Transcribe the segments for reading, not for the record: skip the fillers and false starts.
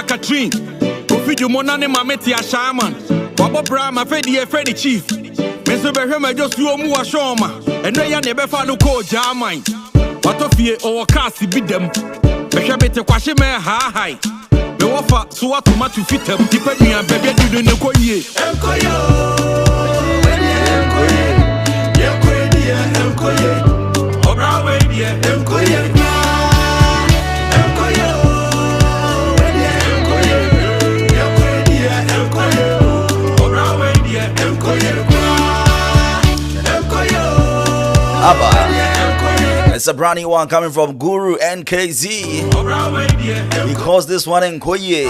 Catherine. Ofidio monane mameti a shaman. Wabo bra ma fedi e Freddy Chief. Menso be hwe ma just you mu ashoma. Eno ya ne be fa no ko jaman. Watofie o kasi bidem. Be hwe bete kwahye me ha hai. Me wofa so tomato fitem. Dipadua bebe dudu ne koyie. Enkoyo. Enkoye. Yenkoye dia enkoye. Obra we dia enkoye. It's a brand new one coming from Guru NKZ. He calls this one Nkoye.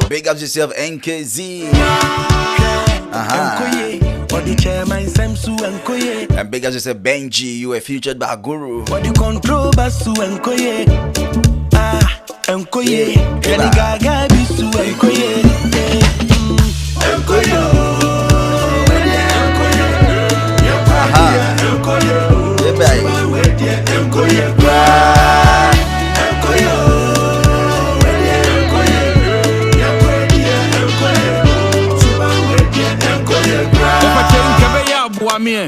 Big up yourself, NKZ. And big up yourself, Benji. You were featured by Guru. Enkoye, Lady Gaga bisu enkoye, enkoye,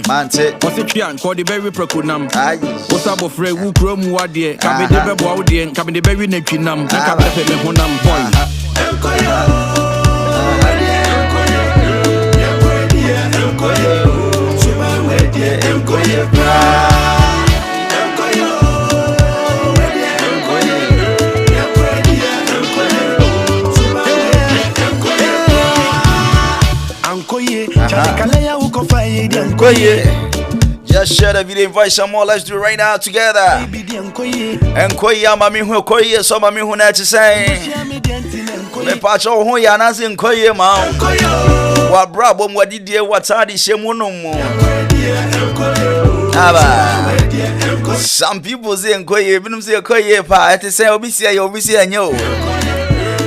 Mante, Osipian, called the berry procunum. Osabo Frey, who crom wadie, Cabby de Bebaudian, Cabby de Berry Nechinam, Cabby de Honam Point. Just share the video, invite some more. Let's do it right now together. Enkoye mami hu koye so mami hu na ti say. Me pa cho hu ya na se enkoye ma. Wa brabo mu adidie watadi shemu no mu. Aba. Some people say enkoye, binum say enkoye pa. It say obi say anyo.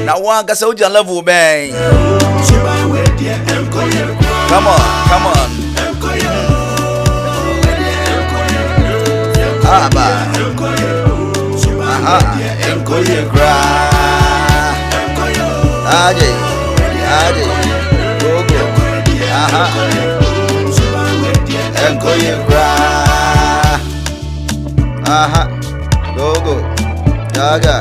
Na one ka say ujan level ben. Come on. Aba. Enkoye gra. Aje. Gogo. Enkoye gra. Gogo. Gaga.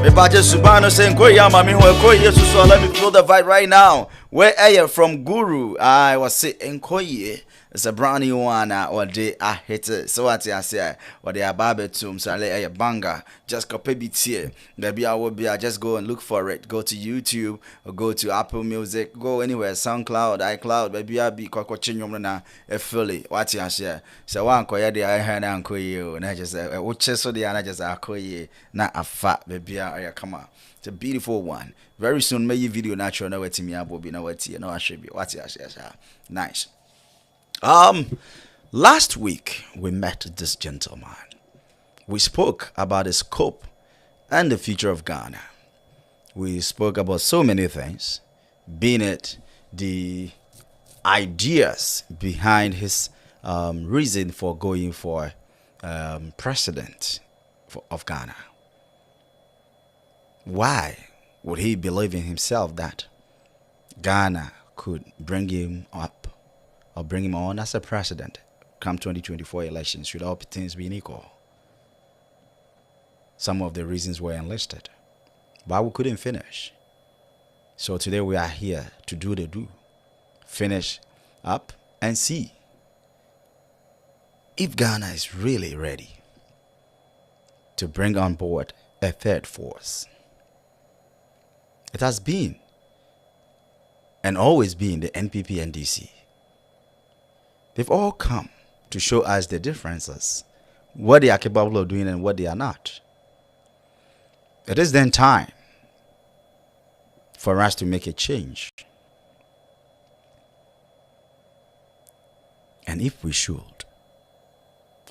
Me baje subano say enkoye mami hu enkoye so let me feel the vibe right now. Where are you from Guru? I was say enkoye. It's a brand new one or day I hit it. So what I say, or they are barbetum, so I lay a banger. Just copy it here. Maybe I will be. I just go and look for it. Go to YouTube or go to Apple Music. Go anywhere. SoundCloud, iCloud. Maybe I'll be kwachinyom na a Philly. What I say. So one koya de I heard uncle you. And I just say, so the I just akoye. Not a fat baby. I come on. It's a beautiful one. Very soon, may you video natural. No, it's me. I will be no, it's you. No, I should be. What I say. Nice. Last week we met this gentleman. We spoke about the scope and the future of Ghana. We spoke about so many things, being it the ideas behind his reason for going for president of Ghana. Why would he believe in himself that Ghana could bring him up or bring him on as a president come 2024 elections, should all things be equal? Some of the reasons were enlisted, but we couldn't finish. So today we are here to finish up and see if Ghana is really ready to bring on board a third force. It has been and always been the NPP and DC. They've all come to show us the differences, what they are capable of doing and what they are not. It is then time for us to make a change. And if we should,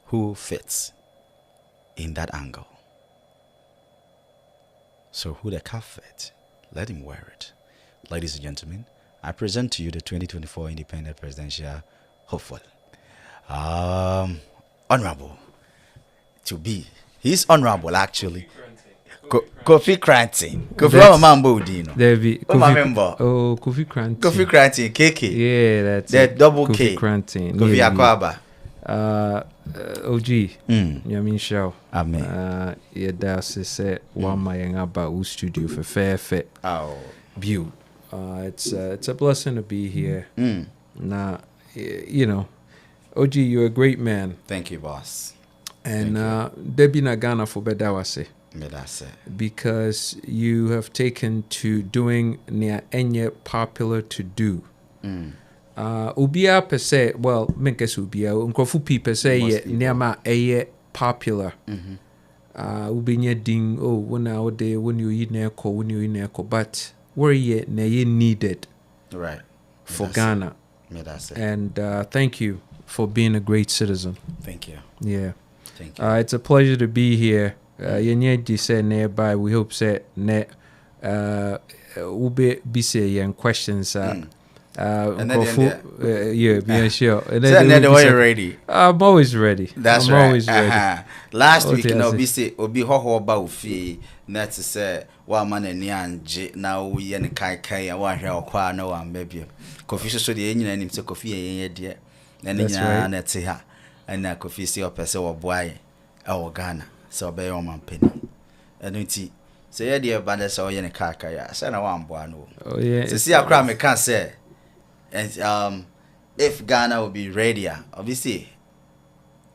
who fits in that angle? So who the cap fits, let him wear it. Ladies and gentlemen, I present to you the 2024 Independent Presidential hopeful. Honorable to be. He's honorable actually. Kofi Cranting. Kofi Mambo Dino. There be Kofi. Oh, Kofi Cranting. Kofi Cranting, KK. Yeah, that's the it. double Kofi K. Cranting. Kofi Yeah, Akwaba. OG. Yamin show. Amen. Yeah, that's said one my about studio for fair fit. Oh. View. It's a blessing to be here. Nah, you know, OG, you're a great man. Thank you, boss. And Debbie Nagana for Bedawase. Because you have taken to doing near any popular to do. Ubia per se, well, menkes ubia, unkofu per se ye near eye popular. Ubinya ding, oh, when you eat neko, when you eat neko, but where ye needed. Right. For Ghana. And thank you for being a great citizen. Thank you. Yeah. Thank you. It's a pleasure to be here. Yenyeji said nearby. We hope said ne ube bise and questions. And yeah, sure. And then you're ready. I'm always ready. That's I'm right. Always ready. Last week, you know, obi ho ba ofi. That to say, wa man ni anje na wo ye ne kai wa hwe okwa na wa mbebie. Kofi so de enyina nim se kofi ye de. Na ni nya na te ha. Na kofi se opese wo boaye e wo Ghana. So be your man penny. Nti say ye de ba de so ye ne kai ya. Say na wa mboa no. Oh yeah. So see akra me can say and if Ghana will be ready, obviously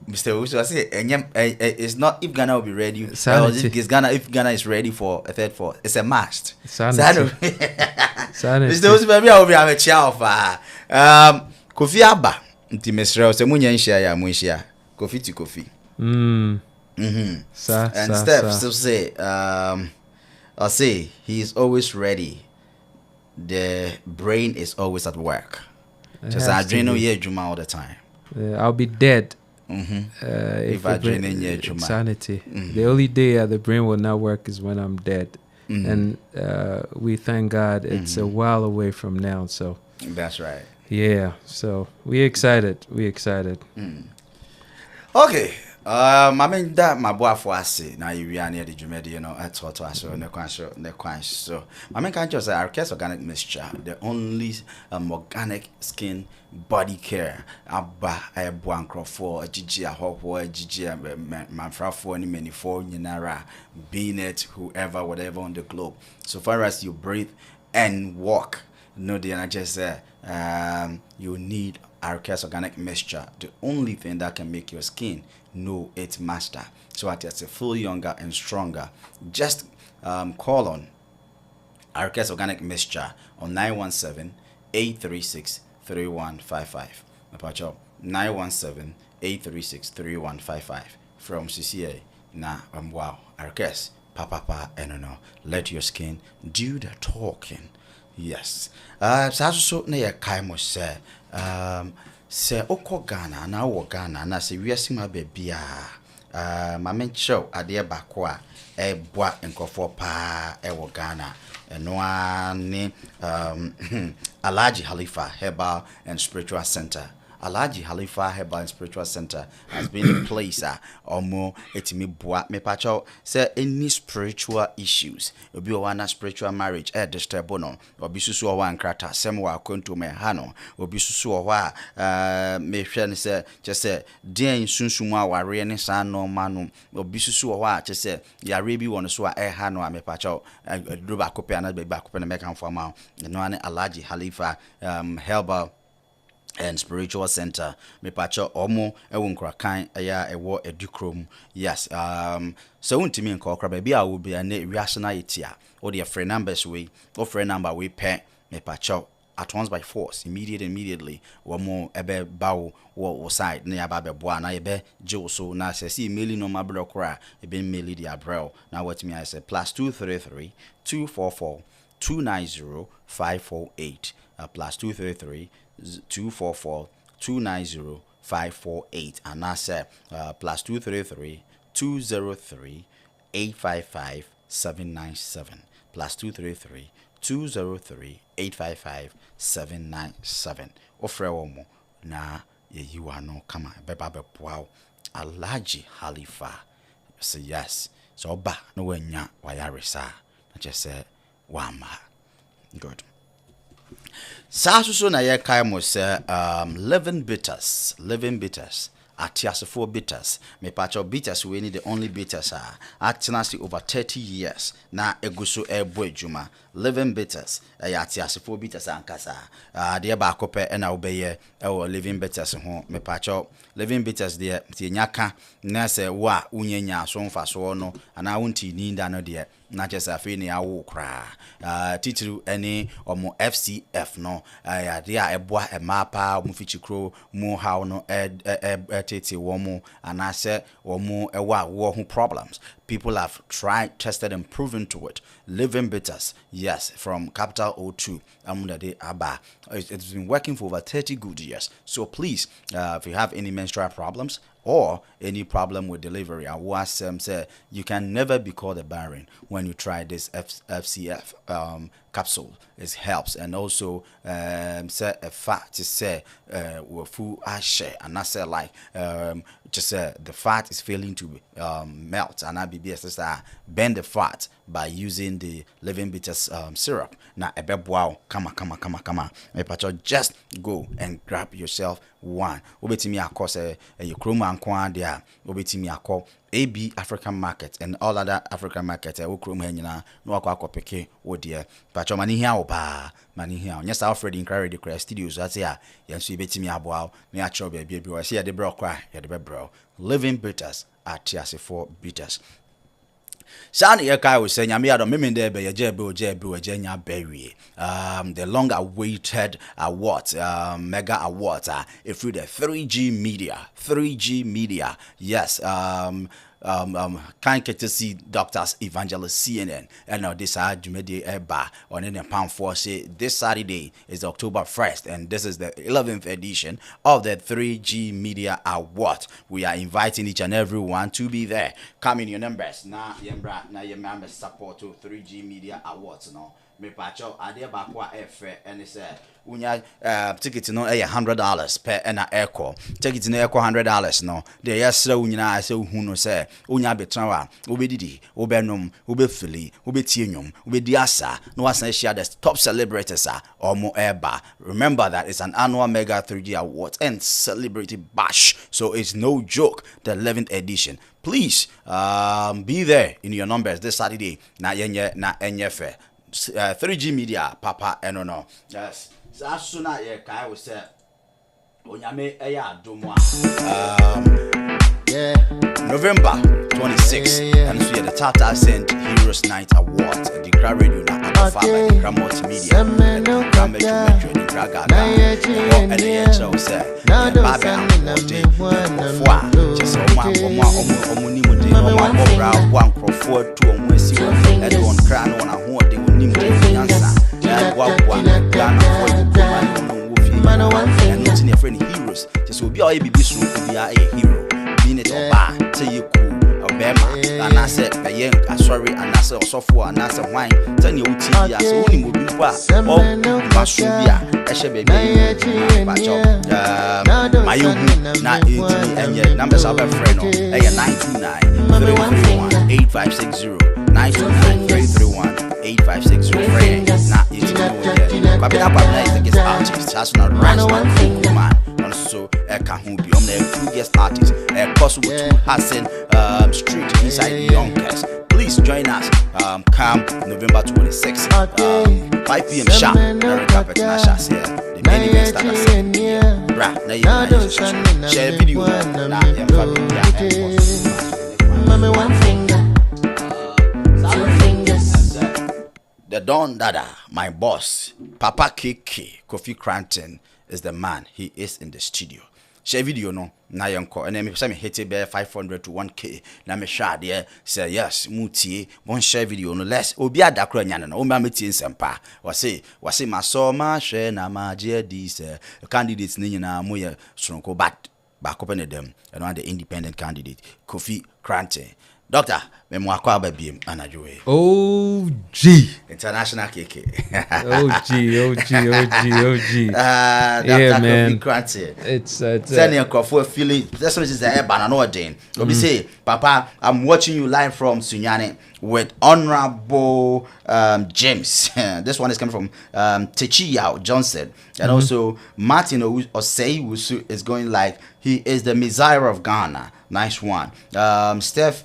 Mr. Uso, I say, it's not if Ghana will be ready. If Ghana is ready for a third fourth, it's a must. Sanity. Mr. Uso, maybe I will be a child for Kofi Abba. Nti Menstruation, se munya nshia ya munshia. Kofi to Kofi. And Steph still say, I'll say he is always ready. The brain is always at work. Just adrenal yeah juma all the time. I'll be dead. If adrenal yeah juma. Sanity. The only day the brain will not work is when I'm dead. And we thank God it's a while away from now. So that's right. Yeah. So we excited. Okay. I mean that my boy for us now you are near the Jumedi, you know, at to us so so I mean can't just say our case organic mixture, the only organic skin body care abba a boancro for a gigi a hop or a gigi manfra for any many for Yanara, being it whoever whatever on the globe. So far as you breathe and walk, no the I just say you need our case organic mixture, the only thing that can make your skin know its master, so that it's a full younger and stronger. Just call on our case organic mixture on 917-836-3155. 917-836-3155 from CCA. Nah, wow, our case papa no. Let your skin do the talking. Yes. So na ya kai mo say se oko Ghana na wo Ghana na se wiase ma bebia ma mencho ade bako a e boa nkofo pa e wo Ghana eno ani Alhaji Halifa Herbal and Spiritual Center. Alhaji Halifa Herbal and Spiritual Center has been a place omo etimi boa me pacho say any spiritual issues obi o wana spiritual marriage disturb no obi susu o wan krata sem wa konto me ha no obi susu o wa me hwe ne say just say den sunsun a ware ne sa no ma no obi susu o wa just say yare bi won so a ha no me pacho do ba kope ana ba kope na me kan for ma no ane Alhaji Halifa Herbal and Spiritual Center. Me pacho omo ewo nkrakan aya ewo edukrom. Yes. So untimi nkokra ba bia wo bia na wiase na yetia. O de friend numbers we, o friend number we pe me pacho at once by force immediately womo ebe bawo wo side na ya ba be boa na ebe je so na se email no mabro kra ebe mail di abrel na what me I say +233 244 290 548 +233 244 290 548 and I say +233 203 855 797 +233 203 855 797 ofre womo na ye you are no kama beba be wow Alaji Halifa. Say yes. So ba no wenya wayaresa. I just say wama. Good. Sasuso na ye kai mo say living bitters. Atiasefo bitters. Me pacho bitters we need the only bitters are actinasi over 30 years. Na eguso ebo ejuma. Living bitters. Atiasefo bitters ankasa. De ba kope na obeye living bitters ho. Me pacho living bitters de ti nyaka na se wa unyenya so mfa so no ana wonti ni nda no de na chese afi ni awo kra. Titru ene omo FCF no. Ya de eboa emapa omo fichikro mu how no tete womu and I said womu war problems. People have tried, tested, and proven to it. Living bitters, yes, from capital O2, Amundade Aba. It's been working for over 30 good years. So please, if you have any menstrual problems or any problem with delivery, I was say you can never be called a barren when you try this FCF capsule. It helps, and also say a fat to say full share, and I say like just the fat is failing to melt, and I BBS bend the fat by using the living bitters syrup. Now wow, come on, just go and grab yourself one. Obetimi akose a chroma and kwa dia obetimi akọ AB African market and all other African market wo krom hanyina no akọ peke wo de pacho mani hia oba mani hia nya Alfred ADINKRA the studios ati a yenso ebetimi aboa na ya chọ bia we see de bro kwa ya de bro living bitters atiasefo bitters. San ye kai we say nyame adom me de be ye jebe nya bewie the long awaited award mega award through the 3G media yes can't get to see doctors evangelist CNN and now this Jumedi Eba on in the pound for say this Saturday is October 1st and this is the 11th edition of the 3G Media Award. We are inviting each and every one to be there. Come in your numbers now your members support to 3G Media Awards no me pacho ade bakwa efe and say unya ticket no $100 per na echo ticket no echo $100 no de yesra unyina say hu no say unya betra wa obedidi obenom obefili obetie nwom obedi asa no wasan share the top celebrities omo eba. Remember that it's an annual mega 3G awards and celebrity bash, so it's no joke. The 11th edition. Please be there in your numbers this Saturday na yenye na enyefe 3G Media papa no yes as soon as ye kai we say onyame eya adomo November 26th and so the Tata Send Heroes Night Award ADINKRA Radio na afa by ADINKRA Multimedia ADINKRA Metro ADINKRA Gaga and the show say baba of just omo ni mode omo bra one crofo to omo asi and on kra no na ho de onim de yansa and wa Ghana for man one thing and not in your friend heroes just will be all be so be a hero being it oba say you cool obema and I said a young sorry and I said osofo and I said wine tell you uti ya so uni mo bi kwa o masubia ehye baby my young na enye numbers of a friend no 929 331 8560 929 331 8560 friend na it's no kwabena kwabena is the guest artist has not rise now man also can who be on the 2 guest artists possible to Hassan Street inside Yonkers. Please join us come November 26th 5 p.m. sharp Larry Carpet Nashas here the main event start at 7 p.m. Bra na you share video na mama one finger the Don Dada, my boss, Papa KK, Kofi Cranton is the man. He is in the studio. Share video no na yanko and me say me hit be 500 to 1k na me share there say yes mutie bon share video no less obi adakra nya no o ma metie nsempa wase maso ma hwe na ma je di say candidates ni nyina mo ye sonko bat back up in them and the independent candidate Kofi Krante. Doctor, me mo akwa ba biem anajowe. OG. International KK. OG. Yeah, man. It's sending a feeling. That's what it is. Banana Jane. We say, Papa, I'm watching you live from Sunyane with Honorable James. This one is coming from Techi Yao Johnson, and also Martin Osei Wusu is going like he is the Messiah of Ghana. Nice one. Steph,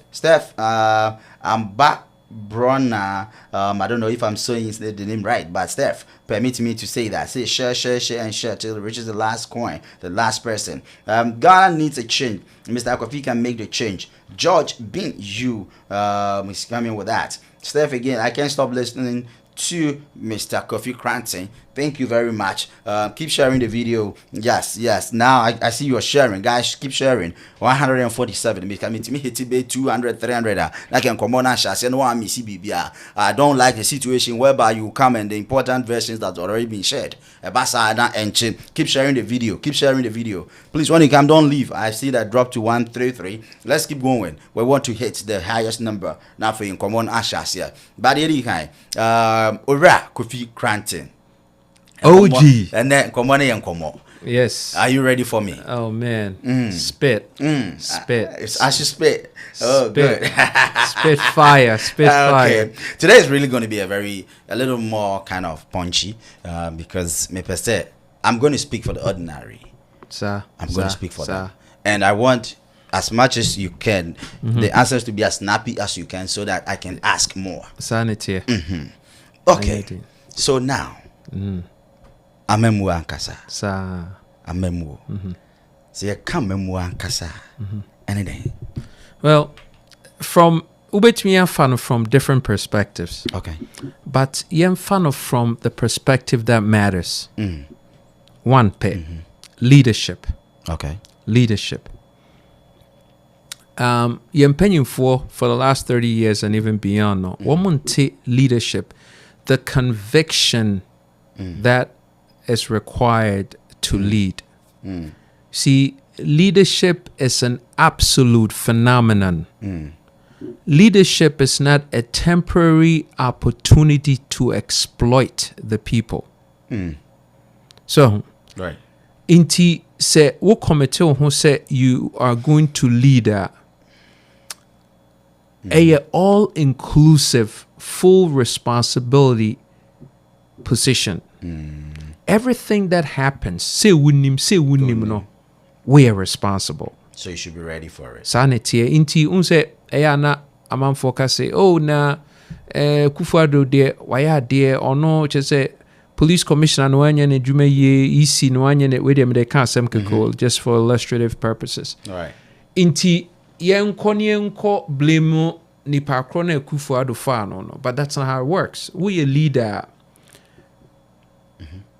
I'm back. Bronna, I don't know if I'm saying the name right, but Steph, permit me to say that. Say share till it reaches the last coin, the last person. Ghana needs a change. Mr. Kofi can make the change. George, being you, is coming with that. Steph, again, I can't stop listening to Mr. Kofi Cranton. Thank you very much. Keep sharing the video. Yes. Now I see you're sharing. Guys, keep sharing. 147. Because me hit it 200, 300. I can come on and share. I don't like the situation whereby you come and the important versions that's already been shared. Keep sharing the video. Please, when you come, don't leave. I see that drop to 133. Let's keep going. We want to hit the highest number. Now for you, come on and share. But Ora Kofi Cranton. OG. And then come on and come on. Yes. Are you ready for me? Oh man. Spit. I should spit. Oh, spit. good. Spit fire. Okay. Today is really going to be a little more kind of punchy because me per se, I'm going to speak for the ordinary. Sir. I'm going to speak for them. And I want, as much as you can, the answers to be as snappy as you can so that I can ask more. Sanity. Okay. So now, Amemu ankasa. Sa. Amemu. So you come Amemu ankasa. Anything. Well, from ubetumi fan from different perspectives. Okay. But yem fan from the perspective that matters. One pay. Leadership. Okay. Leadership. Yem penny for the last 30 years and even beyond. No. Woman leadership. The conviction that is required to lead. See, leadership is an absolute phenomenon. Leadership is not a temporary opportunity to exploit the people. So, right. Inti say what committee who say you are going to lead a all-inclusive, full responsibility position. Everything that happens, say wunim no, we are responsible. So you should be ready for it. Sanity inti unse na amam focus say oh na Kufuado de waya de ono say police commissioner no anya ne dwuma ye EC no anya ne we dem de ka asem keko just for illustrative purposes. All right. Inti yenko blame nipa kro na Kufuado fa no, but that's not how it works. We a leader.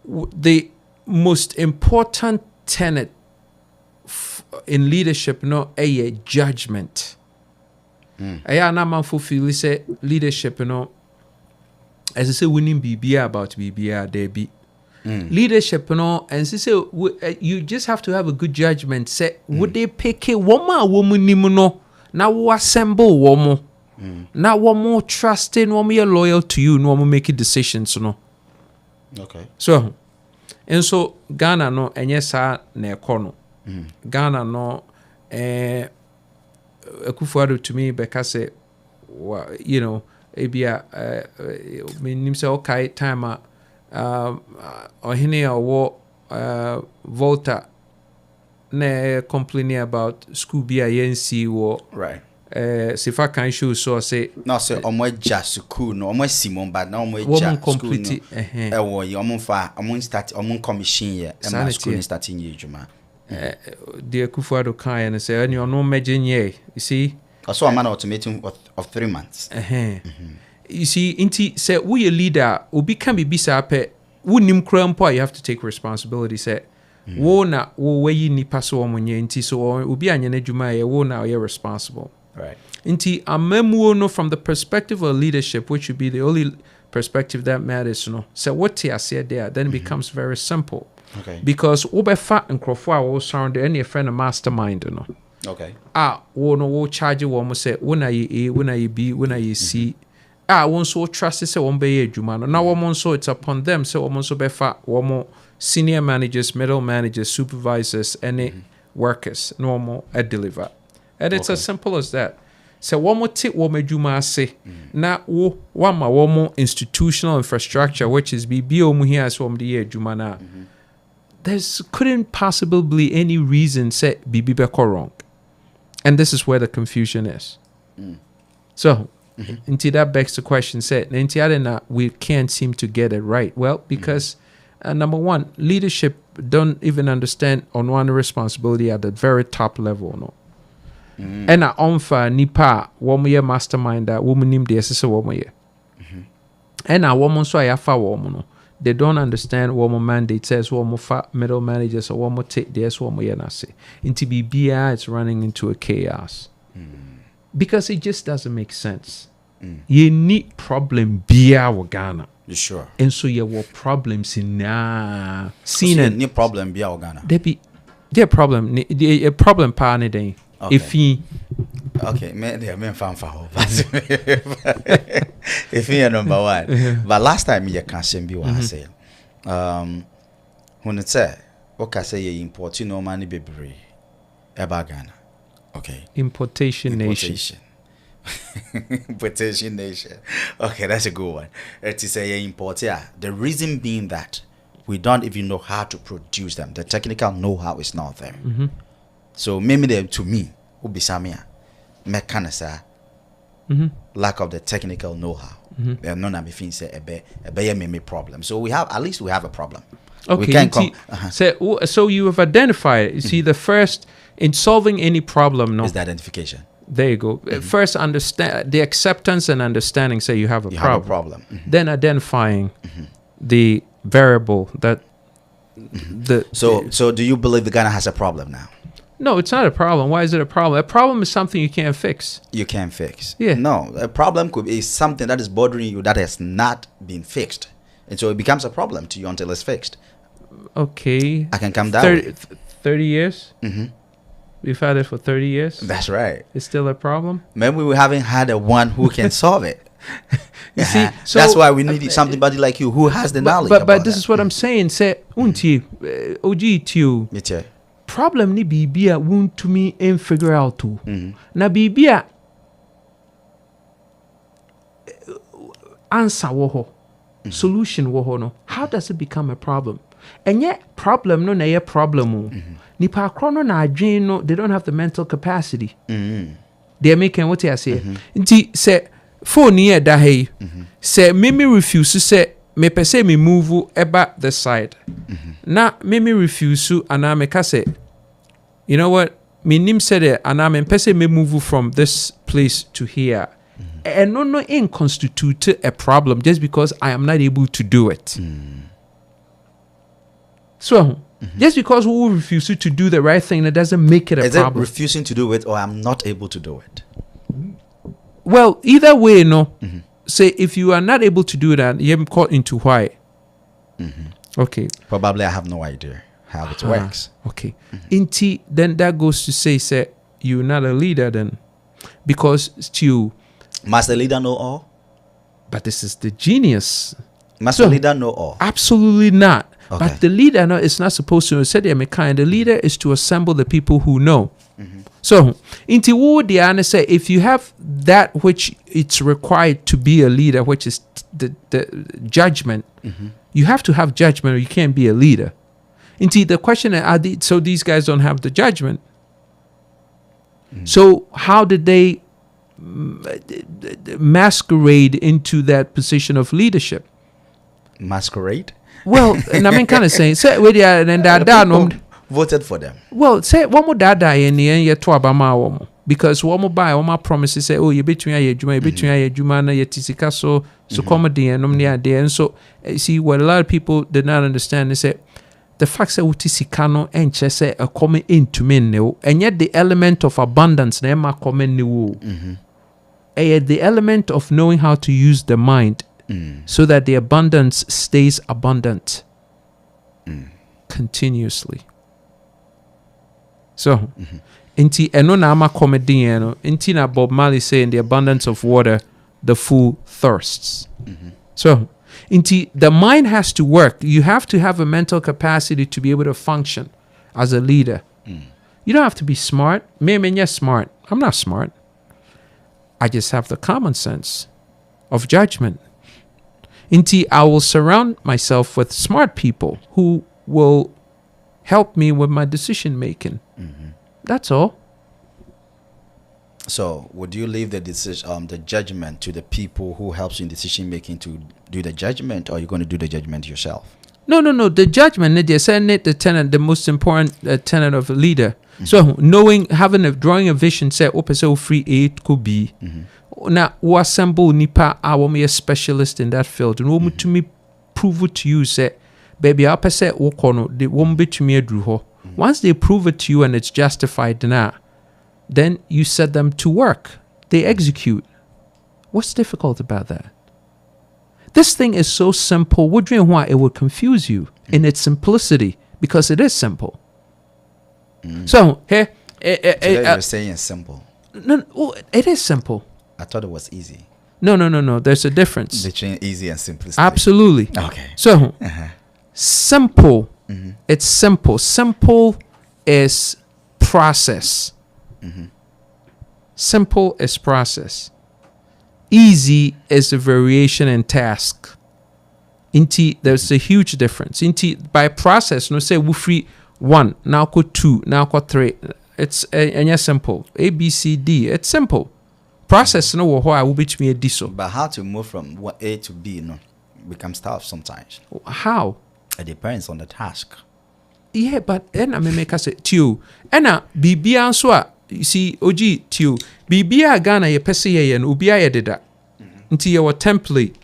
The most important tenet in leadership no a judgment. Aya na man fulfill say leadership no as I say winning BBA about BBA there be. Leadership no and say you just have to have a good judgment. Say would they pick a woman no na wo assemble woman. Now one more trusting, one more loyal to you, no more making decisions no. Okay. So, and so Ghana no enye sa na ekono. Ghana no Kufuado to me because you know ebia menim say okay time ohene awo Volta na complaining about school bia yensi wo right. Sifa can show so say no say omo ja school no omo simon bad na omo ja school no wo ye omo fa omo start omo commission ye e school starting ye juma the Kufuado kan and say any no imagine ye you see also a man ultimatum of 3 months you see inti say we a leader obi can be bisa pe wonim krampo you have to take responsibility say wo na wo we ni paso omonye inti so obi anya na juma ye wo na you're responsible. Right. Inti amemuo no from the perspective of leadership, which would be the only perspective that matters, no. So what I said there, then it becomes very simple. Okay. Because obefa and crofwa will surround any friend of mastermind, no. Okay. Wo charge wo say when are you A, when are you B, when are you C. One so trust say one be adwuma no. Now one so it's upon them say one so befa one senior managers, middle managers, supervisors, any workers normal deliver. And it's as simple as that. So one more take one adwuma say na wo one more institutional infrastructure which is BBO mu here so the adwuma na. There's couldn't possibly be any reason say BB be wrong. And this is where the confusion is. So, until that begs the question, said, we can't seem to get it right. Well, because number one, leadership don't even understand on one responsibility at the very top level. No. And onfa nipa woman mastermind that woman named the assessor woman. And a woman so I fa woman. They don't understand what my mandate says, what my middle managers or what my take this, what my say. Into BBI, it's running into a chaos. Because it just doesn't make sense. You need problem BIA or Ghana. You sure? And so you have problems in seen a new problem BIA or Ghana. There problem a problem pa any day. If he okay, me fan for if you're number one. But last time you can't say be what I say. When it's okay, say you import no money baby about Ghana. Okay. Importation nation. Importation nation. Okay, that's a good one. It is a import. Yeah. The reason being that we don't even know how to produce them. The technical know-how is not there. So maybe them to me would be Samia. Mechanism. Lack of the technical know-how. There are none of me say a problem. So we have at least we have a problem. Okay. We can come. So you have identified it. You see, the first in solving any problem, no, is the identification. There you go. First, understand the acceptance and understanding. Say you have a problem. Have a problem. Then identifying the variable that So do you believe the Ghana has a problem now? No, it's not a problem. Why is it a problem? A problem is something you can't fix. You can't fix. Yeah. No, a problem could be something that is bothering you that has not been fixed. And so it becomes a problem to you until it's fixed. Okay. I can come down. 30 years? We've had it for 30 years? That's right. It's still a problem? Maybe we haven't had a one who can solve it. You see, so that's why we need somebody like you who has the knowledge. But this is what I'm saying. Say, OG problem ni bibia won't to me and figure out too. Na bibia answer woho, solution woho no. How does it become a problem? And yet problem no na ye problem. Nipa krono na adwen no, they don't have the mental capacity. They are making what I say. Nti say phone here da hey. Say me refuse say me per se me move about the side. Na me refuse and I make say, you know what? Me nim said it and I per se me move from this place to here. And no in constitute a problem just because I am not able to do it. So just because we refuse to do the right thing, that doesn't make it a problem. Is it refusing to do it or I'm not able to do it? Well, either way, no. Say if you are not able to do that, you're caught into why. Okay. Probably I have no idea how it works. Okay. Inti, then that goes to say you're not a leader then. Because still. Must the leader know all? But this is the genius. Must the leader know all? Absolutely not. Okay. But the leader is not supposed to say the kind. The leader is to assemble the people who know. So, into what the say, if you have that which it's required to be a leader, which is the judgment, you have to have judgment or you can't be a leader. Indeed, the question is, so these guys don't have the judgment. So how did they masquerade into that position of leadership? Masquerade? Well, and I mean, kind of saying, say, where they are, and that voted for them. Well, say one more dada in the end, yet to Abama because one more buy one more promises say, oh, you between your juma, na yetisika so comedy and omnia there. And so, see, what a lot of people did not understand is that the fact that utisikano and chese a coming into men, and yet the element of abundance, nema coming new. The element of knowing how to use the mind so that the abundance stays abundant continuously. So, Inti eno na ama comedy eno. Inti na Bob Marley say in the abundance of water, the fool thirsts. So, inti the mind has to work. You have to have a mental capacity to be able to function as a leader. You don't have to be smart. Me smart. I'm not smart. I just have the common sense of judgment. Inti, I will surround myself with smart people who will help me with my decision making. That's all. So, would you leave the decision, the judgment to the people who helps you in decision making to do the judgment, or are you going to do the judgment yourself? No. The judgment, the tenet, the most important tenet of a leader. So knowing, drawing a vision, say, open free aid could be. Now, we assemble nipa, I want me a specialist in that field, and want to me prove it to you, say, baby, I'll say, they won't be to me a drew. Once they prove it to you and it's justified now, then you set them to work. They execute. What's difficult about that? This thing is so simple. Wondering why it would confuse you in its simplicity, because it is simple. So, hey, you're saying it's simple. No, it is simple. I thought it was easy. No. There's a difference Between easy and simplicity. Absolutely. Okay. So, simple. It's simple. Simple is process. Simple is process. Easy is a variation in task. Inti, there's a huge difference. Inti, by process, no say we free 1, now go 2, now go 3. It's simple. A, B, C, D. It's simple. Process no what I will be me a diso. But how to move from A to B, becomes tough sometimes. How? It depends on the task. Yeah, but I may make us too. Ena bibia nso you see oji too. Bibia Ghana ye pese ye no obia ye deda. Nti ye wa template.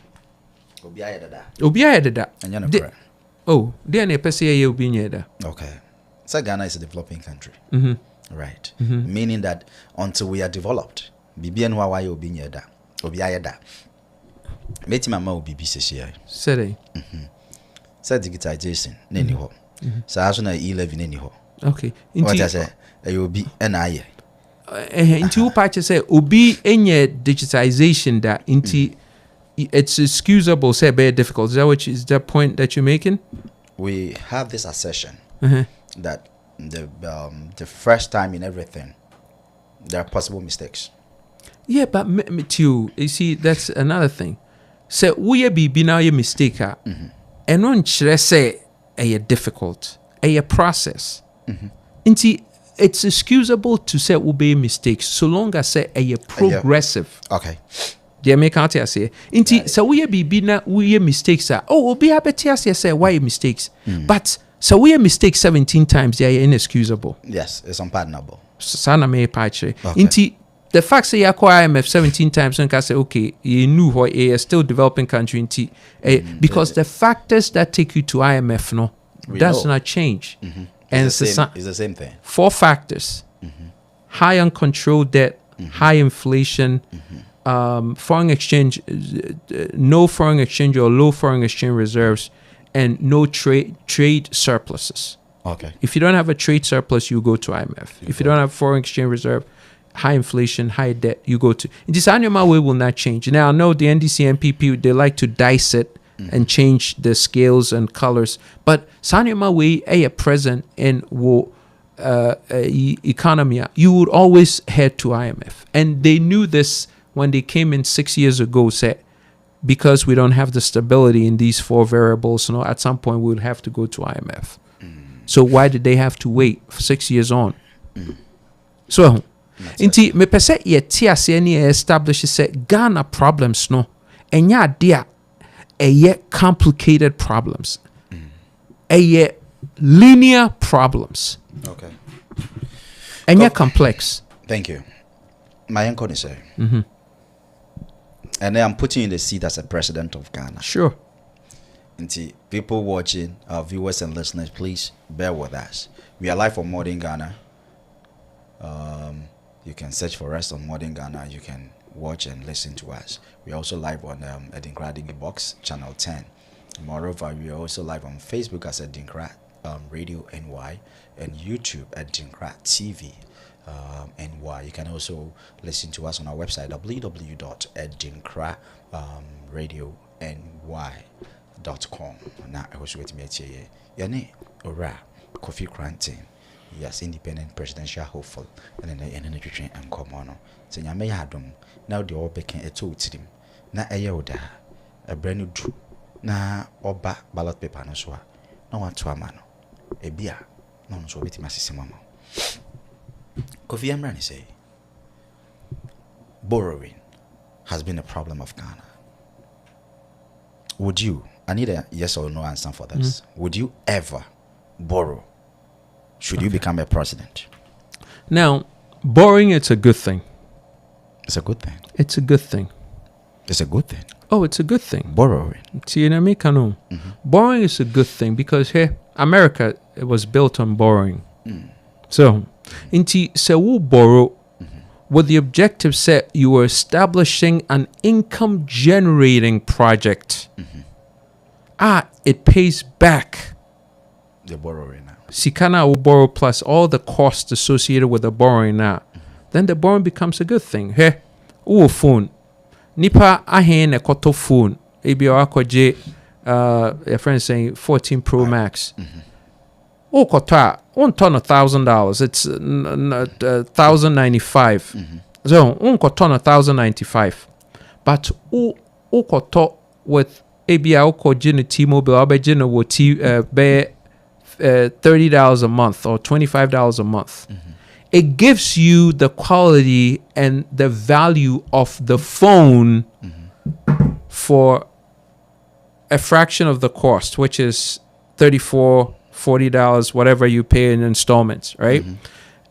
Obia ye deda. Obia ye deda. Anya no correct. Oh, there na pese ye obi nyeda. Okay. So Ghana is a developing country. Right. Meaning that until we are developed, bibia no wa ye obi nyeda. Obia ye da. Meti mama obi bi sese. Say Say digitization neni ho. So as na e11 neni ho. Okay. What I say you be NIA. Into who patch say obi enye digitization that into it's excusable say very difficult. Is that what is that point that you're making? We have this assertion that the first time in everything there are possible mistakes. Yeah, but you see that's another thing. Say we be now your mistake and on say a difficult a process. Inti it's excusable to say obey mistakes so long as say a progressive. Okay. They make out here say inti so we be na we mistakes are obi abeti say why mistakes. But so we mistake 17 times they are inexcusable. Yes, it's unpardonable. Sana me patche. Inti the fact say you acquire IMF 17 times and can say okay, you knew who a still developing country inti because the factors that take you to IMF no does not change. And it's the same thing. 4 factors: high uncontrolled debt, high inflation, foreign exchange, no foreign exchange or low foreign exchange reserves, and no trade surpluses. Okay. If you don't have a trade surplus, you go to IMF. If you don't have foreign exchange reserve, high inflation, high debt, you go to. This annual way will not change. Now I know the NDC and NPP they like to dice it and change the scales and colors. But Sanyama way a present in economy, you would always head to IMF. And they knew this when they came in 6 years ago, said because we don't have the stability in these 4 variables, at some point we would have to go to IMF. So why did they have to wait for 6 years on? So inti me pese ye tiase any establish say Ghana problems no enya dia complicated problems. Linear problems. Okay. And yet complex. Thank you. My uncle is saying. And then I'm putting you in the seat as a president of Ghana. Sure. And people watching, our viewers and listeners, please bear with us. We are live on Modern Ghana. You can search for us on Modern Ghana. You can watch and listen to us. We are also live on ADINKRA Box channel 10. Moreover, we are also live on Facebook as ADINKRA Radio NY and YouTube at ADINKRA TV. and why. You can also listen to us on our website www.ADINKRA.com. Now I was waiting me here. Yani ora Kofi Krantin. Yes, independent presidential hopeful and then train and come on. So you may have them now the all became a two team. Na a yoda a brand new na oba ballot paper no so. No one to a man. A beer. No so waiting my sister mama. Kofi Amrani say borrowing has been a problem of Ghana. Would you, I need a yes or no answer for this. Would you ever borrow? Should you become a president? Now, borrowing, it's a good thing. It's a good thing. It's a good thing. It's a good thing. Oh, it's a good thing. Borrowing. Borrowing is a good thing because here, America, it was built on borrowing. So, inti se wo borrow with the objective set you are establishing an income generating project. It pays back. The borrowing now. Sikana will borrow plus all the costs associated with the borrowing now. Then the borrowing becomes a good thing. Hey, phone. Nipa ahen e koto phone. Ebi akoje a friend saying 14 Pro Max. Kota on ton $1,000. It's $1,095. So koton $1,095. But koto with ABI okoje T-Mobile abejino wo be $30 a month or $25 a month. It gives you the quality and the value of the phone for a fraction of the cost, which is $34, $40, whatever you pay in installments, right?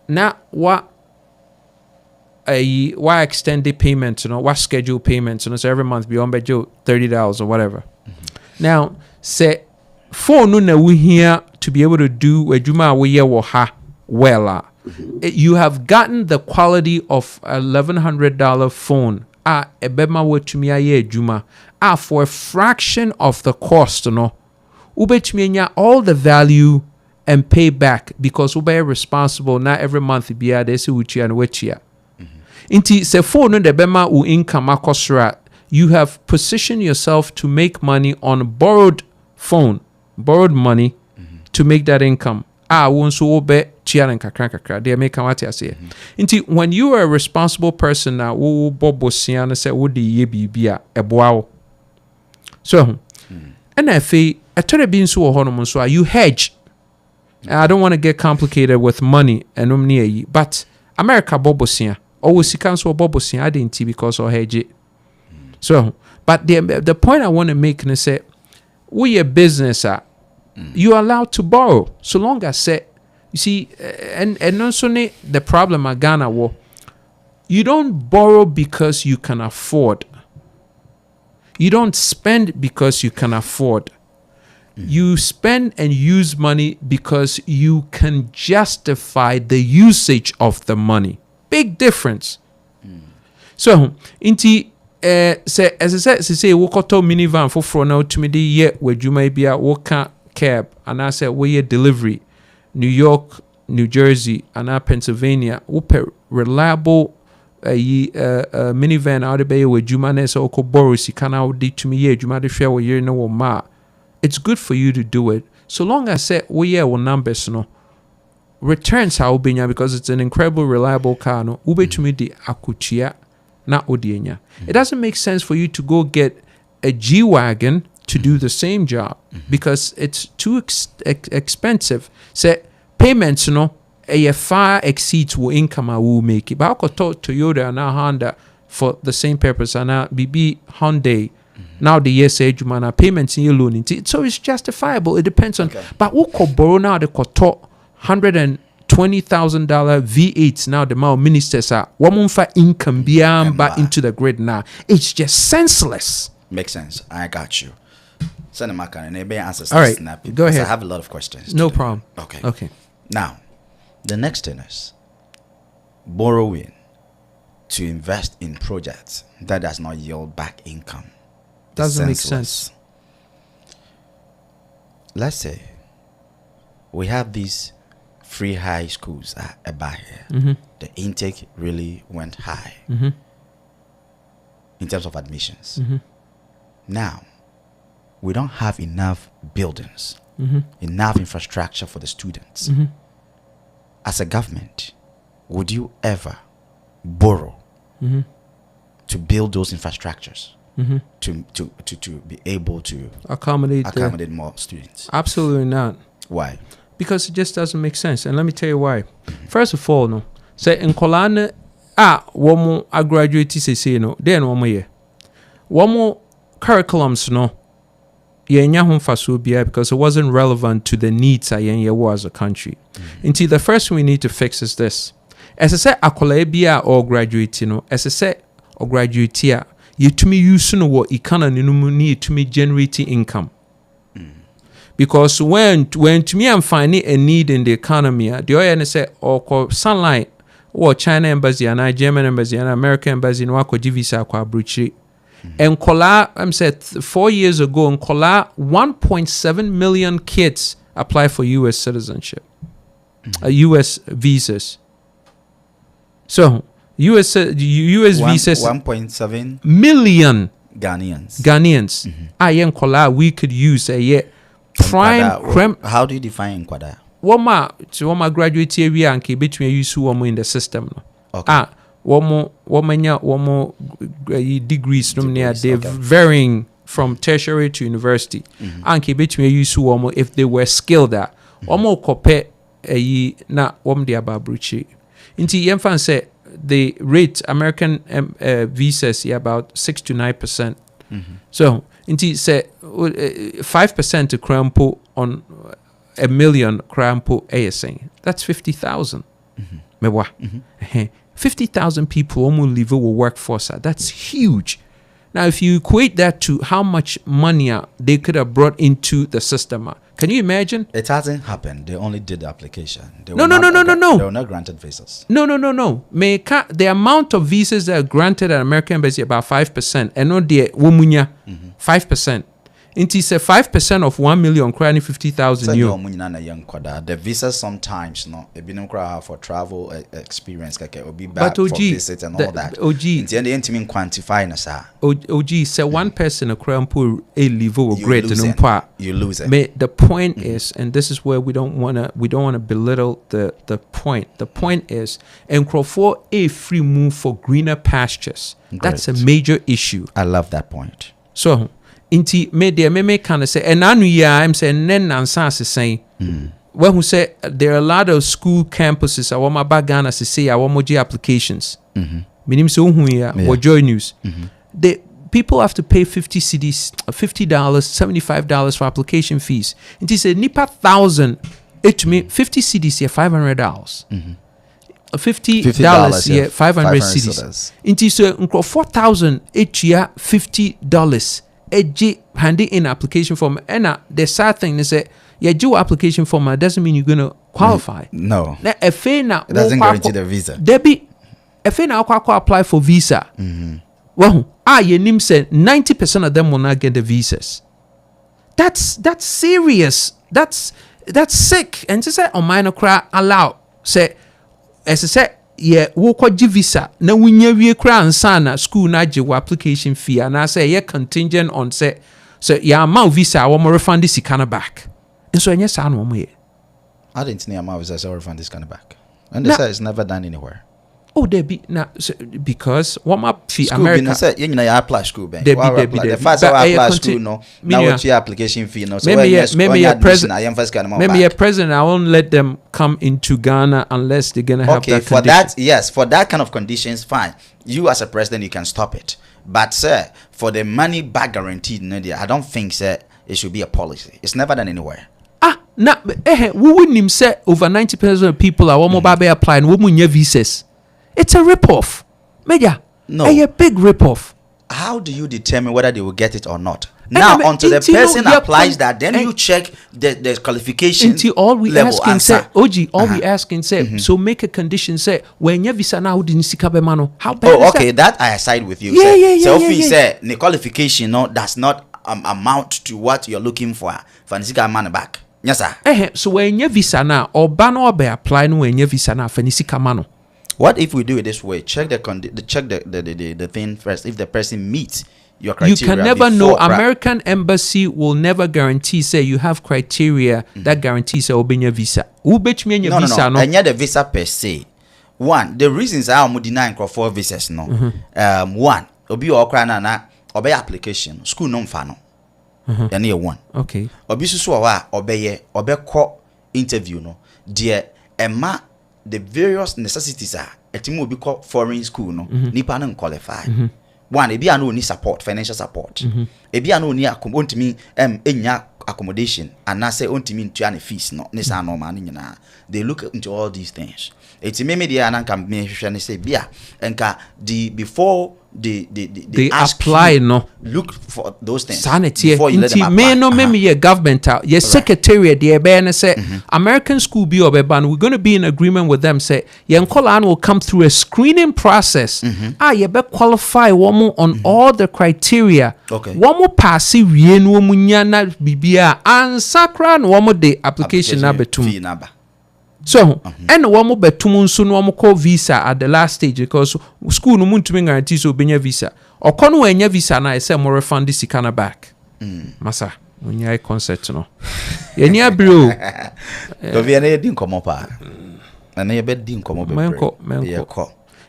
Now, what extended payments, what scheduled payments, so every month beyond $30 or whatever. Now, say phone no na we here to be able to do ejuma we here wo ha well. You have gotten the quality of $1,100 phone. Ebema wo tumi aye ejuma. For a fraction of the cost, ubetumi all the value and pay back because ube responsible not every month be adesi uchi and wechia. Inti se phone no de bema u income akosra. You have positioned yourself to make money on borrowed phone, borrowed money to make that income. Wonso obe chianen kakra they make what I say. Inti when you are a responsible person now, wo bobo siana say wo de ye bibia eboa. So, and I feel I tell you being so honorable so you hedge. I don't want to get complicated with money and but America bobo sia always cancel bobo sia I didn't because or hedge it. So, but the point I want to make is say we a business you're allowed to borrow so long as say you see and also the problem at Ghana war you don't borrow because you can afford. You don't spend because you can afford. You spend and use money because you can justify the usage of the money. Big difference. So, inti say as I said, say wokoto minivan for now to me ye where you may be at woka cab and I said we delivery New York, New Jersey, and Pennsylvania. Whoop reliable minivan out of bay where Jumane so ko borrow can out to me ye Juma de share where no ma. It's good for you to do it so long as say we numbers returns how benya because it's an incredible reliable car no ube to me di akuchia na odienya. It doesn't make sense for you to go get a G-Wagon to do the same job because it's too expensive. Say payments far exceeds what income I will make. But I could talk Toyota and Honda for the same purpose and BB Hyundai. Now the year say Jumana payments in your loan. So it's justifiable. It depends on but who could borrow now the could talk $120,000 V8s now the more ministers are woman for income beyond back into the grid now. It's just senseless. Makes sense. I got you. Send them and they answers. All right, go ahead. I have a lot of questions. No problem. Okay. Now, the next thing is borrowing to invest in projects that does not yield back income. Doesn't make sense. Let's say we have these free high schools about here, the intake really went high in terms of admissions. Now, we don't have enough buildings, enough infrastructure for the students. As a government, would you ever borrow to build those infrastructures to be able to accommodate more students? Absolutely not. Why? Because it just doesn't make sense. And let me tell you why. First of all, no, say in Kolane, womo a graduate say no, then womo curriculums no, yenya hon faso bia because it wasn't relevant to the needs I was a country. Until the first thing we need to fix is this. As I say, akola bia or graduate no, as I say, or graduate here, you to me use no what economy no need to me generating income. Because when to me I'm finding a need in the economy, the oil say or sunlight or China embassy and German embassy and American embassy no ako visa kwa bruchi. And kola I'm said 4 years ago in kola 1.7 million kids apply for US citizenship. US visas. So US visas 1.7 million Ghanaians. Ayen kola we could use a year. Prime. How do you define Nkwada? Woma graduate area and between you su in the system. Okay. Womo degrees they varying from tertiary to university. And between you su if they were skilled at womo kope na wom de ababruchi. Inti yemfan say the rate American visas about 6 to 9%. So inti say 5% to crampo on a million crampo ASA. That's 50,000. 50,000 people almost leave our workforce. That's huge. Now, if you equate that to how much money they could have brought into the system, can you imagine? It hasn't happened. They only did the application. No. They were not granted visas. No. The amount of visas that are granted at American Embassy about 5%. And not the wumunya 5%. Inti say 5% of 1 million crying 50,000 you. The visas sometimes for travel experience will be bad for visit and all that. OG quantify OG say one person a crown pool a level great you lose it. The point is, and this is where we don't wanna belittle the point. The point is and for a free move for greener pastures. Great. That's a major issue. I love that point. So inti me kind of say and anu ya I'm saying nen nansa say when who say there are a lot of school campuses awoma bagana say awomoji applications minim so hu ya or joy news the people have to pay 50 cedis $50 $75 for application fees inti say nipa 1,000 it to me 50 cedis here $500 $50 here 500 cedis inti so 4,000 it ya $50 handing in application form and the sad thing is that your due application form doesn't mean you're gonna qualify. No. It doesn't guarantee the visa. Debbie, if now apply for visa. Well, your name said 90% of them will not get the visas. That's serious. That's sick. And to say on minor cry allow say as I said. Yeah, wo kwaji visa na wunya wie kra ansa na school na je application fee and I say yeah contingent on say yeah amount visa wo mo refund this kind of back. And so anya sa no mo ye. I didn't know amount visa so refund this kind of back. And they say it's never done anywhere. Oh, there be now because what my fee school America say you know apply school bank. The first I apply school no. Now what your application fee no. So maybe a president I won't let them come into Ghana unless they're gonna have that for that yes for that kind of conditions fine. You as a president you can stop it. But sir for the money back guaranteed I don't think sir it should be a policy. It's never done anywhere. We wouldn't say over 90% of people are mobile applying women visas. It's a rip-off. Major. No. A big rip-off. How do you determine whether they will get it or not? Now, until the person applies that, then you check the qualification until all we asking say, OG, all we asking say, so make a condition say, when you visa now didn't see mano. How bad is okay, that I side with you. So if we say the qualification does not amount to what you're looking for, Fanisika man back. Yes, sir. So when you visa na oba no be apply no when you visa na fa ni sika ma no. What if we do it this way? Check the thing first. If the person meets your criteria, you can never know. American embassy will never guarantee say you have criteria that guarantees obenya visa. Who bet me your visa no? And yet the visa per se. One, the reasons I am denying for visas no. One, obi okra na obey application. School no mfa no. Any one. Okay. Obi susu wa obey call interview no. Dear Emma, the various necessities are etimo obi call foreign school no. Nipa no qualify. One, ebi ano ni support, financial support. Ebi ano ni ontimi enya accommodation and na say ontimi ntua fees no. Nisa normal ni nyina. They look into all these things. It's me media and can me say bia enka the before they apply you, no look for those things sanity before you let them apply. Me no me your government out your secretariat there be and say American school be obeban we're going to be in agreement with them say your nkola will come through a screening process you be qualify woman on all the criteria woman pass wie no munya na bibia ansakra no woman the application na betum. So, and one more betum soon one call visa at the last stage because school no muntu guarantees obenya visa. Or kono enya visa na say more refund this ikana back. Masa, when you concert no. Enya bro. Do we any din komo pa. Na ye be din komo be.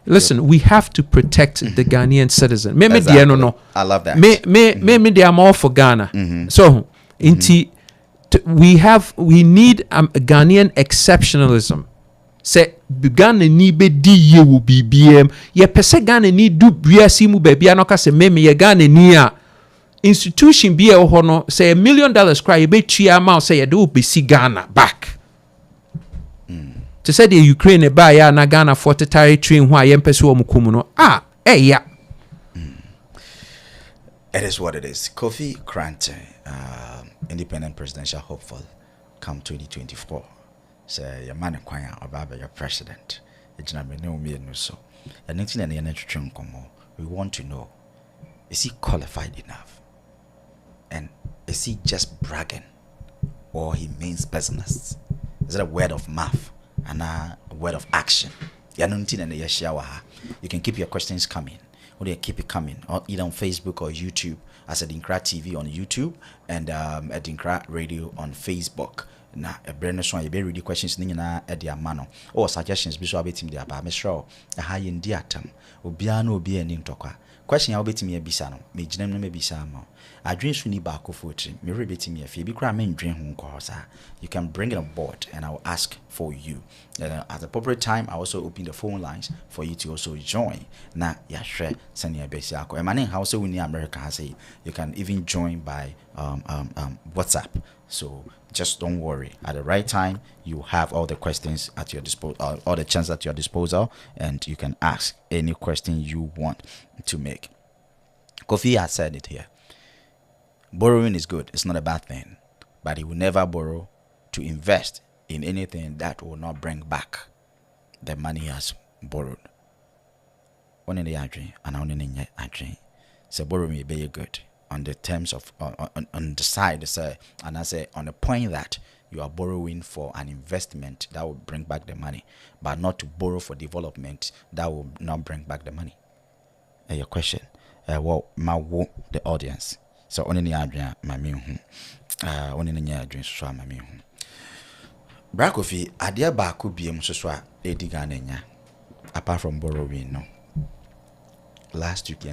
Listen, we have to protect the Ghanaian citizen. Me Exactly. no. I love that. Me they am all for Ghana. So, inti we need a Ghanaian exceptionalism. Say Ghana ni be di ye will be BM. Ye pese Ghana ni do bria simu baby anoka se meme ye Ghana ni a institution be a hono say $1 million cry ye be chia amount say ye do be si Ghana back. To say the Ukraine buy ya na Ghana for territory who ye mpese wo mukumu no yeah. It is what it is. Kofi Krante, independent presidential hopeful, come 2024. Say your man inquire about your president. It's not me no so. And anything and the we want to know, is he qualified enough? And is he just bragging? Or he means business? Is it a word of mouth and a word of action? You can keep your questions coming. Or they keep it coming, or either on Facebook or YouTube as ADINKRA TV on YouTube and ADINKRA Radio on Facebook. Now, a brand new one, you be ready questions nina at the mano or suggestions. Be sure about him there, but I'm sure a high in the atom. Obiano be an intoka. Question I'll bet me a bisano, me gem me bisamo. I drink swinny back of water, me rebate me a fee, be cramming drink home cause. You can bring it on board and I'll ask for you. At the appropriate time, I also open the phone lines for you to also join. Now, yeah, sure, send you a basic. And my name, how so in America, I say you can even join by WhatsApp. So just don't worry. At the right time, you have all the questions at your disposal, all the chances at your disposal, and you can ask any question you want to make. Kofi has said it here. Borrowing is good. It's not a bad thing, but he will never borrow to invest in anything that will not bring back the money he has borrowed. One in the adrenaline and one in the adrenaline. So borrowing be good on the terms of on the side, say, and I say on the point that you are borrowing for an investment that will bring back the money, but not to borrow for development that will not bring back the money. Your question, the audience. So only the adrenaline, my me only the adrenaline, so my me. Brakofi, adia ba could be a Ghana apart from borrowing, no. Last week,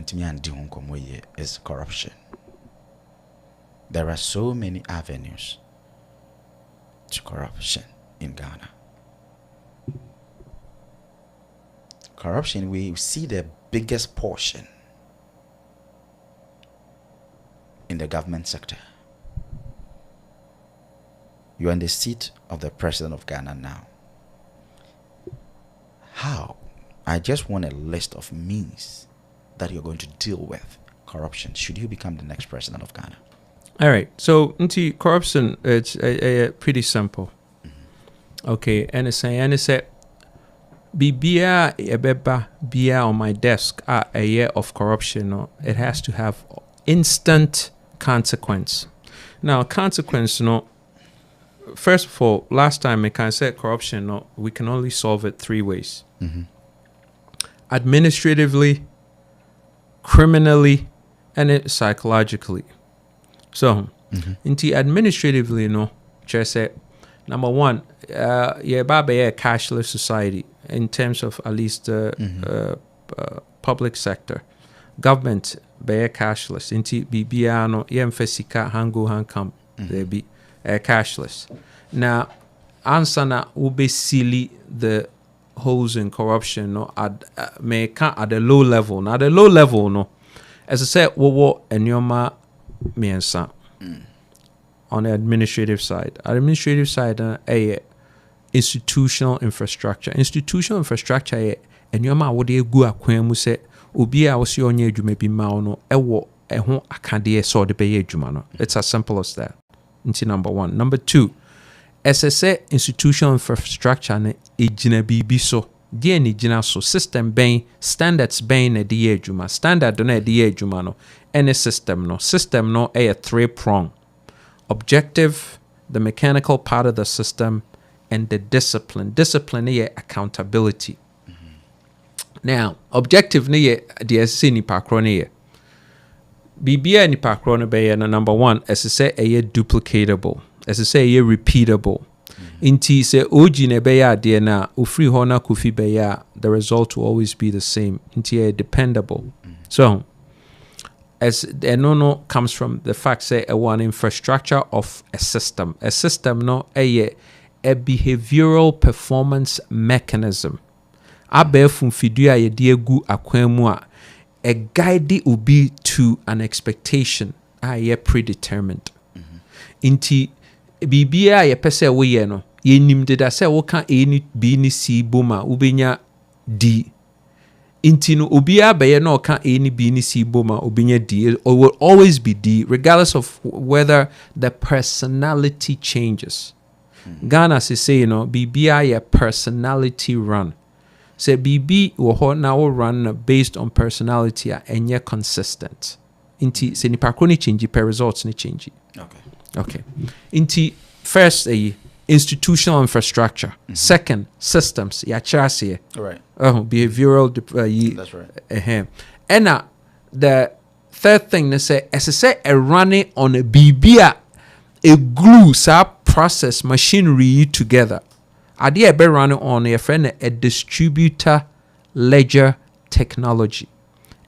is corruption. There are so many avenues to corruption in Ghana. Corruption, we see the biggest portion in the government sector. You are in the seat of the president of Ghana now. How? I just want a list of means that you're going to deal with corruption should you become the next president of Ghana. All right. So, corruption, it's pretty simple. Okay. And it's Bibia ebeba bia on my desk a year of corruption. No, it has to have instant consequence. Now, consequence, no, first of all, last time I can say corruption, no, we can only solve it 3 ways. Administratively, criminally, and psychologically. So, administratively, no, just say, number one, a cashless society in terms of at least public sector. Government be cashless. Inti bibia no yemfesika hango hankam there be cashless. Now, answer na ube silly the holes in corruption no at the low level. Now the low level no, as I said, wo enyoma miensa on the administrative side. Administrative side institutional infrastructure. Institutional infrastructure enyoma wo de gu akwan mu se obi a wo se onye adwuma bi ma no ewo eho akade so de be adwuma no. It's as simple as that. Into number one. Number two, SSA institutional infrastructure ne ejina bibi so. Die ni jina so system ben standards ben na de adwuma. Standard na de adwuma no. Any system no. System no a 3-prong. Objective, the mechanical part of the system, and the discipline. Discipline is accountability. Now, objective ni DSC ni pakro ni BBA ni pakro ni be na number one, as I say, duplicatable. As I say, repeatable. Inti se oji ne be ya de na ufri hona kufi be ya, the result will always be the same. Inti dependable. So, as the no comes from the fact say one infrastructure of a system. A system no a behavioral performance mechanism. Abefun fidua ye de gu akwan mu a guide ubi to an expectation ye predetermined. Inti bibia ye pese we ye no ye nim de da se wo kan e ni b ni c boma ubenya d. Inti no obia be no kan a ni b ni c boma obinya d, it will always be d regardless of whether the personality changes. Ghana say you know bibia ye personality run. Say BB wo now run based on personality and ye consistent. Inti se nipa ko ni change per results ni change. Okay. Inti first institutional infrastructure. Second, systems. Ya chase. Right. Behavioral. That's right. And the third thing they say, as I say, a running on a BB a glue process machinery together. Idea be running on a friend a distributor ledger technology.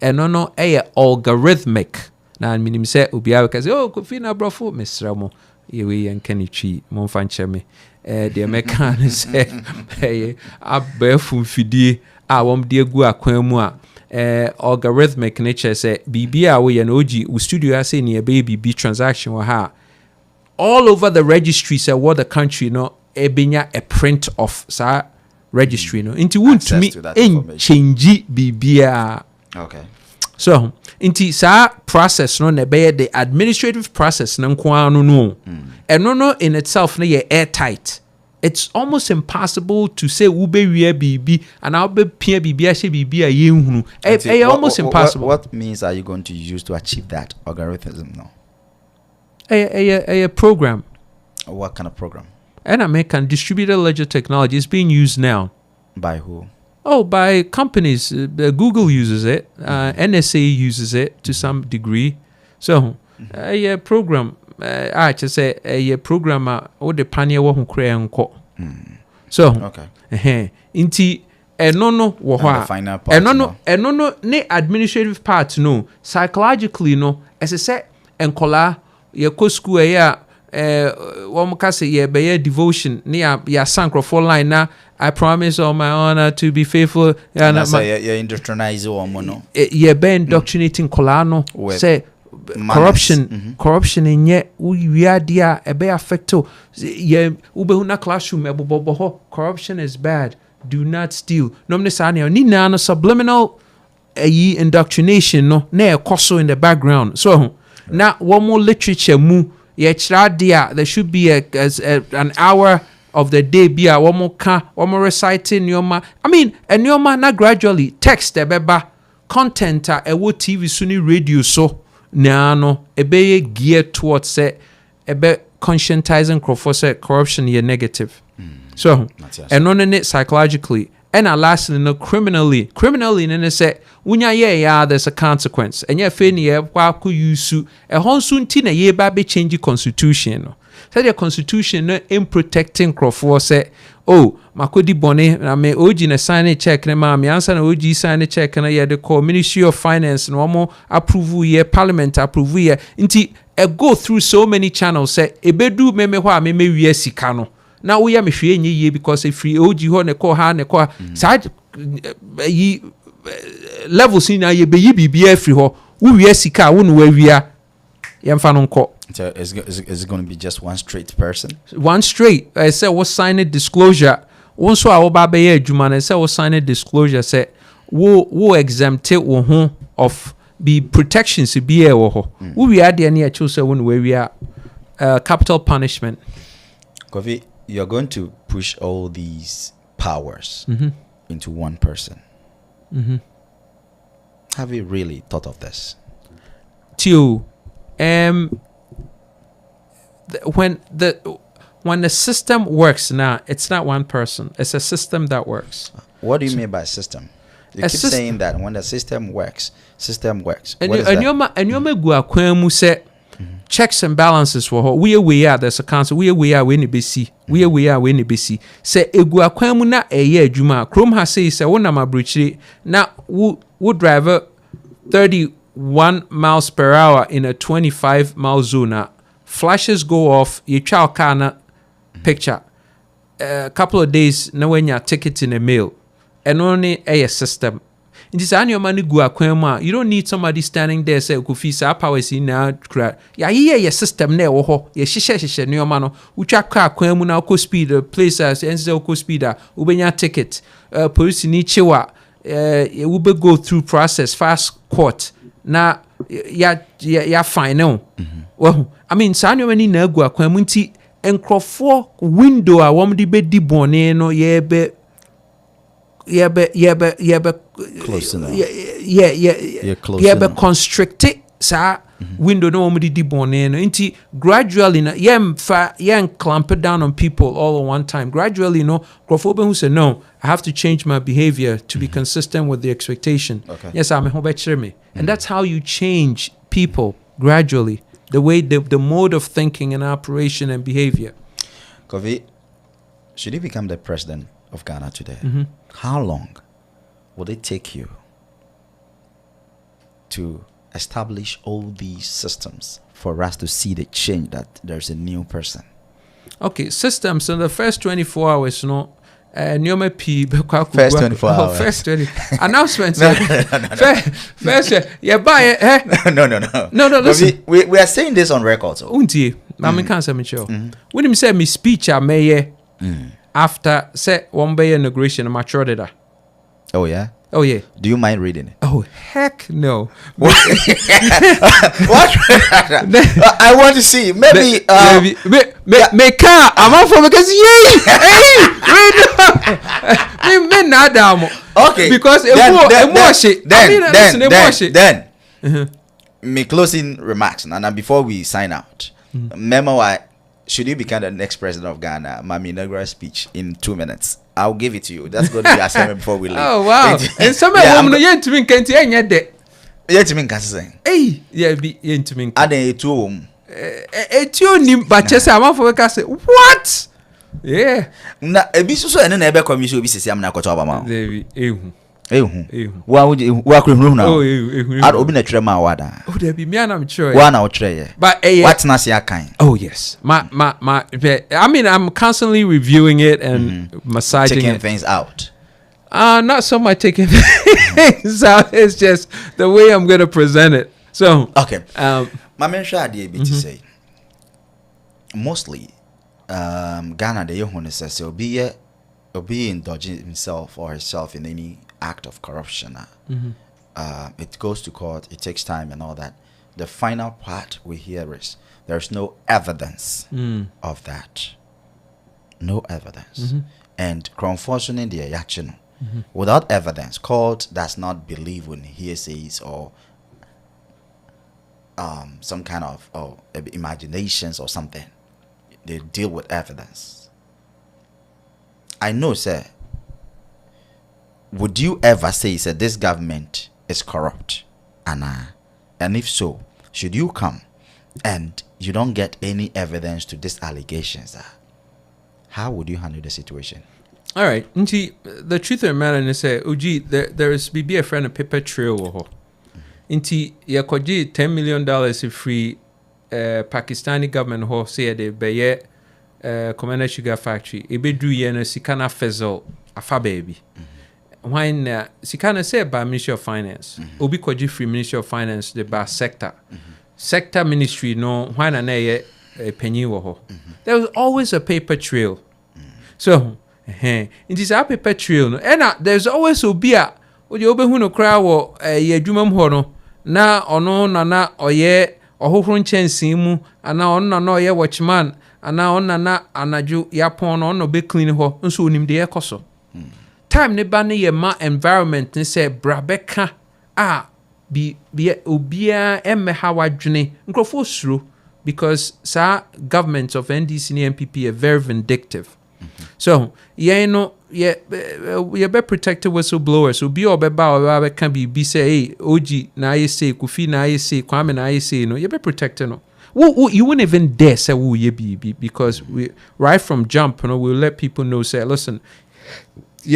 And no a algorithmic. Now I mean say ubia because kofi na brofo mesra mo yewe yankani chi mo fanche me the mechanic say abefu fidie a wom de gu akwan mu a algorithmic nature say bibia we na oji u studio say ne be transaction wa ha all over the registry say what the country no ebenya a print of sa registry no into want to me in change bibia. Okay. So inti sa process no na be the administrative process na nko no and no in itself na ye airtight. It's almost impossible to say ube wie bibi and I'll be pia bibi ashe bibi a ye hunu. Almost impossible. What means are you going to use to achieve that algorithm now? A program. What kind of program? And American distributed ledger technology is being used now. By who? Oh, by companies. Google uses it. NSA uses it to some degree. So, a program. I just say a program. Or the pioneer who create unko. So, okay. Inti no ne administrative part no psychologically no as I say enkola ye ko school ya one can say yeah, devotion near ya sancro line now. I promise on my honor to be faithful. And you're indoctrinating woman. Yeah, be indoctrinating kolano. Say corruption in yet we are dear a be affecto. Yeah, ubehuna classroom corruption is bad. Do not steal. No mnesanya ni na subliminal indoctrination no na koso in the background. So now one more literature mu. There should be an hour of the day be a one more reciting yoma. I mean, and yoma na gradually text beba content a TV suni radio so no ebe geared towards say ebe conscientizing crowd say corruption is negative. So and on it psychologically. And lastly, no criminally in the say, there's a consequence. And yeah, Fenia, Waku Yusu, a Honsun Tina ye baby change the constitution. So the constitution in protecting Crawford say, oh, Makodi Bonnet, I may OG a sign a check, and mammy answer an OG sign a check, and I had the call Ministry of Finance, normal approval year, Parliament approval year, until go through so many channels, say, a bedu me yesikano. Now we are me ye because if free OG ho call ha side levels in ye be free ho we sika won where we are So is it going to be just one straight person? One straight. I said what sign a disclosure. Once I will be a Juman and say what sign a disclosure say wo exempt wo of be protections to be a wo we are the near choose one where we are capital punishment. Kofi, you're going to push all these powers into one person. Have you really thought of this? When the system works now, it's not one person. It's a system that works. What do you mean by system? You keep saying that when the system works. And you say checks and balances for we are there's a council we are when be see we are when be see say egu akwan mu na eye adwuma Chrome has say wona mabrochire na wo driver 31 miles per hour in a 25-mile zone. Flashes go off, you twa car na picture a couple of days na when your ticket in the mail and only a system. In this annual money go akwan, you don't need somebody standing there say Kofi sa power is in now. Yeah, your system ne wo ho. Ye hye ne omano. Utwa car akwan mu na ko speed place as enze ko speeder. Ubenya ticket. Police ni chewa. We be go through process fast court. Na ya final. Well, I mean sa annual money na go akwan mu nti enkrofo window a wom di be di bone no ye be close enough. But constricted sa window no omudi di bone no nti gradually na clamp it down on people all at one time. Gradually no crofobia who say no, I have to change my behavior to be consistent with the expectation. Okay. Yes, I'm me. And that's how you change people gradually. The way the mode of thinking and operation and behavior. Kofi, should you become the president of Ghana today, how long would it take you to establish all these systems for us to see the change that there's a new person? Okay, systems in the first 24 hours, no. Nyoma P. First 24 hours. First 20 announcements. First, yeah, buy it. No. Listen, we are saying this on record. So. Unti, I can't say me show. When him say me speech, I may after say one day inauguration, I'm matured that. Oh yeah. Oh yeah. Do you mind reading it? Oh heck no. What? I want to see. Maybe. Me car. I'm out for because me nada. Okay. Because then me closing remarks and before we sign out. Remember why? Should you become the next president of Ghana, my inaugural speech in 2 minutes? I'll give it to you. That's going to be assignment before we leave. Oh wow! And some of them no yet to me can't yet de. Yet to me can't say. Hey, yeah, be yet to me. Are they two? But just I'm for say what? Yeah. Na ebi so ene na ebe commission obi sisi am na akoto obama. There ehu. Wa kwehunu na. Oh ehu. Ad obi na twere ma wada. Oh there be me and I'm sure. Wa na wo twere ye. But what na se akan? Oh yes. My I mean I'm constantly reviewing it and massaging taking it. things out. Not so much taking things out. It's just the way I'm going to present it. So okay. My mention idea be to say mostly Ghana the yohun says he'll be indulging himself or herself in any act of corruption. It goes to court, it takes time and all that. The final part we hear is there's no evidence of that. No evidence. And unfortunately the action without evidence, court does not believe when hearsays or some kind of imaginations or something. they deal with evidence. I know, sir. Would you ever say, sir, this government is corrupt? And if so, should you come and you don't get any evidence to these allegations, sir, how would you handle the situation? All right. The truth of the matter is that there is a friend a paper trail. Inti yakoji $10 million free Pakistani government ho say they be commercial sugar factory. Ebedru ye no sikana fezel afa baby. When sikana say by Ministry of Finance, obi koji free Ministry of Finance the bar sector. Sector ministry no when na ye penny wo ho. There was always a paper trail. So it is a paper trail no. And there's always obi a obi no cry wo ye adwumam ho no na ono na oye ohohoro nchensin mu ana ono na oye watchman ana ono na anaju yapon no ono be clean ho nso onim de ekoso time ne ba ne ye ma environment ne say brabeka bi obia emme ha wadwene nkrofo suro because sa government of NDC and MPP are very vindictive. So you be protected whistleblowers. So be or can be say, hey, OG na I say, Kofi na I say, Kwame na I say, no, you be protected no. You wouldn't even dare say who you be because we right from jump, you know, we'll let people know say, listen,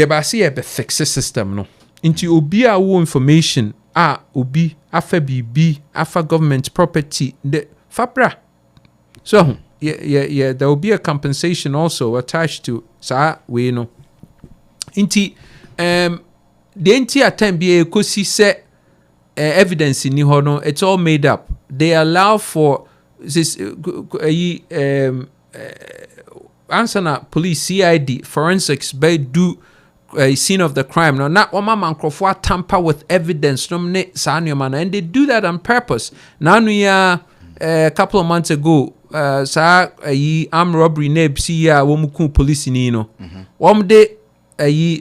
but see a fix the system no. Into obi a information obi afa BB afa government property the fabra. So yeah, there will be a compensation also attached to sa we know. Inti the entire time be a kosi se evidence in no, it's all made up. They allow for this answer na police CID forensics by do scene of the crime. No, not one man tamper with evidence nominate man, and they do that on purpose. Now we a couple of months ago armed robbery neb see womuku police ni no. One day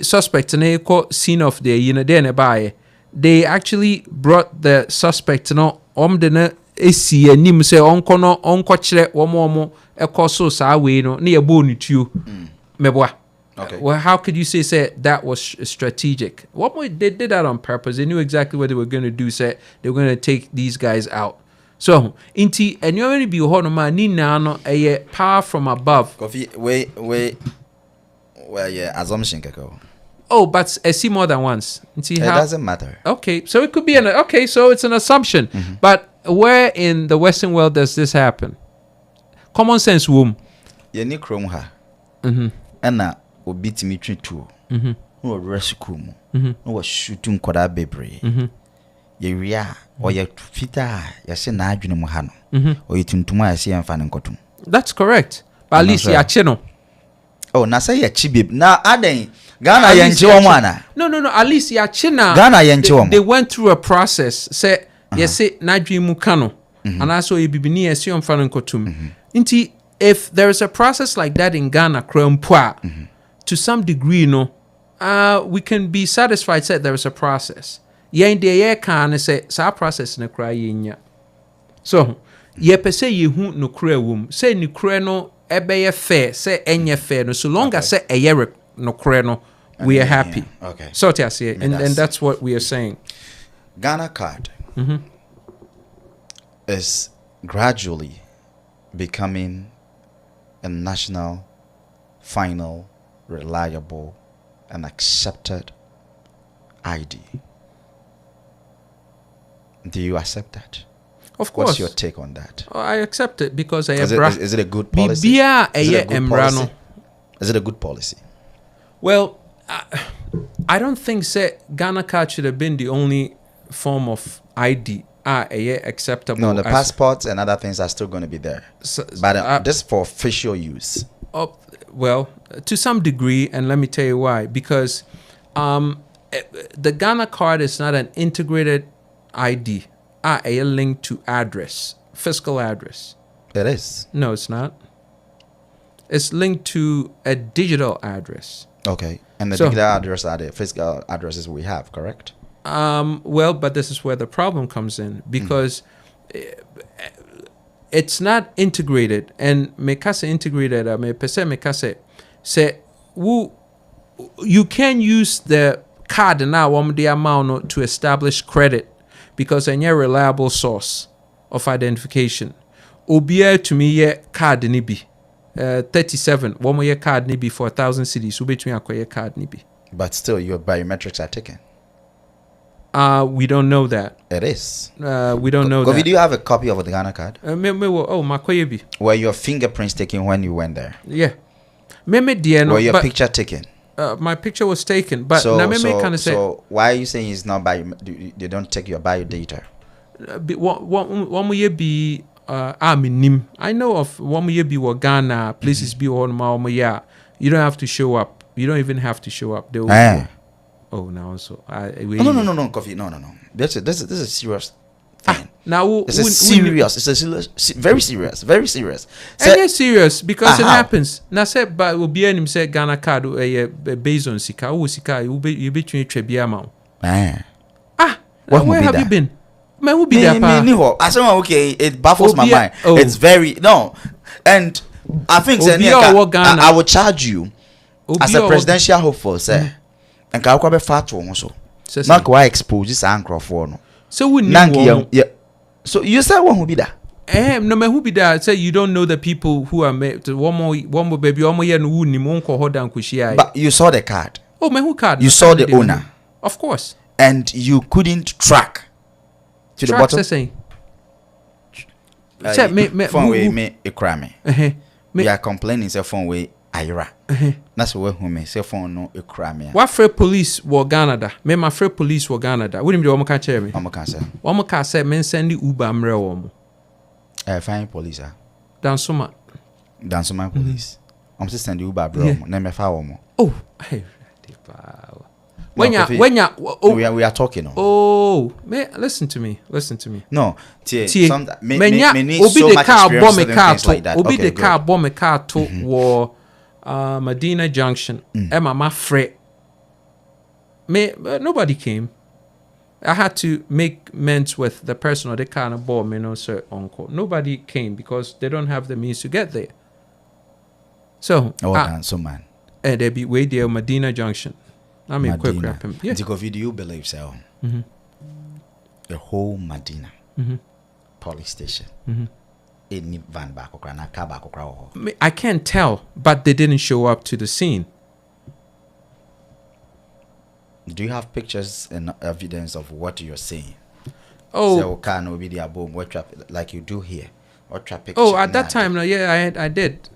suspect na call scene of the then by they actually brought the suspect no de na esi anim say onko no onko kire womo ekoso sa we no na ye bo nutuo meboa. Okay. Well, how could you say that was strategic? They did that on purpose. They knew exactly what they were going to do. Say they were going to take these guys out. So, inti and you already be honoma ni no a power from above. Coffee, wait. Well, yeah, assumption kako. Oh, but I see more than once. It doesn't matter. Okay, so it could be so it's an assumption. But where in the Western world does this happen? Common sense womb. You need chrome ha. And obi timi twetwo no rescue mu no was shooting koda bebre ye wia o ye fita ya se na adwene mu ha no o yituntum a se emfa ne nkotum. That's correct. But at least ya chi no. Oh, na say ya chi bib na aden Ghana ya nchi wo ana. No, at least ya chi na Ghana ya nchi wo. They went through a process say yes say na adwene mu ka no and also ye bibini ya se emfa ne nkotum. Nti if there is a process like that in Ghana krampoa to some degree, we can be satisfied that there is a process. In the can say sa process na cry nya. So ye per se ye hu no kra wom say ni kra no ebe fair say enye fair no so long as say eye no kra no we are happy. Okay. So and that's what we are saying. Ghana card is gradually becoming a national final reliable and accepted ID. Do you accept that? Of course. What's your take on that? Oh, I accept it because is it a good policy? Is it a good policy? Well, I don't think Ghana card should have been the only form of ID. Acceptable. No, the passports and other things are still going to be there. But just for official use. Well, to some degree, and let me tell you why. Because the Ghana card is not an integrated ID. A link to address, fiscal address. It is. No, it's not. It's linked to a digital address. Okay. And the digital address are the physical addresses we have, correct? Well, but this is where the problem comes in. Because it's not integrated. And me kase integrated, me pese me kase say you can use the card now the amount to establish credit because any reliable source of identification. Obia to me ye card ni bi 37 one more card ni bi for 1,000 cedis ubetumi akoye card ni bi. But still, your biometrics are taken. We don't know that. It is. We don't know Kofi, that. do you have a copy of the Ghana card? Makoye bi. Were your fingerprints taken when you went there? Yeah. Me dear no. Were your picture taken? My picture was taken, but So why are you saying it's not they don't take your bio data? One year be minim. I know of one year be Ghana places be on my yeah. You don't have to show up. You don't even have to show up. They will Oh, now so no, Coffee. No. This is a serious thing. Now it's very serious. And it's serious because it happens. Now said, but will be any say Ghana card based on Sika. Oh, Sika, you be between Trebiama. Where have you been? Man, who be there? I said, okay, it baffles my mind. It's very and I think I will charge you as a presidential hopeful, sir. And can be fat to also. Not why expose this anchor for no. So we yeah. So you said one who be there. No man who be there. Say you don't know the people who are made. One more baby. One more year no ni mo nko hold and kushia. But you saw the card. Oh man, who card? You saw the owner. Of course. And you couldn't track to the bottom. Saying. Phone way me ekrame. We are complaining say phone way Ira. That's where who me say phone no ekrame. What free police were Ghana da? Me my free police were Ghana da. Wouldn't be one can check me. One can say. One can say men send the Uber mre womo. Fine police Dansoma police. I'm just send the Uber bro. Na me fa womo. Oh, hey. When we are talking. Oh, listen to me. No, me need so much experience in things like that. Okay, the car bomb a car to war Medina Junction. Emma my friend. Nobody came. I had to make amends with the person or the kind of bomb, sir, uncle. Nobody came because they don't have the means to get there. So, man. They be way there Medina Junction. I mean, quick wrap him. Yeah. Do you believe so? The whole Medina police station. In van back or car back or I can't tell, but they didn't show up to the scene. Do you have pictures and evidence of what you're saying? Oh, can be the above what like you do here? What traffic? Oh, at that time, no, yeah, I did.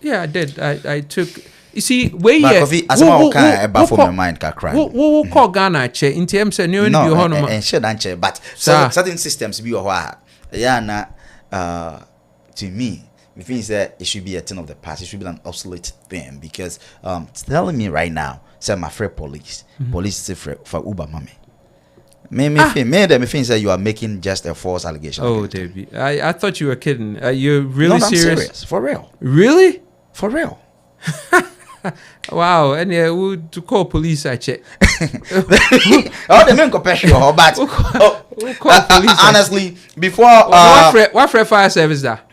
Yeah, I did. I took. You see, where you baffle my mind can cry. What call Ghana che in terms of new and shit but certain systems be to me the thing is that it should be a thing of the past. It should be an obsolete thing because telling me right now, say my friend police is for Uber mommy. Me think that you are making just a false allegation. Oh, David, I thought you were kidding. Are you really serious? For real. Really? For real. Wow, and we to call police. I check. The men compassion, but honestly, before what fire service that?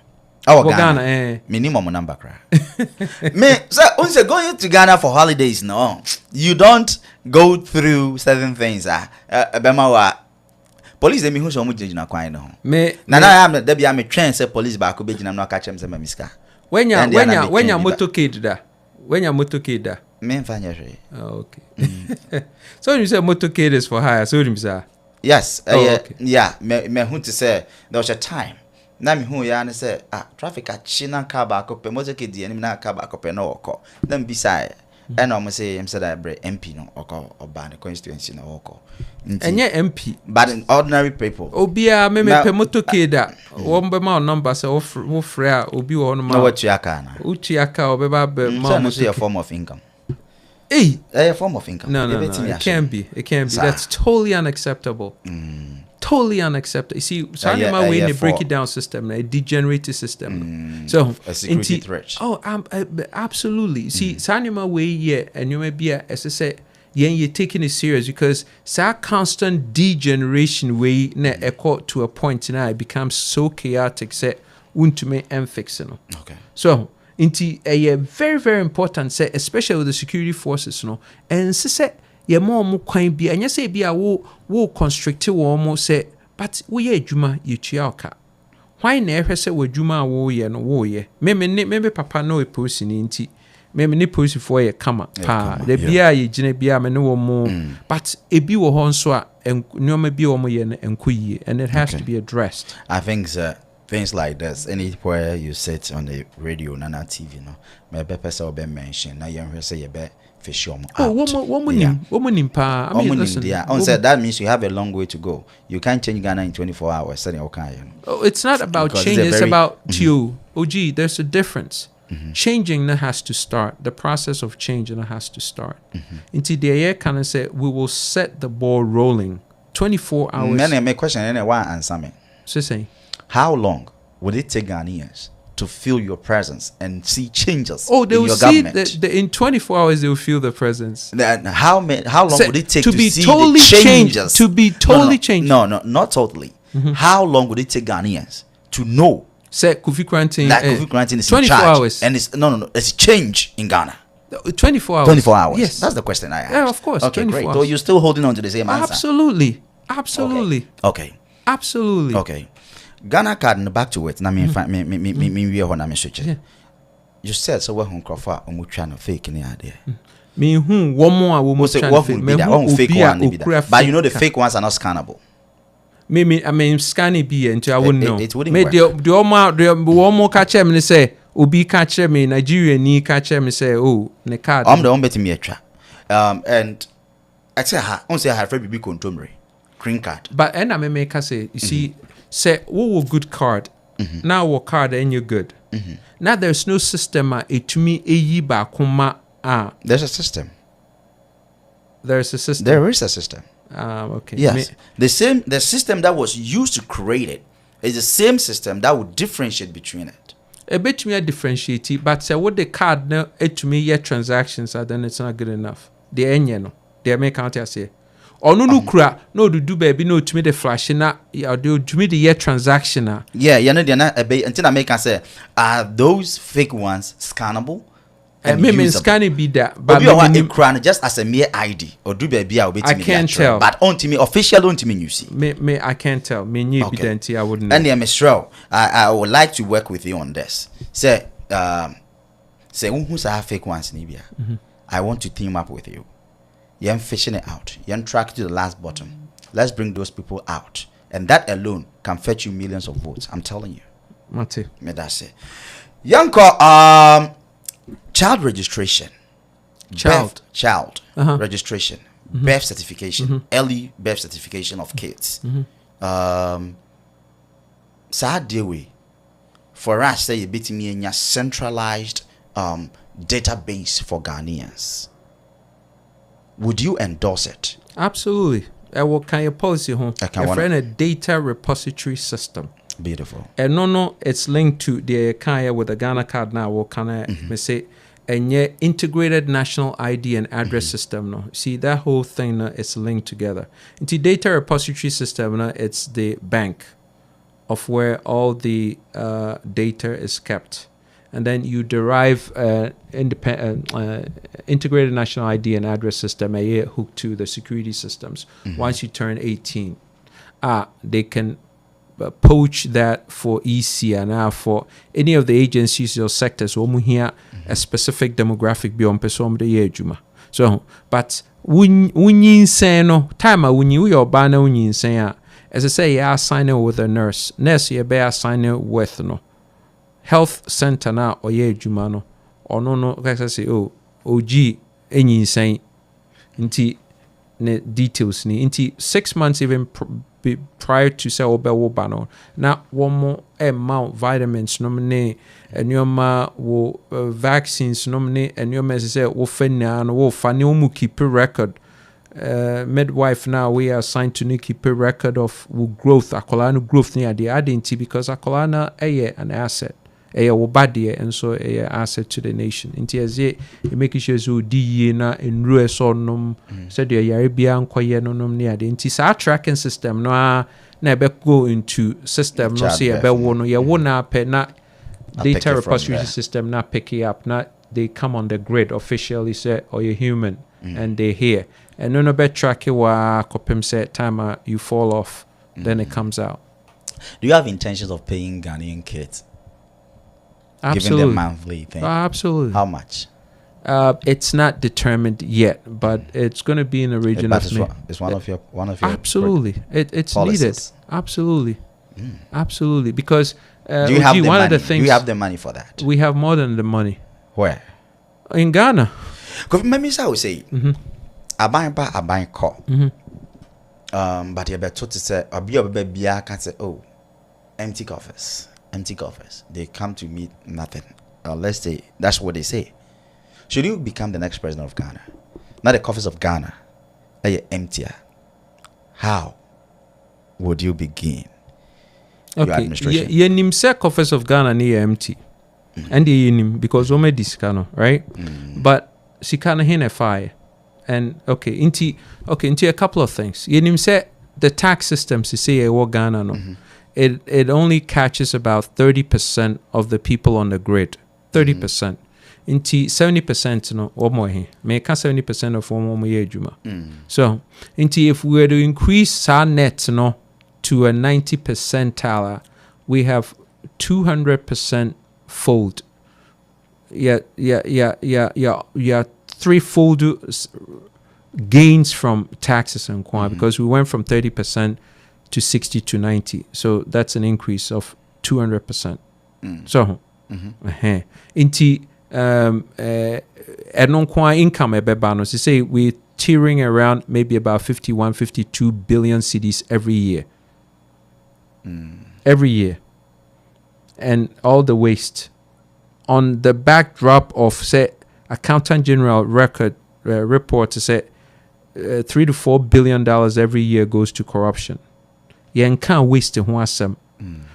Oh, Ghana, minimum number cry. So going to Ghana for holidays, no, you don't go through certain things. Police they me who so much na kwai no. Me na am there be am train say police back go be na no catch am say miska. When ya motorcade da. When your motorcade da? Me fanya hwe. Oh, okay. So you say motorcade is for hire, so you say? Yes. Okay. Yeah, me who to say there was a time. Na me who ya na say traffic a china car back up motorcade ani na car back up na okọ. Then beside and I'm say him said I bre MP no or ban the constituency no okọ. Enye MP but in ordinary people. Obia me pe motorcade da. One be my number say wo frɛ obi wo no ma. No what you aka na. Uchi aka obeba be ma mo say a form of income. Hey, a form of income. No, it can't be. That's totally unacceptable. Totally unacceptable. You see, Sanima way in the break it down system, a degenerated system. So, a security threat. Oh, absolutely. See, Sanima way, yeah, and you may be as I say, you're taking it serious because that constant degeneration way na echo to a point now it becomes so chaotic say untumi fix no. Okay. So inti very very important say especially with the security forces no and say ye more kwan bi anya say bi a wo constrict wo mo say but we ye adwuma ye tua oka. Why na ehwe say wo adwuma wo ye no wo ye me papa no e posi ni nti me ni posi for ye kama pa the bia ye gine bia me no wo mo but ebi wo ho nso a nyoma bi wo mo ye no enkoyie and it has to be addressed. I think things like this anywhere you sit on the radio nana TV no me be person be mention na yen say ye be fish out. Woman pa. I mean, listen. That means you have a long way to go. You can't change Ghana in 24 hours. It's not about change. It's about you. OG, there's a difference. Changing has to start. The process of changing has to start. Into the year can I say we will set the ball rolling 24 hours. My question why answer me. So say, how long would it take Ghanaians to feel your presence and see changes they will in your see government? in 24 hours they will feel the presence. Then how long would it take to be see totally the changes? To be totally changed. No, not totally. How long would it take Ghanaians to know say Kofi Krantin that Kofi Krantin is 24 in charge hours and it's it's change in Ghana? 24 hours. 24 hours. Yes, that's the question I asked. Yeah, of course. Okay, 24 great. hours. So you're still holding on to the same answer? Absolutely. Okay. Absolutely. Okay. Ghana card back to it. Na me we na switch. You said so we Crawford omu try no fake ni ade. Me one more woman try fake one. But you know the fake ones are not scannable. I mean scan it be until I wouldn't know. It wouldn't work. The one more catch me say obi catch me Nigeria ni catch me say oh ne card. I'm the one betting me a tra. And I say on say I have very big contomry green card. But and I make say you see say wo good card. Now what card and you're good. Now there's no system it to me eyi ba kuma there's a system. There's a system. There is a system. Okay. Yes. The system that was used to create it is the same system that would differentiate between it. A bit me differentiate, but say what the card now to me yet transactions are then it's not good enough. The enye no. They make out say. Or no kura no do baby no to me the flash na or do to me the year transaction na. Yeah, you know they're not until I make can say are those fake ones scannable? And maybe scanning be that, but you crown just as a mere ID or do baby I can't tell. But on to me official on to me you see. Me I can't tell. Me new evidence I wouldn't know. And Mr. I would like to work with you on this. Say who's a fake ones Nibia. I want to team up with you. You're fishing it out. You're track to the last bottom. Let's bring those people out. And that alone can fetch you millions of votes. I'm telling you. Mate. Me that's it. Yanko, child registration. Child registration. Birth certification. Early birth certification of kids. Sad day way. For us, say you beat me in your centralized database for Ghanaians. Would you endorse it? Absolutely. What kind of policy home? A data repository system. Beautiful. And no, it's linked to the Kaya with the Ghana card now. What can I say? And yeah, integrated national ID and address system. No, see that whole thing is linked together. Into data repository system, it's the bank of where all the data is kept. And then you derive integrated national ID and address system hooked to the security systems. Once you turn 18, they can poach that for EC and now for any of the agencies or sectors. Here a specific demographic beyond person the juma. So, but when say no time when you banner when you say as I say, I sign it with a nurse. Nurse you bear sign it with no. Health center na oye adwuma no ono no kasa say OG enyi san nti ne details ni nti 6 months even prior to say obewo ba no na womo amount vitamins no ne enyoma wo vaccines no ne enyoma say wo fanya no wo fa ne wo keep a record. Midwife now we are assigned to keep a record of growth akola no growth near the identity because akola na an asset. wo bade and so asset to the nation. Inti as ye make sure so di na enru so nom said the yare bia nkoye no nom ne ade. Inti sa tracking system no na be go into system no say be wo no ye wo na pe na data repository system na pick it up na they come on the grid officially say or you're human and they here and no be track it wa kopem say time you fall off then it comes out. Do you have intentions of paying Ghanaian kids? Absolutely. Giving them monthly thing? Absolutely. How much? It's not determined yet, but it's going to be in the region of it's one of your absolutely. It's policies. Needed. Absolutely. Absolutely. Because do you have the one money? of the things, do you have the money for that? We have more than the money. Where? In Ghana. Because maybe I would say, I buy call. But you better to say, I can say, oh, empty coffers. They come to meet nothing. Let's say that's what they say. Should you become the next president of Ghana, not the coffers of Ghana, are emptier? How would you begin your administration? Ye nim say coffers of Ghana near empty, and ye nim because ome diskano, right? But she can't hin a fire, and into a couple of things. Ye nim say the tax system she say wo Ghana no. It only catches about 30% of the people on the grid. 30%. Into 70% no omo make 70% of omo ye juma. So into if we were to increase our net no to a 90 percentile, we have 200% fold. Yeah, threefold gains from taxes and because we went from 30% to 60 to 90. So that's an increase of 200%. So, inti income ebebano. So say we're tearing around maybe about 51, 52 billion cedis every year. Every year. And all the waste. On the backdrop of, say, Accountant General record report to say $3 to $4 billion every year goes to corruption. You can't waste the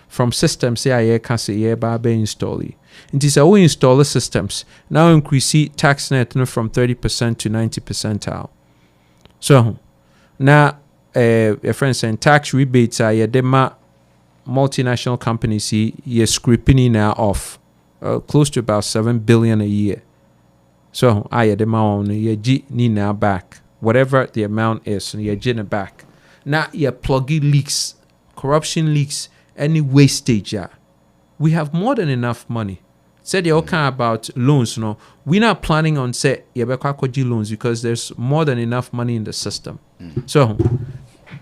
from systems say I can't say yeah ba install it. It is we install the systems now increase tax net from 30% to 90%. So now a friend saying tax rebates are dema multinational companies you're scraping now off close to about 7 billion a year. So I dema on you g now back whatever the amount is and you're getting back. Now you're plugging leaks, corruption leaks, any wastage. We have more than enough money. Said you're okay about loans, no. We're not planning on say loans because there's more than enough money in the system. So,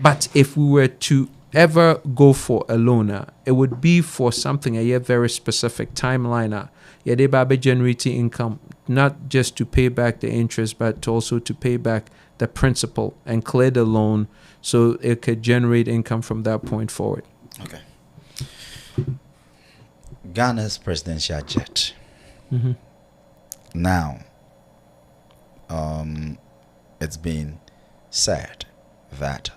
but if we were to ever go for a loan, it would be for something a very specific timeline. They be generating income not just to pay back the interest, but also to pay back the principal and clear the loan, so it could generate income from that point forward. Okay. Ghana's presidential jet. Now, it's been said that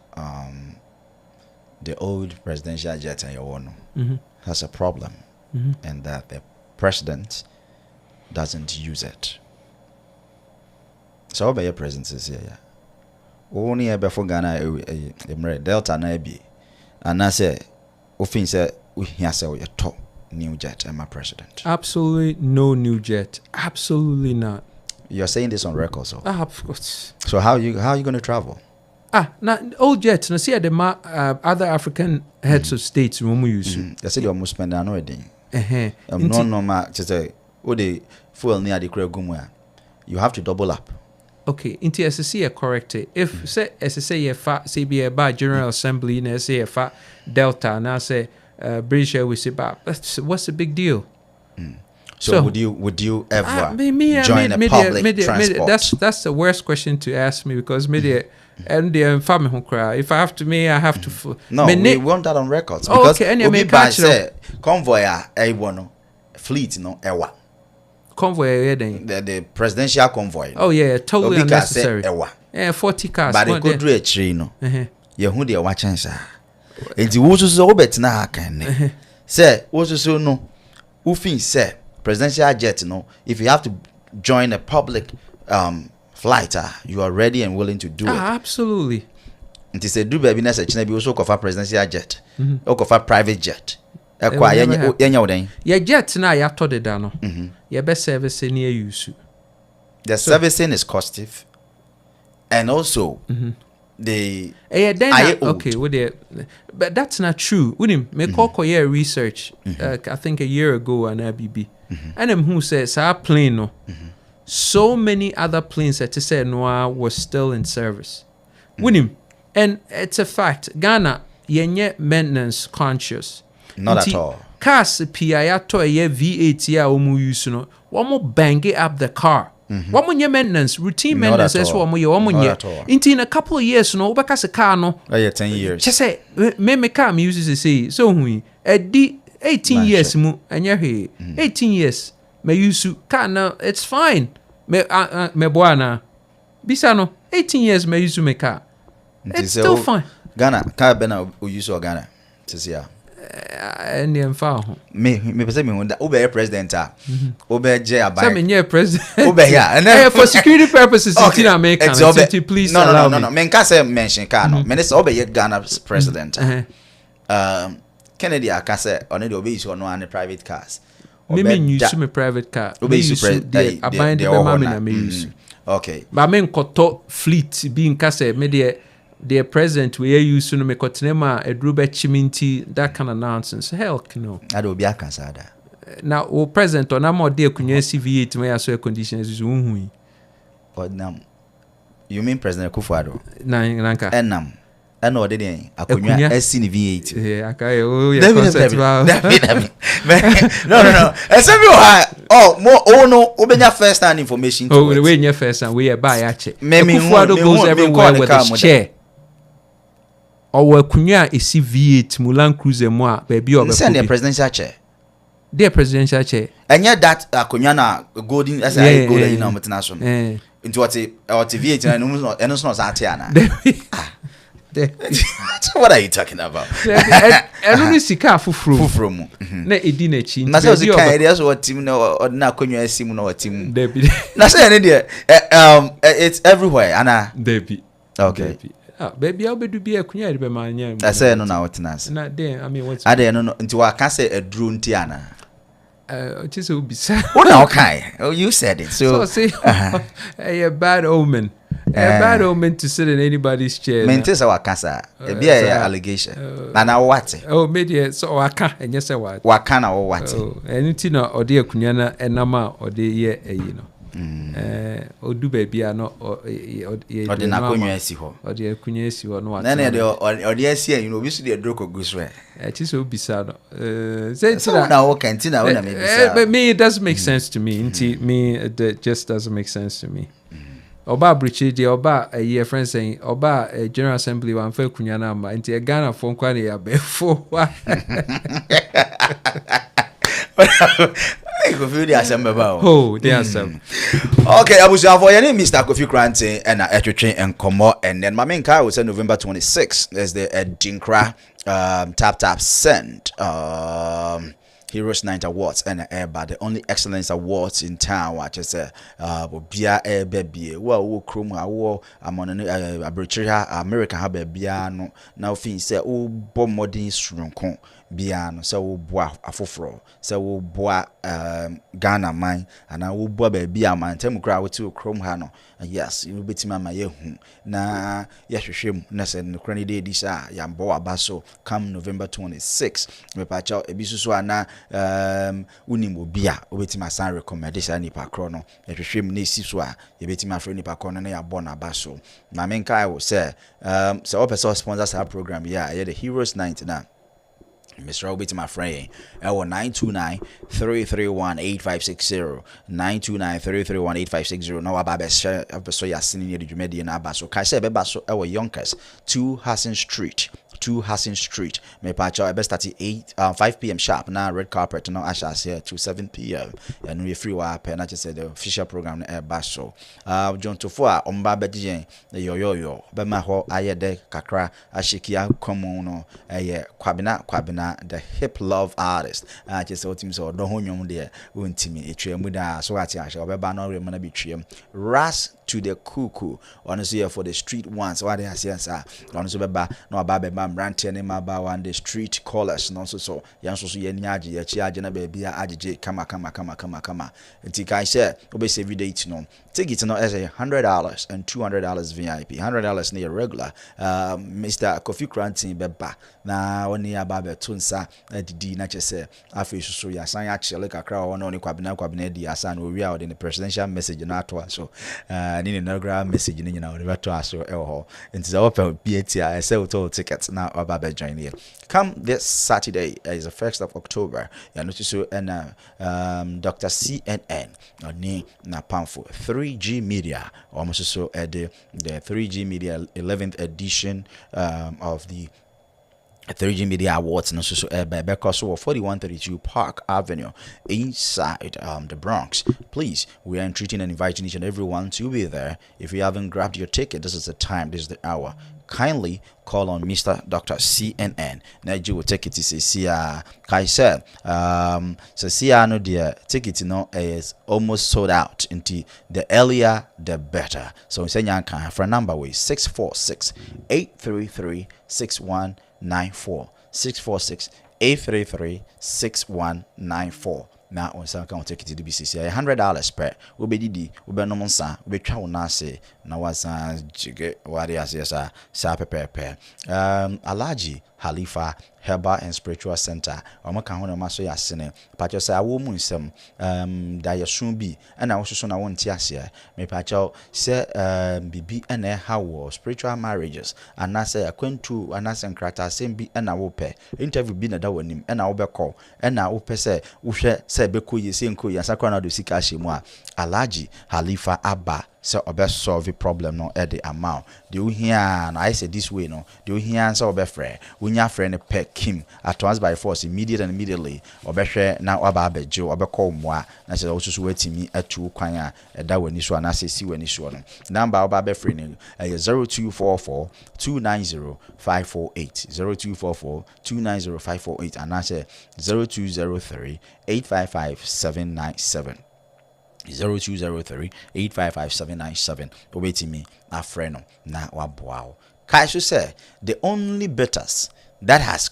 the old presidential jet has a problem, and that the president doesn't use it. So, by your presence is here. Only before Ghana, Delta na be, and I say, often say we hear say we top new jet and my president. Absolutely no new jet. Absolutely not. You're saying this on record, so. Of course. So how you going to travel? Now old jets. Now see the other African heads of states when we use. They say you almost spend an hour day. No ma. Just say, oh the fuel near the crewgumwa. You have to double up. Okay, into SSC correct it. If say SSC fa say be a General Assembly and say fa Delta and I say British Airways say what's the big deal? So would you ever join a public transport? That's the worst question to ask me because media and the family cry. If I have to I have to no, we want that on records because okay, and we by say convoy fleet ewa. Convoy the presidential convoy. Oh yeah, totally unnecessary. 40 cars. But they could do a train no. You who they watching sir. Enti wo so so betina kan ne. Say wo so so no Ufin say presidential jet, if you have to join a public flight, you are ready and willing to do it. Absolutely. It is a do baby na China be also offer presidential jet. Offer private jet. Yeah, jet na ya to the dano. Yeah, best service near you. The servicing is costive. And also the okay, but that's not true. Wouldn't me call research I think a year ago on ABB. And who says our plane no. So many other planes that said Noah was still in service. Wouldn't, and it's a fact. Ghana yenye maintenance conscious. Not at all. Cars PIA to a V8 ya omu use no. One more bang it up the car. One more maintenance, routine maintenance is one more in a couple of years, no, because a car no. 10 years. Just say me car me uses to say so we 18 years mu and you're 18 years me use car now it's fine. Me boana bisano 18 years me use me car. It's still fine. Ghana car bena use Ghana. Tisia. And the enfant. Me person me wonder Obe president Obe J abai. Some nye president. Obe yeah. And then for security purposes in America. Please allow me. No. Men can say mention car no. Men say Obe Ghana's president. Kennedy I can say on the Obe use no any private cars. Me use me private car. Obe use the okay. But men koto fleet being kase me the president we use no me kotinema a drube chiminti that kind of nonsense. Hell no. I do be a cansada. Now o president on more de kunya CV8 me aso conditions is unhui. Odnam. You mean President Kufuor? Nanka. Enam. Eno de den akunya SCV8. Yeah, akai oh yeah concept. No. No. Obenya first hand information. Oh, the way in your first hand we buy ache. Kufuor goes everywhere with his chair. Or kunya esi V8 Mulan Cruiser mo baby or send the presidential chair. The presidential chair. And yet that kunya na golden as I go in international. Into what V8 and no Satiana. What are you talking about? And only sika fufru. Na edina chi. Na so sika ideas what team no or na kunya sim no team. Debbie. Na say it's everywhere ana. Debbie. Okay. Baby, I'll be do be a kunya be man. I say no na what nas. Na there, I mean what's I dey no into I can say a drone tiana. It is will be sad. Oh no, okay. Oh, you said it. So say a bad omen. A bad omen to sit in anybody's chair. Maintain our casa. A be a allegation. And I what? Oh, media so I can't and yes I what. What can or what? Anything or dear kunyana and nama or the year you know. Or do baby are not or the Nakunyesi ho. Or the Kunyesi or no. Then or the SC, you know, we should be a joke of goose way. It is so bizarre. So now, cantina, but me, it doesn't make sense to me. Me, it just doesn't make sense to me. Oba Brichi, the Oba, a year friend saying, Oba, a General Assembly, one fair Kunyanamba, into a Ghana phone quality a before. Oh, the answer. Okay, I was for your name, Mr. Kofi Krante, and I train and come out, and then my main car was November 26th. There's the ADINKRA tap send Heroes Night Awards and but the only excellence awards in town, which is Bia Air Baby. Well, Chrome, I'm on American Harbor Biano. Now, things say, oh, bomb modern strong. Biano, so we boa afofro, so we boa Ghana mine, and I will boa baby a man, tell me crowd to Chrome Hano. Yes, you will be my yehu. Na yes, shame, Nesson, the cranny day this yam boa basso come November 26th. Me patch out a bisuswana unim will be a wait my son recommendation nipa chrono. If you shame Nisiswa, you bet my friend nipa corner ya bona basso. My main car will say, so all sponsors our program, yeah, the Heroes 99. Mr. Robert, my friend, 929-331-8560. 929-331-8560. Now, Baba, so you're sitting near the Jumedi and Abaso. Kaise Bebaso, our youngest, 2 Hassan Street. 2 Hassan Street. Me pacho best at 5 p.m. sharp. Now red carpet no ashas here to 7 p.m. and we free wa pen. I just said the official program air basso. John Tofua omba bedije yo bema ho ayede kakra ashikia komono kwabina the hip love artist. I just saw him so don't hold there untimi etwe muda so ati asha obeba no remana bitwem ras to the cuckoo honestly for the street ones what they say sir honestly beba no aba brand ne maba one the street callers no so yan so ye nyaage ye chiage na ba bia agege kama nti kai say obe save date no ticket no as $100 and $200 VIP $100 near regular Mr. Kofi Krantin beba na oni aba betunsa didi na chese afi so ya san ya chele kakra ono ni kwabena di asa na owi a the presidential message na ato so ni inaugural message ni nyina we to aso ho nti za open BTA I sell total tickets na aba be join here come this Saturday is the 1st of October ya notice so and Dr. CNN oni na pamfo 3G Media almost so the 3G Media 11th edition of the 3G Media Awards and also by because of 4132 Park Avenue inside the Bronx. Please, we are entreating and inviting each and everyone to be there. If you haven't grabbed your ticket, this is the time, this is the hour. Kindly call on Mr. Dr. CNN. Now will take it to see Kai said so see no dear ticket is almost sold out into the earlier the better. So say yanka for a number way 646-833-6194 646-833-6194. Now on some can take it to the BCC $100 per we be didi we be no monsa we twa na say na wasan jige wari asesa sa pepe Alaji Halifa Herbal and Spiritual Center omaka ho na maso ya sene pacho say awo mu nsem da yesun bi na wo so na won ti ase me pacho say bibi na ha wo spiritual marriages anase akwantu anase nkrata sem bi na wo pe interview bi na da wanim na wo be call na wo pe say wo hwe say be ko yesi enko ya sakra na do sika ahemu a Alaji Halifa Abba so obe solve the problem no at the amount the here na I say this way no the here so obe frɛ unya frɛ ne pe Kim at once by force immediately obe hwɛ na oba abejo obe call mo a na say wo susu watimi atu kwan a da wani so na say si wani so no number oba be frɛ ne 0244 290 548 0244 290 548 and I say 0203 855 797 0203-855-797. Wait me, a friend na waboao. Kaisu say the only bitters that has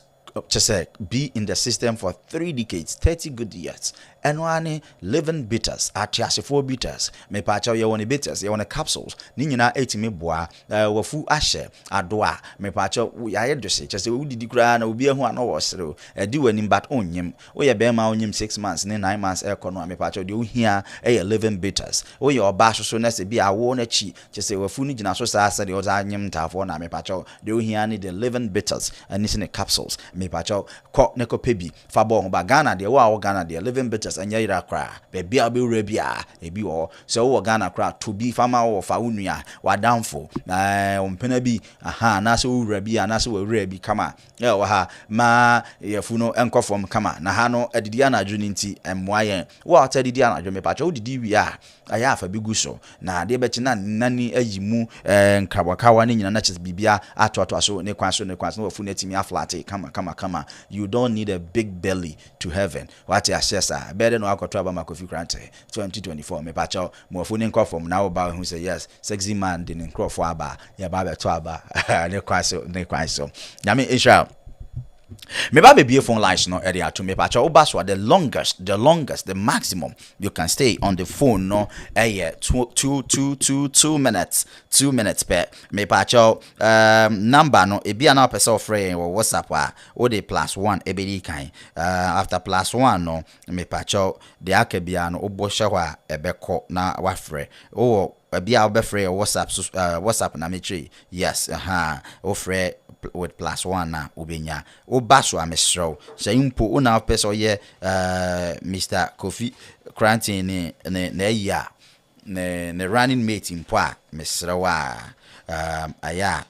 just say be in the system for 3 decades, 30 good years. And one living bitters, atiasifo bitters, me pacha ye one bitters, ye one capsules, ni nyina etimi boa, wafu ashe, adoa, me pacha ya yedose, just we didi kra na obi ehu ano wosere, di wanim but onyim, we ye be ma onyim 6 months, ne 9 months ekono, me pacha de ohia living bitters, we ye oba so na se bi awo na chi, just wafu ni gyina so sa de oza nyim tafo na me pacha de ohia ni the living bitters, and ni se capsules, me pacha ko ne ko pebi, fa bo ba Ghana de wa Ghana de living bitters anya ira kra baby abewura bia ebi wo so wo Ghana kra to bi fama wo fa unua wadamfo ompena bi na so wura bi na so wura bi kama wo ha ma yefu no enkofom kama na ha no adidi anadwo nti emmoaye wo atadidi anadwo me pacha wo didi wi aya afa bi guso na de be china nani ayimu nkabwakawa ne nyina na chese bibia ato so ne kwan so wo fu na timi aflate kama you don't need a big belly to heaven what ya shesa better no akoto aba Kofi Krantin 2024 me pacha mo fu ne nkofom na wo ba hu say yes sexy man de nkofo aba ya ba beto aba ne kwan so nyame Israel me ba be phone lines no area to me pacha obaswa the longest the maximum you can stay on the phone no 2 minutes per me pacha number no e bia na person free or WhatsApp o de +1 e be kan after +1 no me pacha de akabia no obosha wa ebeko na wafre o bia obefre WhatsApp na me yes o free with +1 na ubenya obaso amesro say mpo una person ye Mr. Kofi Krantin ne ya ne running mate mpo a mesro wa aya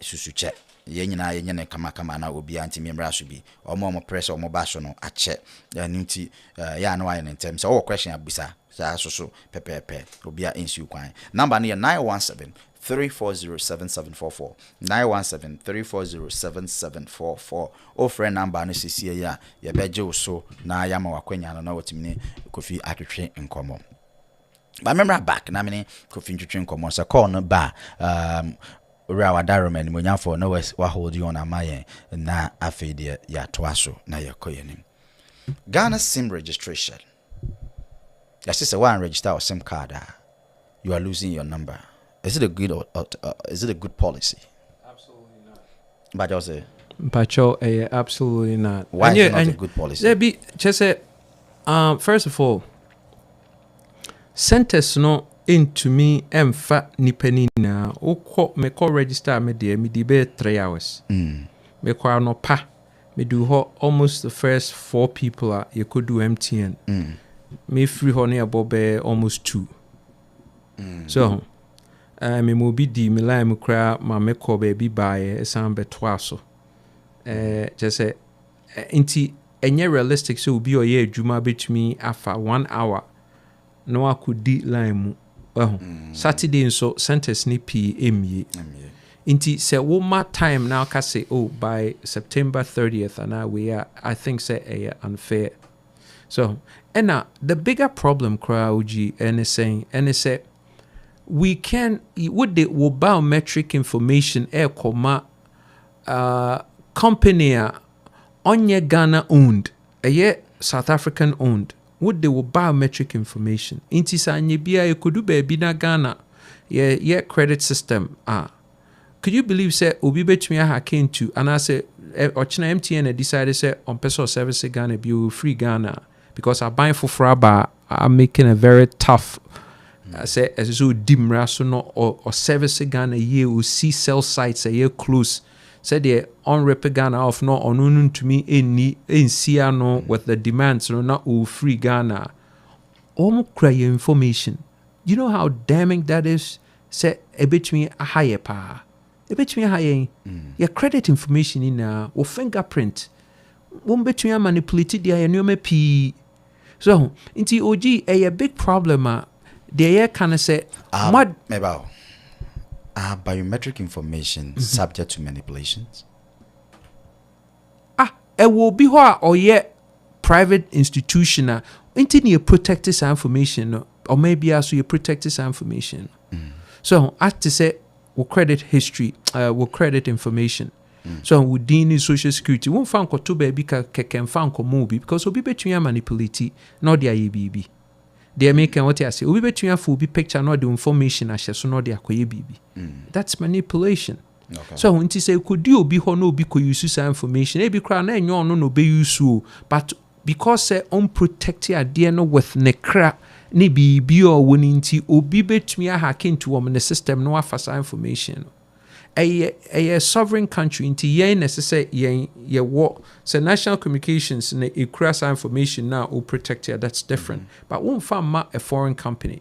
susuche yenyina yenyene kama na obi anti memra so bi omo press omo ba so no ache nti ya no in terms so question abusa so pepepe obi a insu kwan number no 917 3407744 917-340-7744 o friend number no sisi ya ye beje so na ya ma wakwanya no na wotimi Kofi atwetwe nkomo. But remember back na me Kofi ntwetwe nkomo so call no ba ura wadaro ni munyafo no wa hold you on amaye na afede ya toaso na yakoyenim. Ghana SIM registration. That's just a one register or SIM card. You are losing your number. Is it a good is it a good policy? Absolutely not. But I say, absolutely not. Why is it not a good policy? There be just say, first of all, centers no into me emfa nipeni na me call register me de be 3 hours. Me call no pa me do ho almost the first 4 people you could do MTN. Me free honey about be almost 2. So me mo bi di me line me kra ma me call baby buy some be twaso. Just say inti enye realistic so obi oye adwuma betumi afa 1 hour no akudi line mu. Saturday so centers ni p emie. Inti say wo ma time now ka say by September 30th and I think say unfair. So and the bigger problem crowd and saying we can would the biometric information company onye Ghana owned South African owned would the biometric information inti sa nye bia e kodu baby na Ghana ye credit system could you believe say obi betumi hack into and I say ochina MTN decided say on personal service Ghana be free Ghana because I buy for fraba I'm making a very tough I say as so dimra so no or service Ghana ye will see cell sites a year close said the on rep Ghana of no on to me any in no with the demands no not all free Ghana almost cry information. You know how damning that is? Say a bit me a higher power. A bit me a higher your credit information in or fingerprint won't bet me manipulated the new P. So into OG a big problem the kind of say what about biometric information subject to manipulations? It will be what or yet private institution into you protect this information or maybe also you protect this information. So as to say we credit history, we credit information. So we deal social security. Won't find ko to baby can find ko movie because we be between manipulate not the IBB. They are making what I say. We between for be picture not the information I share so not the BB. That's manipulation. Okay. So when you say could you be no be ko use this information, e be cry na enyo no be use but because say unprotected idea no with nekra ni BB or winning obi between hack into the system no afasa information. A sovereign country into ye necessary ye what so national communications and a cross information now will protect you. That's different. But won't find a foreign company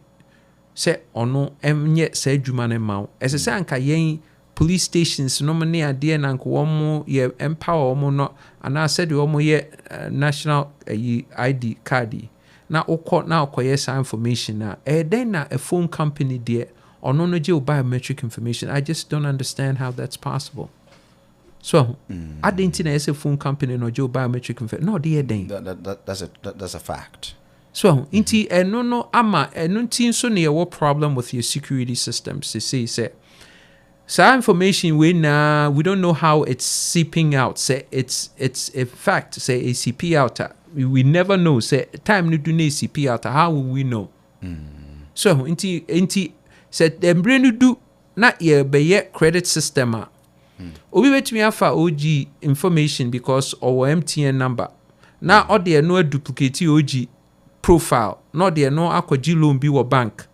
say or no yet say jumane mount as I say anka ye police stations no many idea nanko one ye empower or not and I said you ye national ID card now o court now yes information now then a phone company there or no biometric information. I just don't understand how that's possible. So, I didn't think as a phone company no biometric information. No, dear Dane. That's a fact. So, inti no ama no tin so near what problem with your security systems to say so information we don't know how it's seeping out. Say it's a fact. Say a CP out. We never know. Say time no do CP out. How will we know? So inti said them brain do not ye be credit system. Obi betumi afa OG information because our MTN number. Now or there no duplicate OG profile. Not there no akwaji loan bi wo bank.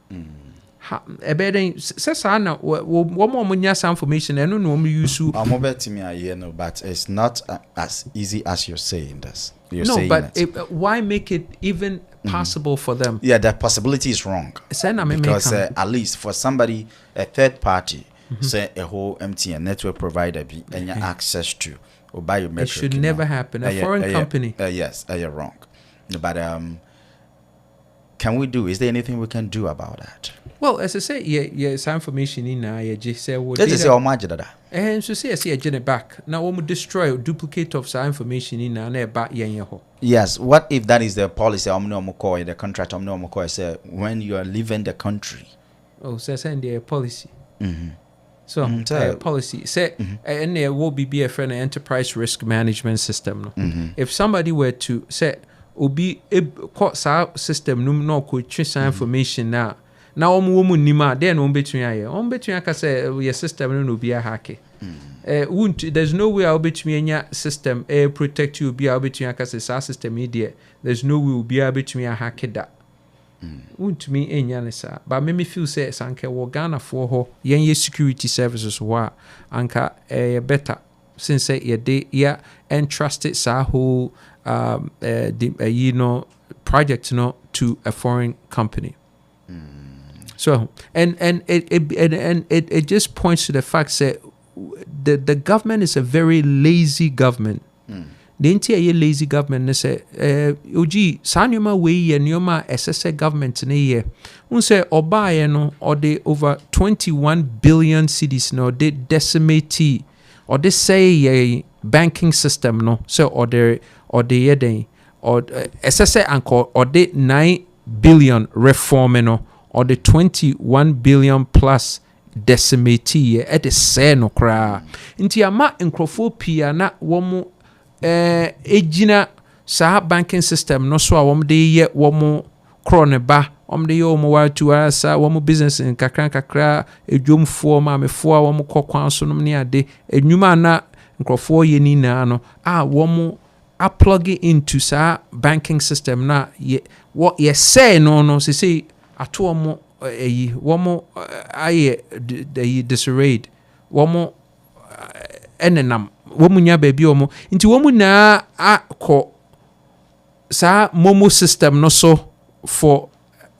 Ebeden say na wo mo munya some information and no mo use betumi aye no but it's not as easy as you're saying this. No, but why make it even possible for them? Yeah, the possibility is wrong. Because at least for somebody, a third party, say a whole MTN network provider be and your access to or biometric. It should never happen. A foreign company. Yes, you're wrong. But can we do? Is there anything we can do about that? Well, as I say, some information in I just say what. Let's say how much that. And so say it back. Now we destroy duplicate of some information in and back Yes. What if that is the policy? The contract. Say when you are leaving the country. Oh, so send the policy. So policy say and there will be a friend enterprise risk management system. If somebody were to say obi court system no could choose information now woman nima then between aka say your system no be a hack there's no way I'll between your system protect you be between aka say system media there's no way will be between a hack that won't me enya sa but me feel say sanke wo Ghana for ho yen security services wa anka better since say ye entrusted sa whole project to a foreign company. So and it just points to the fact that the government is a very lazy government. The entire lazy government say oji sanuma we nyoma SSA government ne ye unse obaye no or they over 21 billion cedis no they decimate or they say banking system no so or the yeden or SSA anko or the 9 billion reform no or the 21 billion plus decimate at the say no kra nti ama nkrofo pia na womo ejina sa banking system no so a womo de ye womo krone ba womo de ye womo watu asa womo business in kakra edwomfo ma mefo a womo kokwan so no ne ade enwuma na nkrofo ye ni na no womo a plug it into sa banking system na what you say no say ato womo womo aye disarrayed womo enenam womu nya baby omo nti womu na akọ sa momo system no so for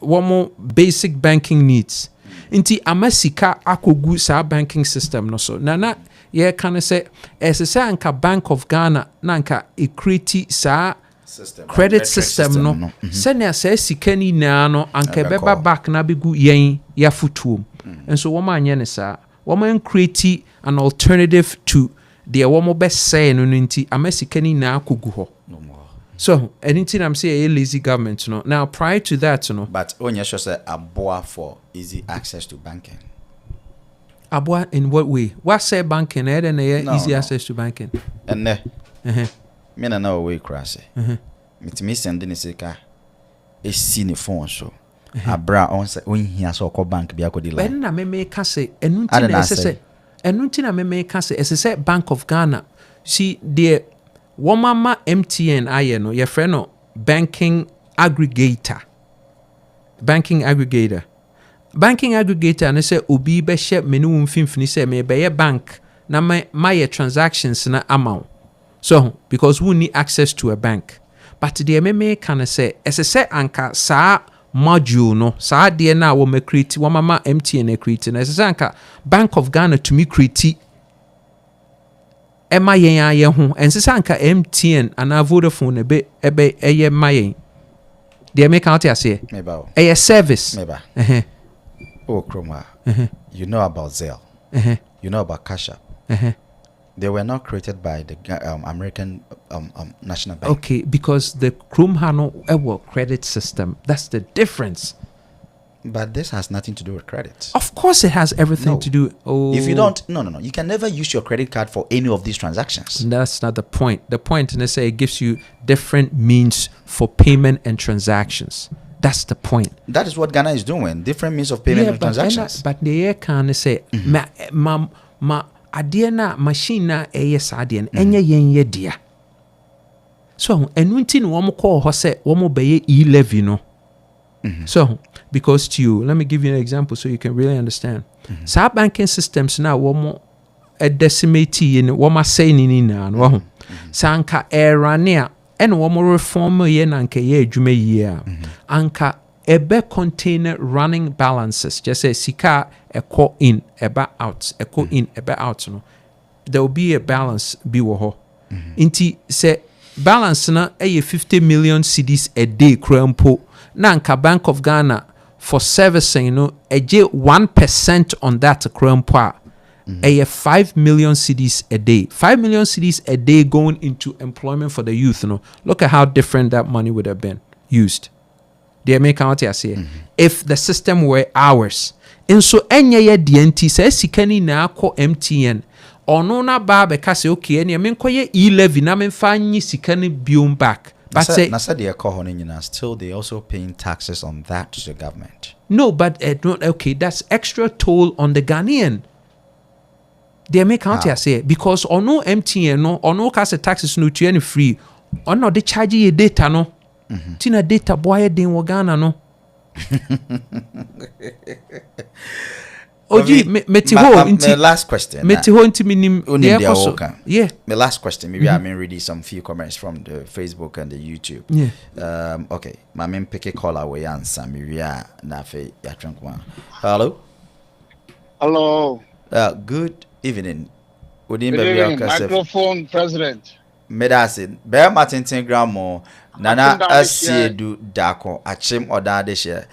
womu basic banking needs nti amasika akogu sa banking system no so na ye kan say esesa anka Bank of Ghana na anka equity sa system, credit system no sene sa sika ni na no anka beba back na begu yen ya futuom enso womu anya ne sa womu create an alternative to the woman best say no nti amesikani na akogu ho no more so anything I'm saying a lazy government no now prior to that no but onya sure say aboa for easy access to banking aboa in what way what say banking easy access to banking and me na no way crash me send ni sika e si ni phone so abra on say onhia so ko bank bia ko di line na me ka say enunti na say enunti na me ka say say Bank of Ghana see the womama MTN aye no your friend no banking aggregator and say obi be share menu mfimfini say me be bank na my transactions na amount so because we need access to a bank but the me can say say anka sa module no sa de na wo me create wo mama MTN create na say anka Bank of Ghana to me create ema yen aye ho ense anka MTN ana Vodafone ebe eye mayen de me count ase meba eye service meba oh kroma you know about Zelle you know about Cash App they were not created by the American National Bank. Okay, because the Chrome had no credit system. That's the difference. But this has nothing to do with credit. Of course, it has everything to do. Oh, if you don't, no. You can never use your credit card for any of these transactions. That's not the point. The point, and they say, it gives you different means for payment and transactions. That's the point. That is what Ghana is doing. Different means of payment and transactions. But the can say, ma adie na machine na yes adie enye yen ye dia so enunti no wo call ho say wo be e-levy no so because to you let me give you an example so you can really understand sa banking systems na wo decimate in wo say ni na no sanka erania en wo reform ye na nka ye adwuma yi a anka ebe container running balances just say sika ɛkɔ in ɛba out ɛkɔ in ɛba out no there will be a balance bi wɔ hɔ nti sɛ balance na ɛyɛ 50 million cedis a day kura mpo na anka Bank of Ghana for servicing no ɛgye 1% on that kura mpo a ɛyɛ 5 million cedis a day. 5 million cedis a day going into employment for the youth. No, look at how different that money would have been used. They make out here if the system were ours. And so enye ye DNT says sikani na ko MTN. Ono na ba be ka say okay, ene men koye E11 na men fanyi sikani biom back. But say nasa de call still they also paying taxes on that to the government. No, but okay, that's extra toll on the Ghanaian. They make out here say because ono MTN no ono ka say taxes no to any free. Ono de charge ye data no. Tina data boy den wo Ghana no. Oji meti ho inti my last question. Meti ho inti minim yeah. My last question maybe I mean reading some few comments from the Facebook and the YouTube. Yeah. Okay. My main pick a call away answer me na fe ya Hello. Hello. Good evening. Good evening. Microphone president. Medasin. Bear Martin Gramo. Nana Asiedu Dako. Achim or Dadisha.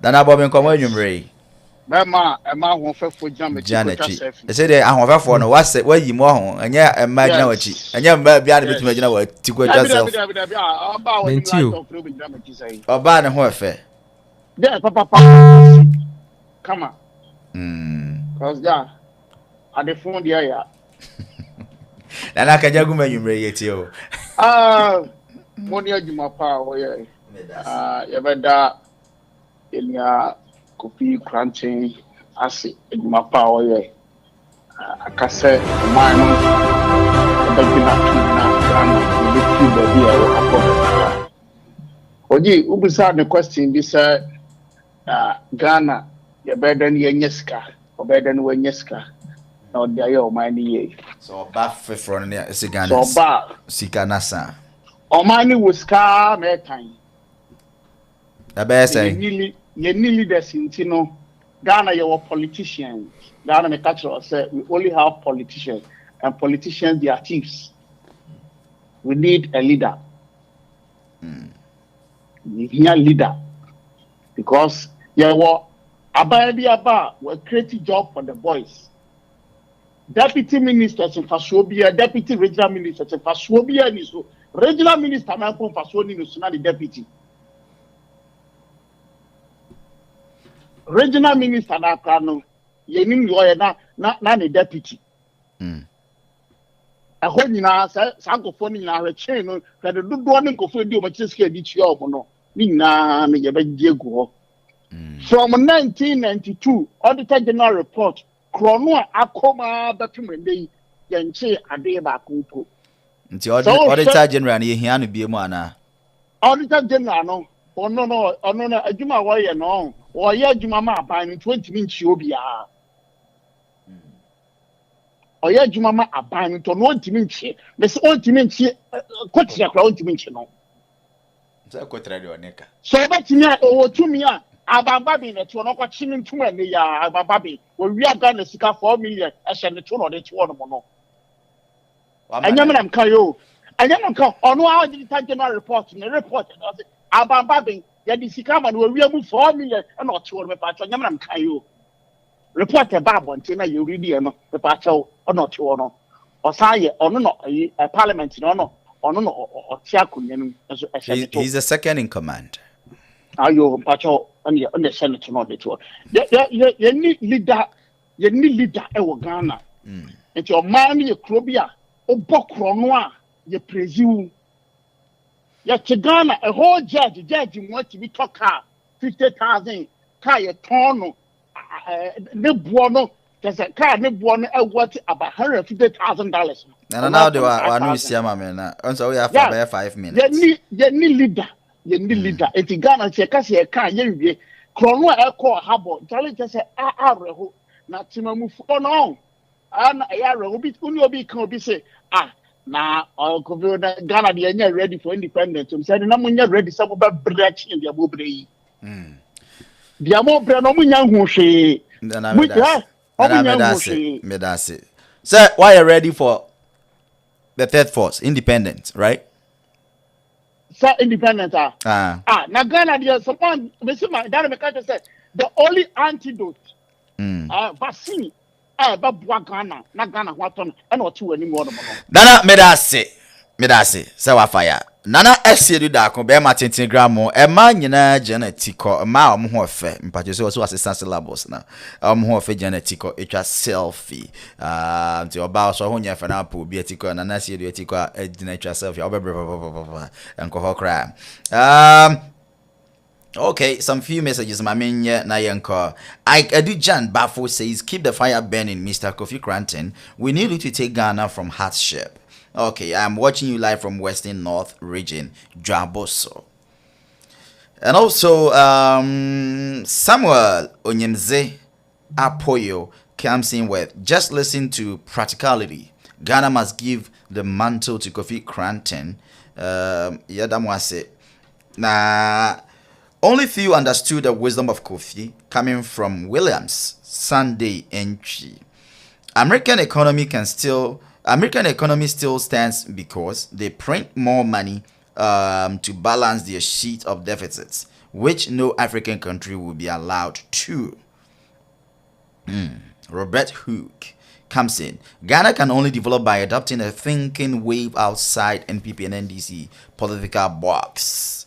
Nana Bob and Common Emma won't for Janet. They say they are for no what's it where you more and yeah, imagine what you and yeah, beyond the imagine what to go yourself. Or ban a whore Yeah, Papa. Come on. Cause yeah, at the phone, yeah. And I can just go you rate you. Money you my power, yeah. You better in your coffee crunching acid in my power, yeah. I can say, mine, Oji, ubisa the question this Ghana, you better than Yenyeska, or better than Wenyeska. No, they are money. So, bath for near Sigana. So, bar Sikanasa. Or money was car, my time. The best say, you nearly the Sintino. Ghana, you're politicians. Ghana, me catch us say, we only have politicians, and politicians, they are thieves. We need a leader. We need a leader. Because, yeah, well, Abba, we're creating job for the boys. Deputy ministers in Faswobia, deputy regional ministers in Faswobia, and so regional minister, man, from Faswoni, is not the deputy. Regional minister, na kano, yenim lawyer na the deputy. A whole na sankophone na rechain no, that the do one go for the much scale each year no, na me go. From 1992, Auditor General report. Krono akoma batumende yenche ade ba kupo nti auditor general na yehia no bie mu ana auditor general no ono na adwuma wo ye no wo ye adwuma ma aban 20 minchi obi a o ye adwuma ma aban to no ntimi nchi me se ontimi nchi kotia kra ontimi nchi no se kotra de oneka so batimi a o tumi a Abababi na tuo no kwa chimi ntuma ne ya abababi wo wi aga na sika 4 million ehye ne tuo no de tuo no mo no anyam kan yo anyam kan ono a digital general report ne report no say abababi ya di sika ma no wi amu 4 million na o tuo no me pa cho anyam kan yo report e ba bonte na ye read e no me pa cho ono tuo no o sa ye ono no parliament no ono no o tia kunya no so ehye he's the second in command. Ayo pacho on the Senate no de to. You need leader e wo Ghana. Nti o man ye krobia obokro no a ye preziu. Ya che Ghana a whole judge want to be talk car 50,000 car ye ton no ne buo no just a car ne buo no e worth about $150,000. Now they were no sia ma me na. So we have about 5 minutes. You need leader. You need leader. Eti Ghana che kasi e kan ye wie. Krono e ko habo. Tale che se areho na timamu fo no. Ana e areho bi uni obi kan obi say na ko bi na Ghana dey nya ready for independence. So say na mo nya ready say mo ba breach in dia mo bre yi. Dia mo bre no mo nya hu hwe. Medasi. Sir, why are you ready for the third force? Independent, right? Sir, independent. Now Ghana, there's someone, the only antidote, vaccine, but Ghana, not Ghana, what on, and what two anymore. Nana Medasi, Sawa fire. Nana Esie da ko be ma 10 gram mo e ma nyina genetico ma om ho fe mpacho so assistant syllabus na om ho fe genetico etwa selfie nti oba so ho nya fa na po bi etiko nana Esie do etiko a gina etwa selfie obebre enko ho kra okay, some few messages my menye na yenko. Jan Bafo says keep the fire burning, Mr. Kofi Cranton. We need you to take Ghana from hardship. Okay, I'm watching you live from Western North region, Dwaboso. And also, Samuel Onyemze Apoyo comes in with, just listen to practicality. Ghana must give the mantle to Kofi Cranton. Yadamwase. Nah, only few understood the wisdom of Kofi coming from Williams, Sunday entry. American economy still stands because they print more money to balance their sheet of deficits, which no African country will be allowed to. Robert Hook comes in. Ghana can only develop by adopting a thinking wave outside NPP and NDC political box.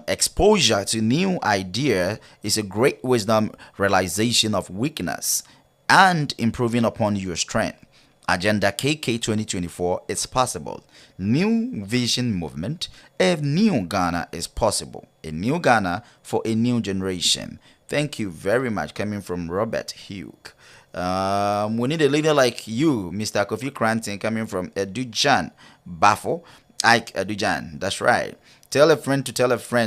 Exposure to new idea is a great wisdom realization of weakness and improving upon your strength. Agenda KK 2024 is possible. New vision movement. A new Ghana is possible. A new Ghana for a new generation. Thank you very much. Coming from Robert Hugh. We need a leader like you, Mr. Kofi Cranton, coming from Edujan Bafo. Ike Edujan. That's right. Tell a friend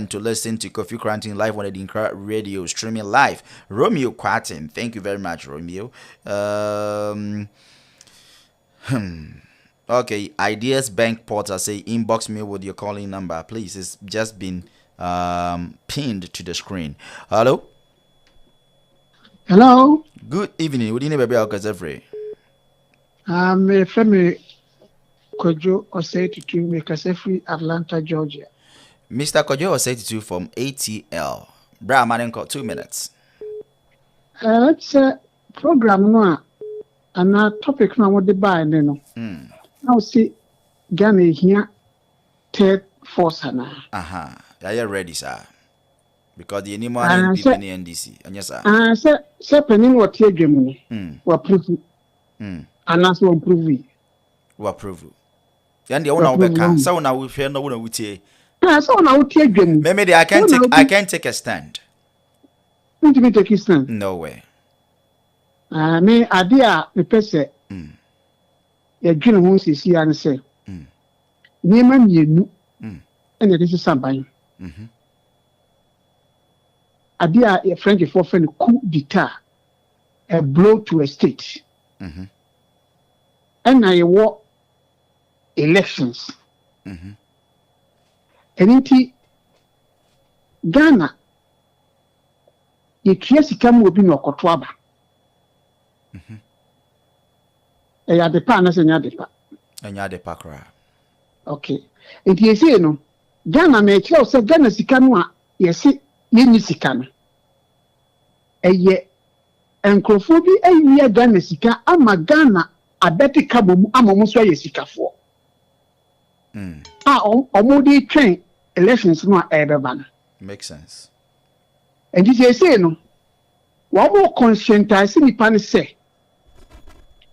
to listen to Kofi Cranton live on ADINKRA radio, streaming live. Romeo Quatin. Thank you very much, Romeo. Okay, Ideas Bank Porter say inbox me with your calling number, please. It's just been pinned to the screen. Hello. Good evening. Would you never be Okazefre? A family Kojo Osei make Kasefri, Atlanta, Georgia. Mr. Kojo Osei from ATL. Bra Marenko, 2 minutes. It's a program no. And our topic now what they buy no. Now see Ghana here third force na. Are you ready, sir? Because the anymore NDC. And yes, sir. Say penny what you give me. We approve. And that's what approve. We approve. And the owner Beka. So now we share no one with you. So now we take them. Maybe I can't take a stand. What do you take a stand? No way. Me idea the person. Ya dwene ho sisi an say. Niema mienu. Ene de saban. Idea a French for friend coup d'etat. A blow to a state. And I war elections. And Ghana ye kiasi kama obi no kotwaba. Ya de pa na se nya de pa. Enya de pa kra. Okay. Enti ese no Ghana na ekira se Ghana sika no a yesi yenyi sika no. Eye enkrofo bi ayi Ghana sika ama Ghana abeti kabom ama so aye sikafo. Omudi train elections no ebeba no. Makes sense. Enti ese no wo mo conscientize ni pa ne se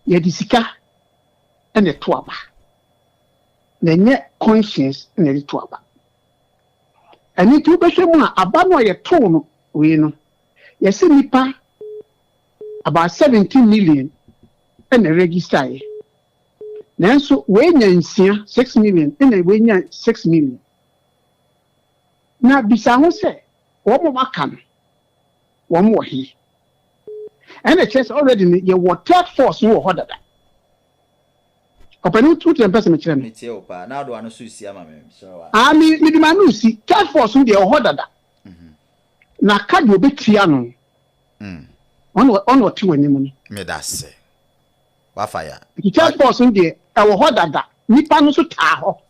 ye disika ene to aba na nye conscience ene to aba ani to be hwemu a aba no ye to no we no ye se nipa about 17 million ene register ye nanso we nya nsia 6 million ene we nya 6 million na bisa ho se wo mo maka no wo mo he. And the chess already ye water force no ho dada. Openu two ten person me now do anu susi ama me so me di manu si third force no de ho dada. Na card obetia no. on two anymore. Me that say. Wafaya. The task force in there, our hodada, nipa no so taho.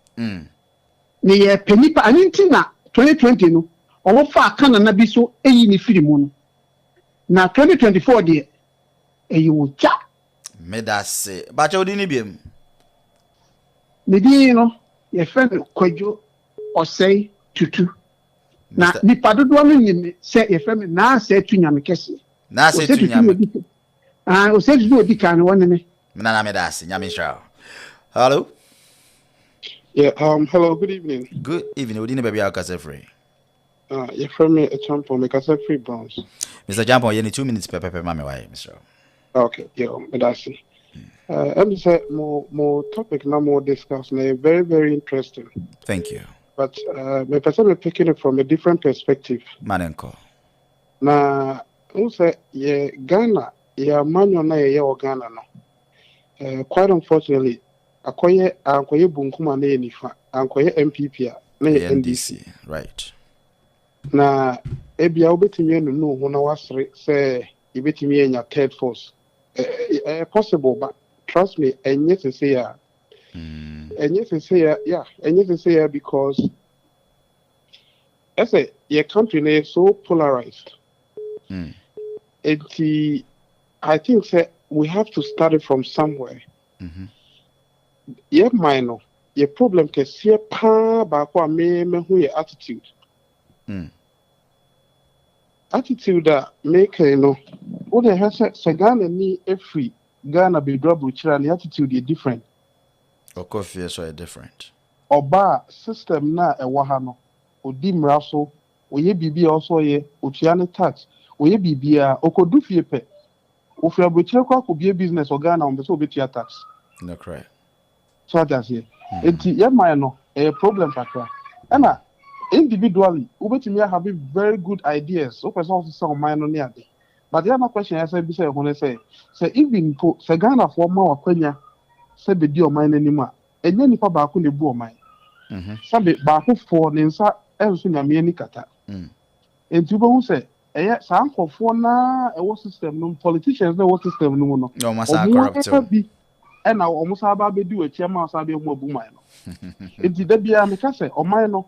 Ne penipa, anintina 2020 no, or far can na be so ni firi mu no. Na 2024 there, you will chat. Me that say. But you didn't be him. Maybe your friend Kwadwo or say tutu. Na nipa dodo no ni say your friend na say tu nyame kese. Na say tu nyame. O say tu obi kan won ne. Na me that say nyame shao. Hello. Yeah, hello, good evening. Good evening. We didn't baby our free. Your friend me a champion, make us free bounce. Mr. Jampo, you need 2 minutes per mama why, Mr. Okay, yeah, that's it. I'm say more topic now more discuss now very, very interesting. Thank you. But my person picking it from a different perspective. Manenko. Now, who say yeah, Ghana, yeah, manual na yeah, Ghana no. Quite unfortunately, akoye bunkuma na nifa, akoye MPP na NDC. Right. Na ebia obetimi enu no ho na wasre say ebetimi enya third force. Possible, but trust me, and yes, to say yeah, because I say your country is so polarized. I think say we have to start it from somewhere. Yeah, minor. Your problem can see pa ba kwa me who your attitude. Attitude that make what the hell say Ghana ni every Ghana be drop chira the attitude is different. Of course, yes, so different. Oba system na ewa ha no. Odi mra so, oye bibi also ye, otua tax, oye bibia, okodu fie pe. Ofi abrochire kwa ko bie business o Ghana on be so obetua tax. No correct. So that's here. Enti ye man no a problem kakra. Ena individually, ubetimi have very good ideas. O person also say man no near dey. But the other question I say be say when say even say Ghana for ma wakwanya say be di o man anima. Enye nipa ba ko le bu o man. Sabe ba ko for ne nsa enso nyame ani kata. Enti bo hu say eye sa ankofo na e wo system no politicians na wo system no no. No masa corrupt. And now almost about be do a chairman sabi mo bu man no. Enti da bia me ka say o man no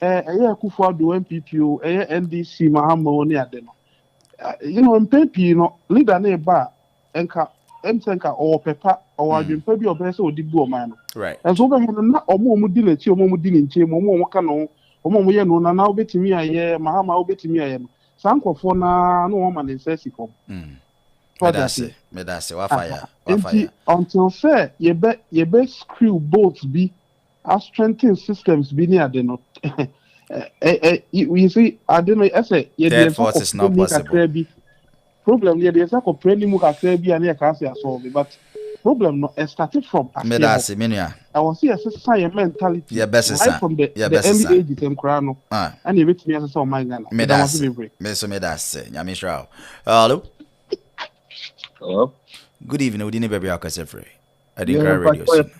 eye Akufo do MPP eye NDC mahamo ni ade no. MPP no leader na ba enka emsenka or pepa or adwempa bi obese odi bu o man no. Right. And so be na omo di na chi omo di ni nche omo ka no omo ye no na obetimi aye mahama obetimi aye no. Sankofo na no wo man nsesi kom. Me da se wafaya. Until say ye be screw bolts be our strengthen systems be near the not. You see, I don't know. I say third force is not possible. Problem here there's a complaint mu ka be and can say solve but problem no started from me da se menua. I was here say mentality. Yeah, best right from the early age them crano. And you bet me as so my Ghana. Me da se. Me so me da se. Nyame hra. Hello. Hello. Good evening. We didn't baby our free. ADINKRA radio.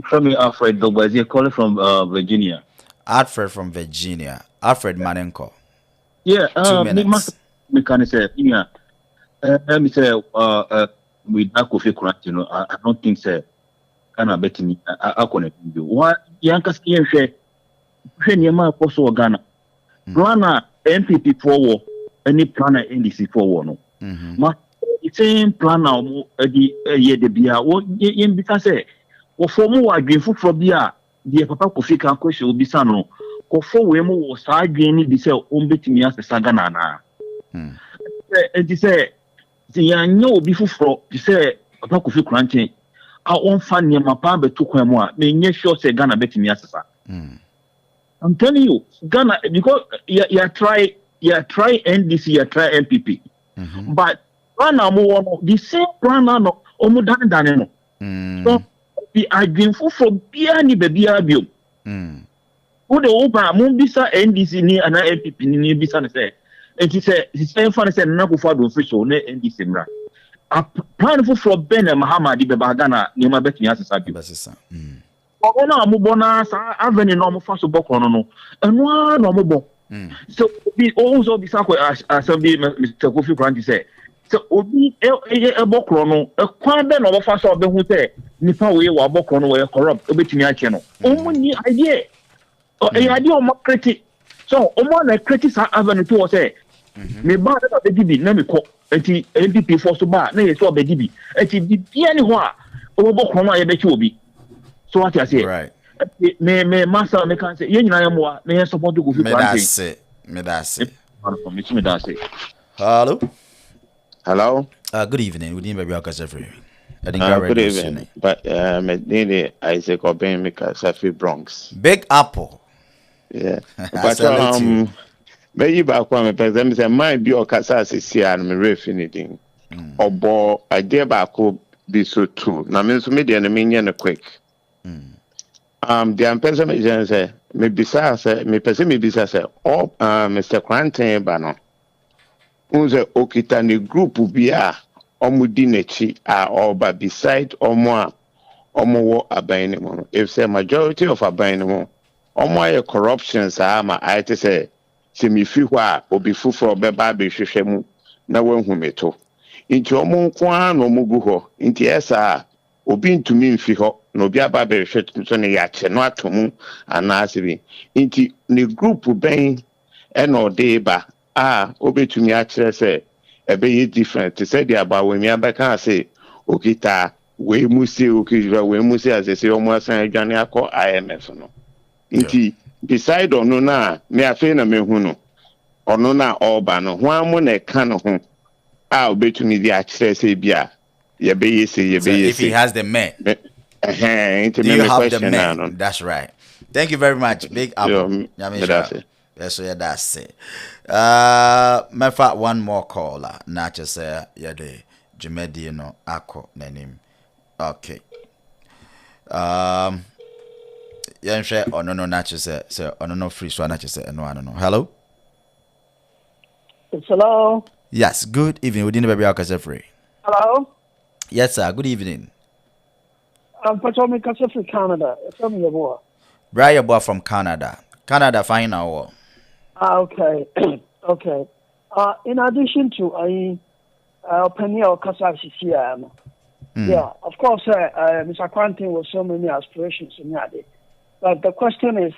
From me, Alfred Dogbazi calling from Virginia. Alfred from Virginia. Alfred Manenko. Yeah. 2 minutes. Me can say, yeah. Let me say, with Kofi Kurant, I don't think say can I bet me. I connect you. What Yankas share Yama Poso Ghana. Ghana MPP forward any planner NDC forward no. Same plan now the year the bia what yen because say wo form wo adwen foforo bia de papa Kofi kan kwese obi sa no ko fo we mo wo sa adwen ni bi say o mbetimi asesa Ghana na e say ya nya obi foforo di say papa Kofi Kurante a on fa ne ma pa beto kwan mu a me nye sure say Ghana betimi asesa I'm telling you Ghana because you try NDC you try MPP but plan mo the same plan no omo dan no so the adwenfo for bia ni bia biom wo de wo ba mo bisa NDC ni ana MPP ni bisa ne say enti say the same fan say na go for do official na NDC mra a plan for Ben Mahama di be ba Ghana ni ma betumi asesa bi ona mo bona sa avenue no mo fa so bokọ no eno na mo bo so be also be sa ko assembly Mr. Kofi Kurante say so obi ebokro no kwan be no obofa so obehu say nipa we wa bokro no we corrupt obetumi ache no omo ni idea o idea o create so omo na create sa avenue to say me ba na be dibi na me ko enti NPP for so ba na yeso be dibi enti bibia ni ho a obokro no ayebechi obi so what you say right me master me can say yenyina yamwa me support go fi me that's it hello good evening we didn't be because every good evening but me need Isaac Obey me Safi Bronx Big Apple yeah but me back one me say my be okasa sisi an me refiniding obo idea back be so true na me so me dey na me nye no quick the person me say me bisa say me person me bisa say Mr. Quantin ba no unze okita ni group bi a omudi nechi a oba beside omo wo aban ni mo if say majority of aban ni mo omo aye corruption sa ma I te say se mi fi ho a obi fufuro be ba be hwehwe mu na wanhu meto nti omo nko a no mo gu ho nti esa obi ntumi mfi ho na obi aba be hwehwe so ne ya che no atomu anasibi nti ni group ben eno de ba obetumi akire say ebe ye different to say the about when me abaka say okita we musi okira we musi as say omo asan adwane akọ IMF no nti beside ono na me afi na me hu no ono na oba no ho amu na ka no ho obetumi di akire say bia ye be ye say if he has the men nti me question na that's right. Thank you very much Big Apple. Yes, yeah, that's it. My fact, one more caller. Not just say, yeah, the Jemedino Ako name. Okay. Yeah, share or no, not just say, no free, so not just say, no, I don't know. Hello? Hello? Yes, good evening. We didn't be able free. Hello? Yes, sir. Good evening. I'm Patomi Casa from Canada. Tell me your boy. Brian Boy from Canada. Canada, fine now. Okay. Okay. In addition to Penny or Kasasi, yeah, of course, Mr. Quantin was so many aspirations in that day. But the question is,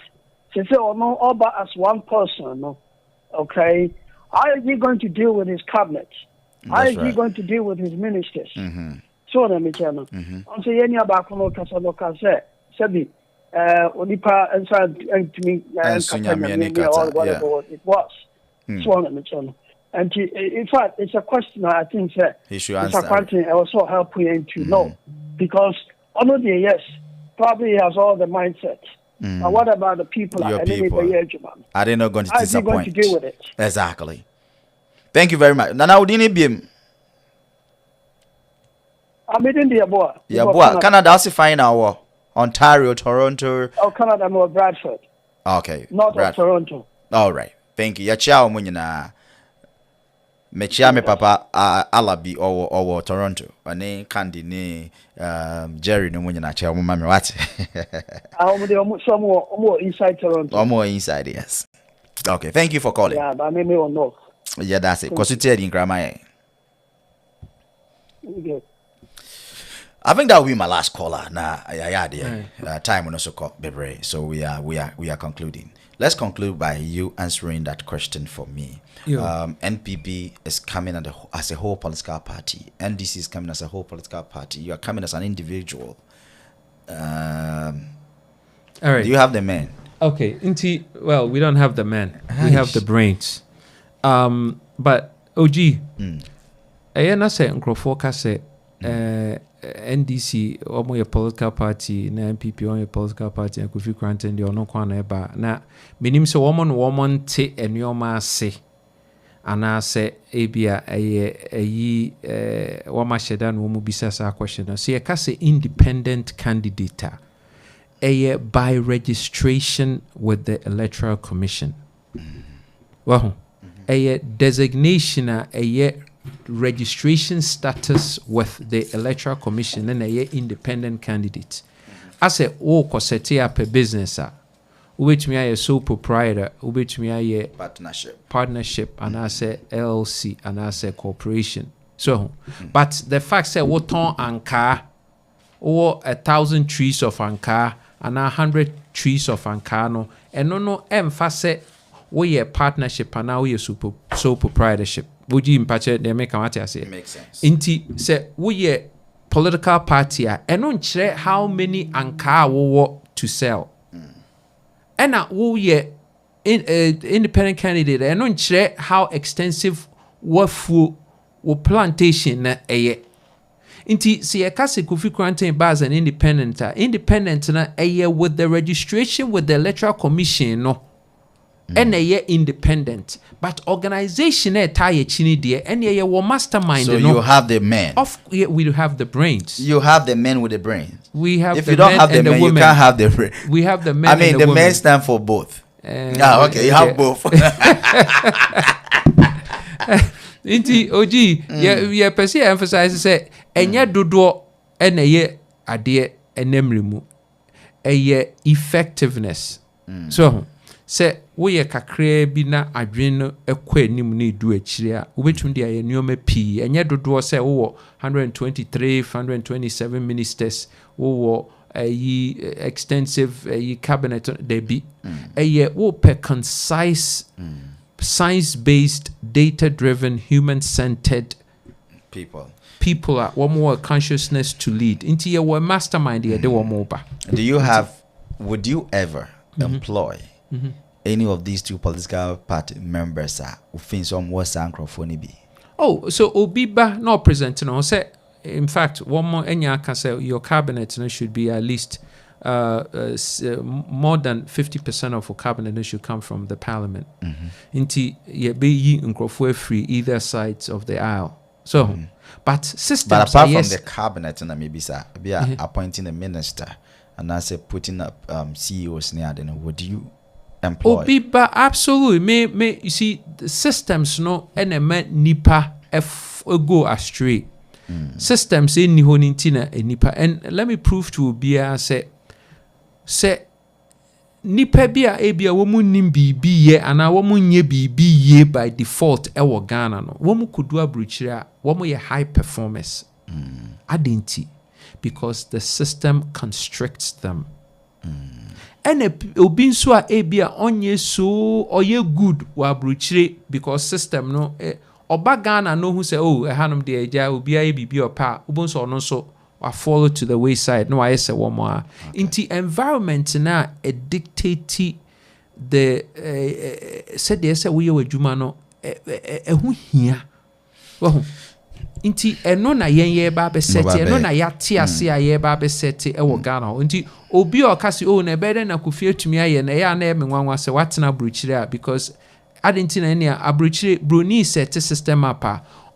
since no Oba as one person, okay, how is he going to deal with his cabinet? How is he going to deal with his ministers? So let me tell you. I'm saying about Kasaloka Sebi. Onipa inside to me or whatever it was. So let me tell you. And in fact, it's a question I think that Mr. Quantin also help him to know. Because honestly, yes, probably he has all the mindset. But what about the people? Your people. Are they not going to disappoint? How is he going to deal with it? Exactly. Thank you very much. Now, we didn't be him. I'm in the boy. Yeah, boy. Canada also fine our Ontario, Toronto. Oh, Canada, more Bradford. Okay. Not Toronto. All right. Thank you. Ya chao munyina. Mechia me papa Alabi or Toronto. Ane Candy ne Jerry no munyina chao mu mami wate. Some more inside Toronto. Or more inside, yes. Okay. Thank you for calling. Yeah, but maybe or no. Yeah, that's it. Cause it's ADINKRA. Okay. I think that will be my last caller. Time will also call Bebre. So we are concluding. Let's conclude by you answering that question for me. NPP is coming as a whole political party. NDC is coming as a whole political party. You are coming as an individual. All right. Do you have the men? Okay. Well, we don't have the men. We have the brains. But OG, I say Nkrofo say NDC omo ye political party na NPP on ye political party and Kofi Quantin de ono kwa na eba na menim se woman te enuoma ase ana se ebia eyi wama sheda no mu bisa sa question so ye ka se independent candidate by registration with the Electoral Commission. Well, designation registration status with the Electoral Commission and a independent candidate. As a set up a business, which me a sole proprietor, which me a partnership, and as a LLC and as a corporation. So, but the fact say what on anka or 1,000 trees of anka and 100 trees of anka no, and no emphasis we a partnership and now we sole proprietorship. Would you impatch they make a say? Makes sense. Inti say we a political party and on chere how many anka we to sell. And now we a independent candidate and on chere how extensive what food or plantation na eye. Inti si ekase Kofi Quarantine bars an independent na eye with the registration with the electoral commission no. And eye independent, but organization tie chini dear and eye wo mastermind. So you have the men. We do have the brains. You have the men with the brains. We have. If the you don't men have the men, you can't have the brain. We have the men. I mean, and the women. men stand for both. Okay, you have both. Inti oji ya pese emphasize say enya dodo ena ye ade enemri mu eye effectiveness. So say we kakra bi na adwen no ekwa anim na edu akire a obetum de aye nneoma pii enya dodo say wo 123 127 ministers wo extensive cabinet there be wo per concise science-based, data-driven, human-centered people are one more consciousness to lead. Into your mastermind, they do more. Would you ever employ any of these two political party members who think some was microphone be? Oh, so Obiba not presenting on say. In fact, one more Enya can say your cabinet should be at least more than 50% of your cabinet should come from the parliament. Inti ye be ye nkrofo free either sides of the aisle. So, but systems. But apart from the cabinet, and maybe sir, be appointing a minister and I say putting up CEOs near. Then would you employ? Obiba absolutely. May you see the systems no element nipa go astray. Systems in Nihonintina and nipa and let me prove to Bia say nipa bia ebia womu nim bibi ye ana womu nye bibi ye by default ewo Ghana no womu kudu abruchire a womu ye high performers adenti because the system constricts them and obi nso a ebia onye so oye good wa abruchire because system no oba Ghana no who say oh ehanom de eja obi aye bibi opa ubonso no so I follow to the wayside. No, I say one more. Into environment now, a dictate the said they say we are Jumano who here. Well, into no na ye babe seti, no na ya tia see a ye babe seti e Ghana. Into obi or kasi oh na better na could fear to me aye na ya na me one say what na bruchire because I didn't any abruchire bruni set system up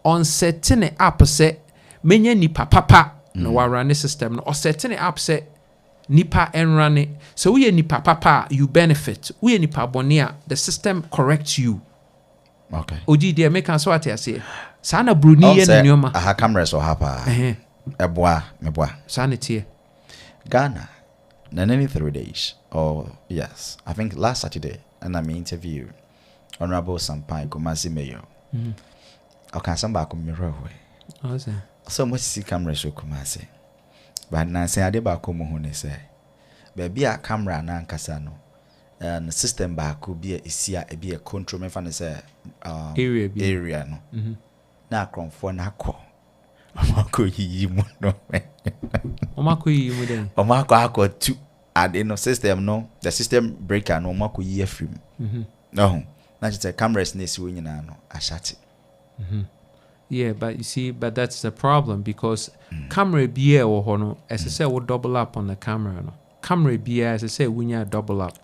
on setting up say menya ni papa. No wa run the system no or setting it up say nipa and run it. So we nipa papa you benefit. We nipa bonia the system corrects you. Okay. Oji dear make us what I say. Sana bruni and nyoma. Aha cameras or hapa. Eboa meboa. Sanity. Ghana. Nanany 3 days. Oh yes. I think last Saturday and I interview Honorable Sampai Kumasi Mayor. Okay, somebody come mirror way. Oh, is that? So much see camera show Kumasi. But Nancy Adeba mo hone say. Baby a camera na nkasa no. And system ba could be a be a control me fan say area no. Na kronfo na ko. Omako yi mu no. Omako yi mu den. Omako akọ tu ade no system no. The system breaker no omako yi afrim. No. Na just cameras na si wo nyina no ashati. Yeah, but you see, but that's the problem because camera BA or hono, as I say, will double up on the camera. No, camera BA, as I say, we need double up.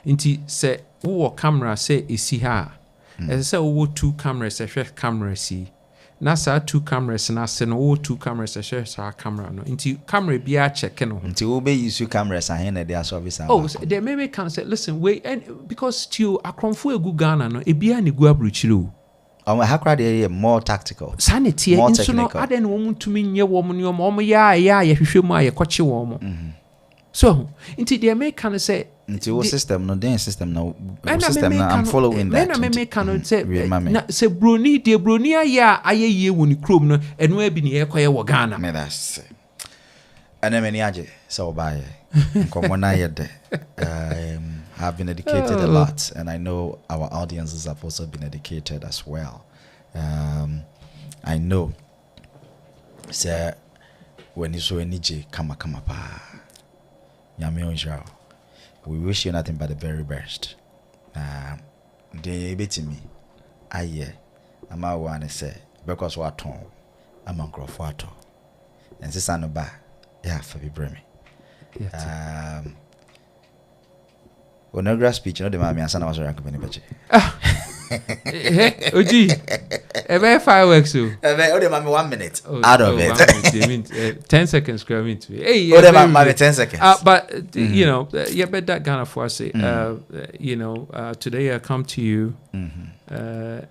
Inti say, who camera say is see her. As I say, who 2 cameras, a share camera see. Nasa 2 cameras and I say no 2 cameras, a share our camera. No, into camera BA check no. Until we be use cameras and here their service. Oh, so they maybe can say, listen, wait, and because to a confu a good Ghana no, a BA ni go abruchilu. How crowd area more tactical. Sanity, and so no, I didn't want to mean your woman, your mom, yeah, you should my coachy woman. So into the American say into what system no then system no and system no, I'm following that. When I cannot say say brony de bronia ya aye ye woni krom no eno abi ne yekoye wo Ghana. Me that's and then many aje so buy common have been educated a lot, and I know our audiences have also been educated as well. I know say when you so energy kama pa Nyame, we wish you nothing but the very best. The bit me, aye, I'm a one say because what tone, I'm on crop water, and this no ba, yeah, for be bremy. When no grass speech, you know the mammy and son was around company budget. Oji, a fireworks. Oh, the mammy 1 minute out of it. 10 seconds, square mean to me. Hey, oh, the mammy 10 seconds. But you know, yeah, but that Ghana for say, you know, today I come to you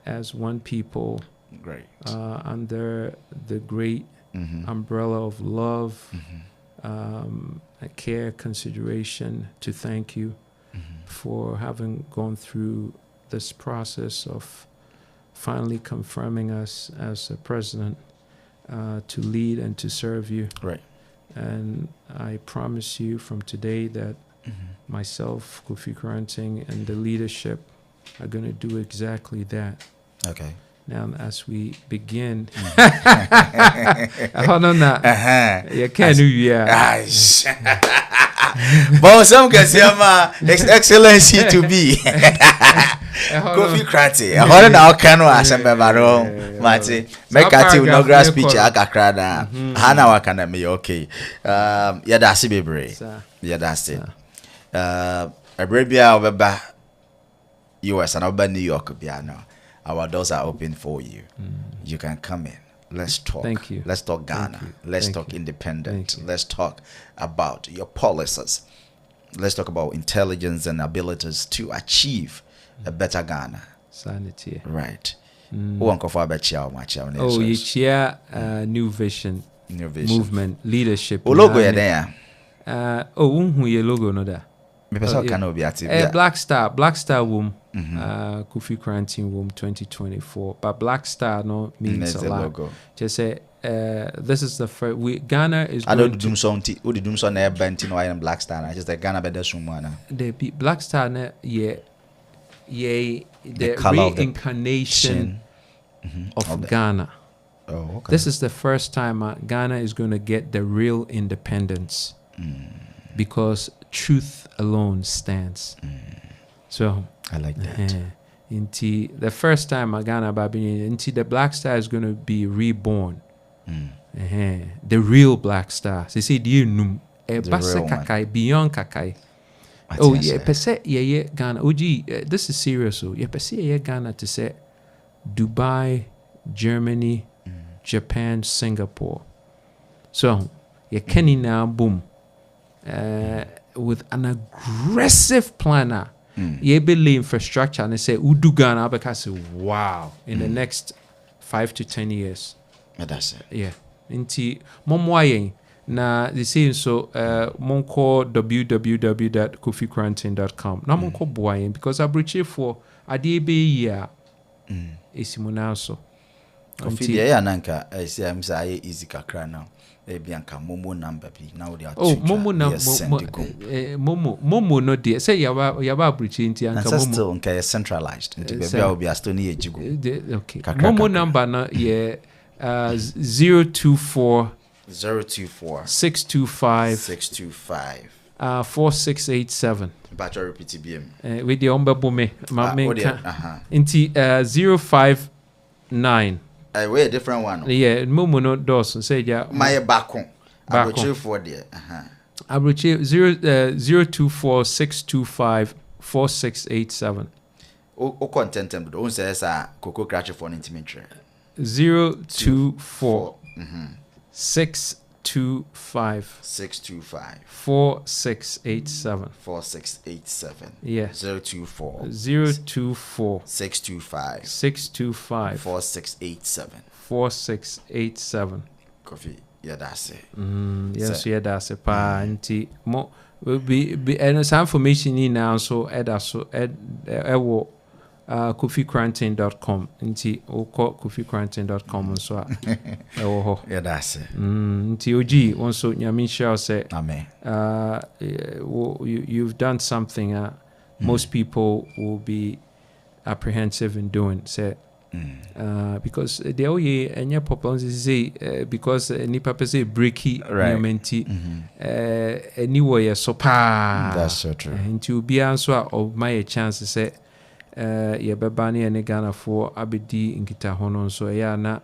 as one people, great, under the great umbrella of love, care, consideration, to thank you for having gone through this process of finally confirming us as a president to lead and to serve you. Right. And I promise you from today that myself, Kofi Koranting, and the leadership are going to do exactly that. Okay. Now, as we begin, hold on now. You can't do But some can say, His Excellency to be Kofi Krati. I hold now can was a baro, Mati. Make a two no grass speech. I got crada. Hana wakana me okay. Yeah, that's it, baby. Yeah, that's it. A Arabia over US and over New York, piano. Our doors are open for you. You can come in. Let's talk. Thank you. Let's talk Ghana. Let's talk independent. Let's talk about your policies. Let's talk about intelligence and abilities to achieve a better Ghana. Sanity. Right. Who uncle for about Oh, you cheer new vision movement, leadership. Logo there. Who your logo no da. Black Star womb. Kofi Koranting womb 2024. But Black Star no means a lot. Logo. Just say this is the first. Ghana is. I don't do something. Who did do something? I bent in white and Black Star. I just like Ghana better someone. The Black Star ne the reincarnation of Ghana. Oh, okay. This is the first time Ghana is going to get the real independence because truth alone stands. So I like that. Into the first time Ghana into the Black Star is going to be reborn. The real Black Star. They say, do you know? Kakai beyond Kakai. Oh yeah, pese yeah Ghana. Oji, this is serious. Oh yeah, pese yeah Ghana to say Dubai, Germany, Japan, Singapore. So yeah, Kenny now boom. With an aggressive planner. You build infrastructure and they say Udu Ghana because wow in the next 5 to 10 years. That's it. Yeah. Inti momwaye na they say so monko www.kofikoranting.com. Na monko boye because abriche for adebe ya esimuna so. Kofi ya nanka say am say easy kakra now. Bianca Momo number be now they are Momo number Momo no dear say yaba breach into Momo still okay centralized into baby will be still near Jigo. Okay. Momo number no yeah 024 625 4687 battery repeat BM with the umber me my main into 059 way a different one. Yeah, Momo no Dawson say yeah. My back for there. Abruche 024 625 4687. O content don't say Coco Cratch for intimacy. 024 625 4687. Yeah. 024 625 4687. Coffee. Yeah, that's it. Yes, yeah, that's it. Pa, anti mo will be and some information in now so kofiquarantin.com nti oko kofiquarantin.com so yeah, that's it. Nti oji also nyame shall say amen. You've done something most people will be apprehensive in doing, say because the oye and your popular say because any papa say breaky right. Anyway so pa that's so true. And you be answer of my chance to say ye bebani and Ghana for abedi in kita honon so ya na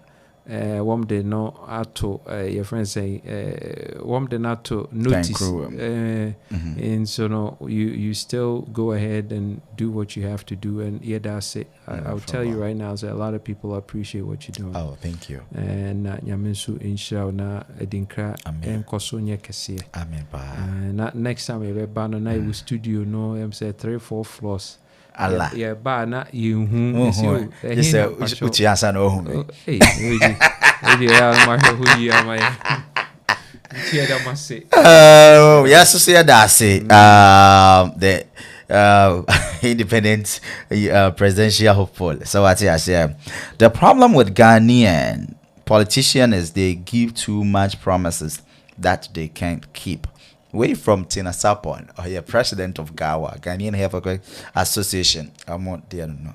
wom de no ato your friends say wom de not to notice and so no you still go ahead and do what you have to do, and yeah, that's it. I'll tell you right now that a lot of people appreciate what you're doing. Oh, thank you. And nyamensu inshallah ADINKRA and kosonya kese amen ba and next time we ba no na studio no am say 3-4 floors Allah. Yeah, ba na you Yes, uchi asa no hu. Hey, we ya ma hu ya ma. Oh, yes, so say that's it. The independent presidential hopeful. So what I say, the problem with Ghanaian politicians is they give too much promises that they can't keep. Way from Tina Sapon, or your president of Gawa, Ghanaian Health Association. I'm not there, no.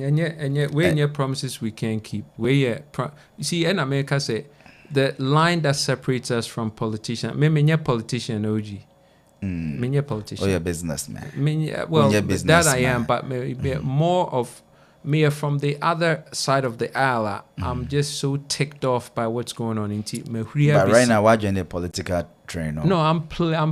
And yet, we your promises we can't keep. You see, in America, say the line that separates us from politicians. Me politician, OG. Me politician. Oh, you're businessman. Well, that I am, but more of me from the other side of the aisle. I'm just so ticked off by what's going on in But right now, why do you need a political train? No, I'm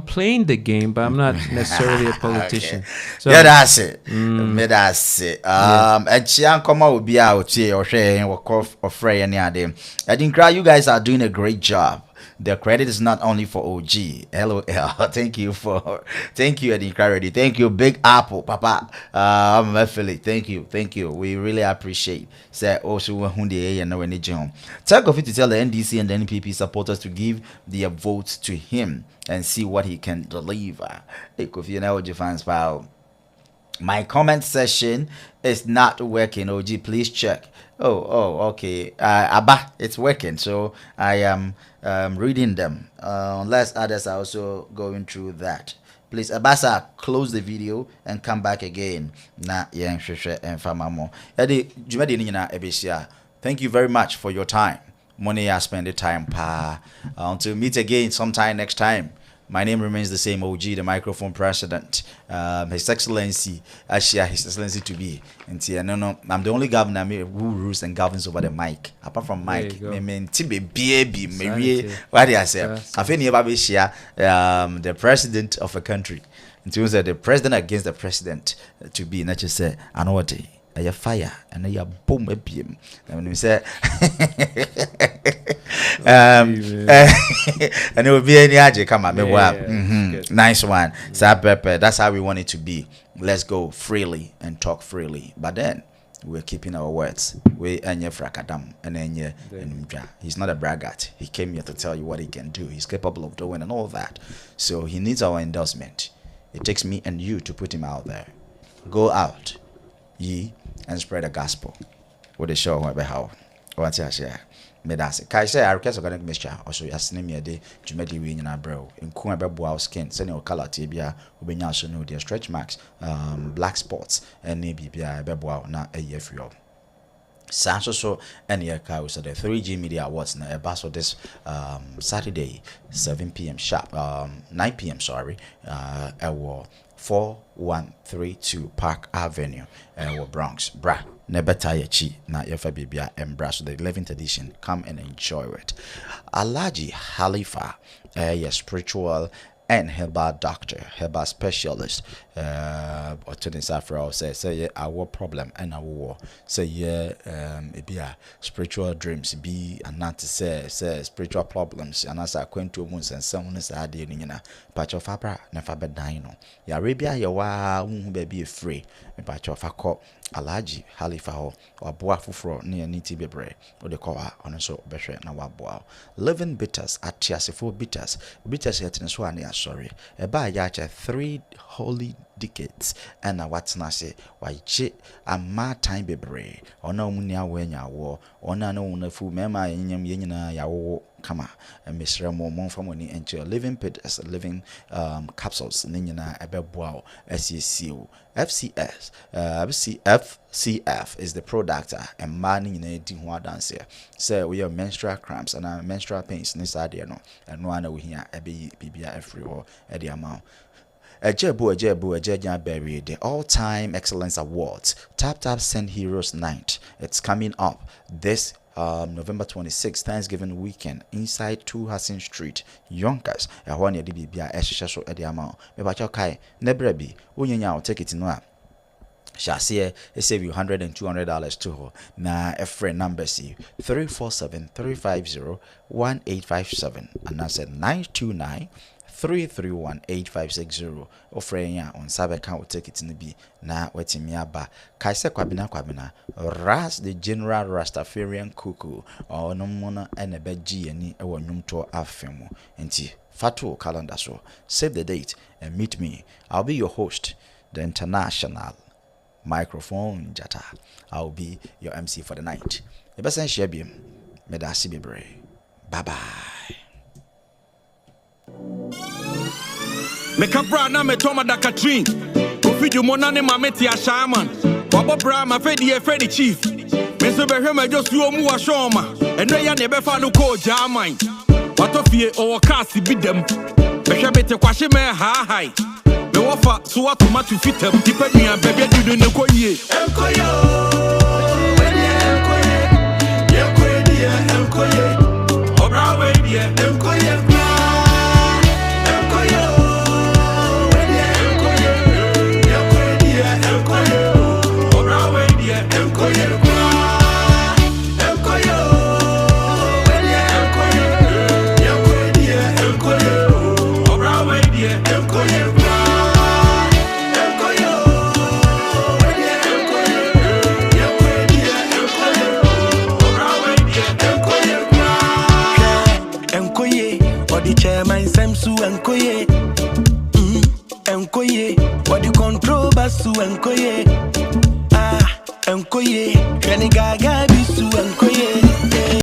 playing the game, but I'm not necessarily a politician. Okay. So, yeah, that's it. That's it. And Chian Koma will be out here or sharing or cough or fray any other. ADINKRA, you guys are doing a great job. The credit is not only for OG. LOL. Thank you, ADINKRA ready. Thank you, Big Apple, Papa. I'm affiliate. Thank you. We really appreciate. Say also Hundi and no any jam. Take off it to tell the NDC and the NPP supporters to give their votes to him and see what he can deliver. If you know fans, pal. My comment section is not working. OG, please check. Oh, okay. Abba, it's working. So I am reading them. Unless others are also going through that. Please, Abasa, close the video and come back again. Thank you very much for your time. Money I spend the time. Until meet again sometime next time. My name remains the same, OG, the microphone president. His Excellency, His Excellency to be. And see, no, I'm the only governor who rules and governs over the mic. Apart from Mike, what do I say? I think the president of a country. And so the president against the president to be, not just say, I know what day. A fire and a boom a beam. And when we say, and it will be any AJ come on, nice one. That's how we want it to be. Let's go freely and talk freely. But then we're keeping our words. We enye frakadam and enye enumja. He's not a braggart. He came here to tell you what he can do. He's capable of doing and all that. So he needs our endorsement. It takes me and you to put him out there. Go out, ye, and spread the gospel. What the show went how. What's your share? Medase. Kai say I request organic mixture. Also, yes, name me a day. Jumedi win in our bro. In Kumaba Bow skin, send your color tibia, Ubenya so know their stretch marks, black spots, and maybe be a bebow, not a year for you. So and the so the 3G Media Awards na a this Saturday 7 p.m. sharp 9 p.m. sorry at 4132 Park Avenue Bronx bra nebeta chi na yefa bibia embra so the 11th edition. Come and enjoy it. Alhaji Halifa, a spiritual and herbal doctor, herbal specialist, or to the Safra say our problem and our war. Say it be a spiritual dreams be and not to say spiritual problems and as I went to months and someone is adding in a patch of fabra never be dino. Ya Arabia ya wa be free a patch of a cop alaji halifa or boa fufro near niti bebre or the coa on so better na waboa. Living bitters at Tiasifo bitters yet in Swania sorry. A by yacha 3 holy decades and a what's nasi why che a ma time bebre or no munia when ya war or no fu mema yena yawo kama and Mr. Momon from money and living bitters living capsules nina ebeboa SECU FCS FCF is the product and manning in a dinwa dance here. So we have menstrual cramps and menstrual pains inside there no and one we hear a BBA every or at the amount. A Jejan Berry, the all-time excellence awards. Tap Send Heroes Night. It's coming up this November 26th, Thanksgiving weekend, inside 2 Hassan Street, Yonkers. A 1 year DBBA Eshisha at the amount. Mebacho Kai, Nebrebi, Unyanya, take it in one. Shall see save you $100 and $200 to her. Na a friend number see 347-350-1857 and I said 929-331-8560 offering on Sabe account take it in the B na wetimiaba Kaisa kwabina Ras the general Rastafarian cuckoo or no mona and a bed G and a one to afemo enti fatu calendar so save the date and meet me. I'll be your host, the international microphone jata. I'll be your MC for the night. The best and share beam. Medasi Bibre. Bye bye. Me kabra na me toma da Katrin. Ofidu monane mameti a shaman. Wabo bra ma fedi chief. Me so be hwe just you mu wa shoma. Eno ya ne be fa no ko jaman. Wato fie o kasi bidem. Be hwe bete kwahye me ha. Me wofa so wato matu fitam. Dipedua bebe dudu ne koyie. Enkoyo. Enkoye. Obra we die enkoye. Enkoye, enkoye, what the control basu enkoye, enkoye, shani gaga bisu enkoye.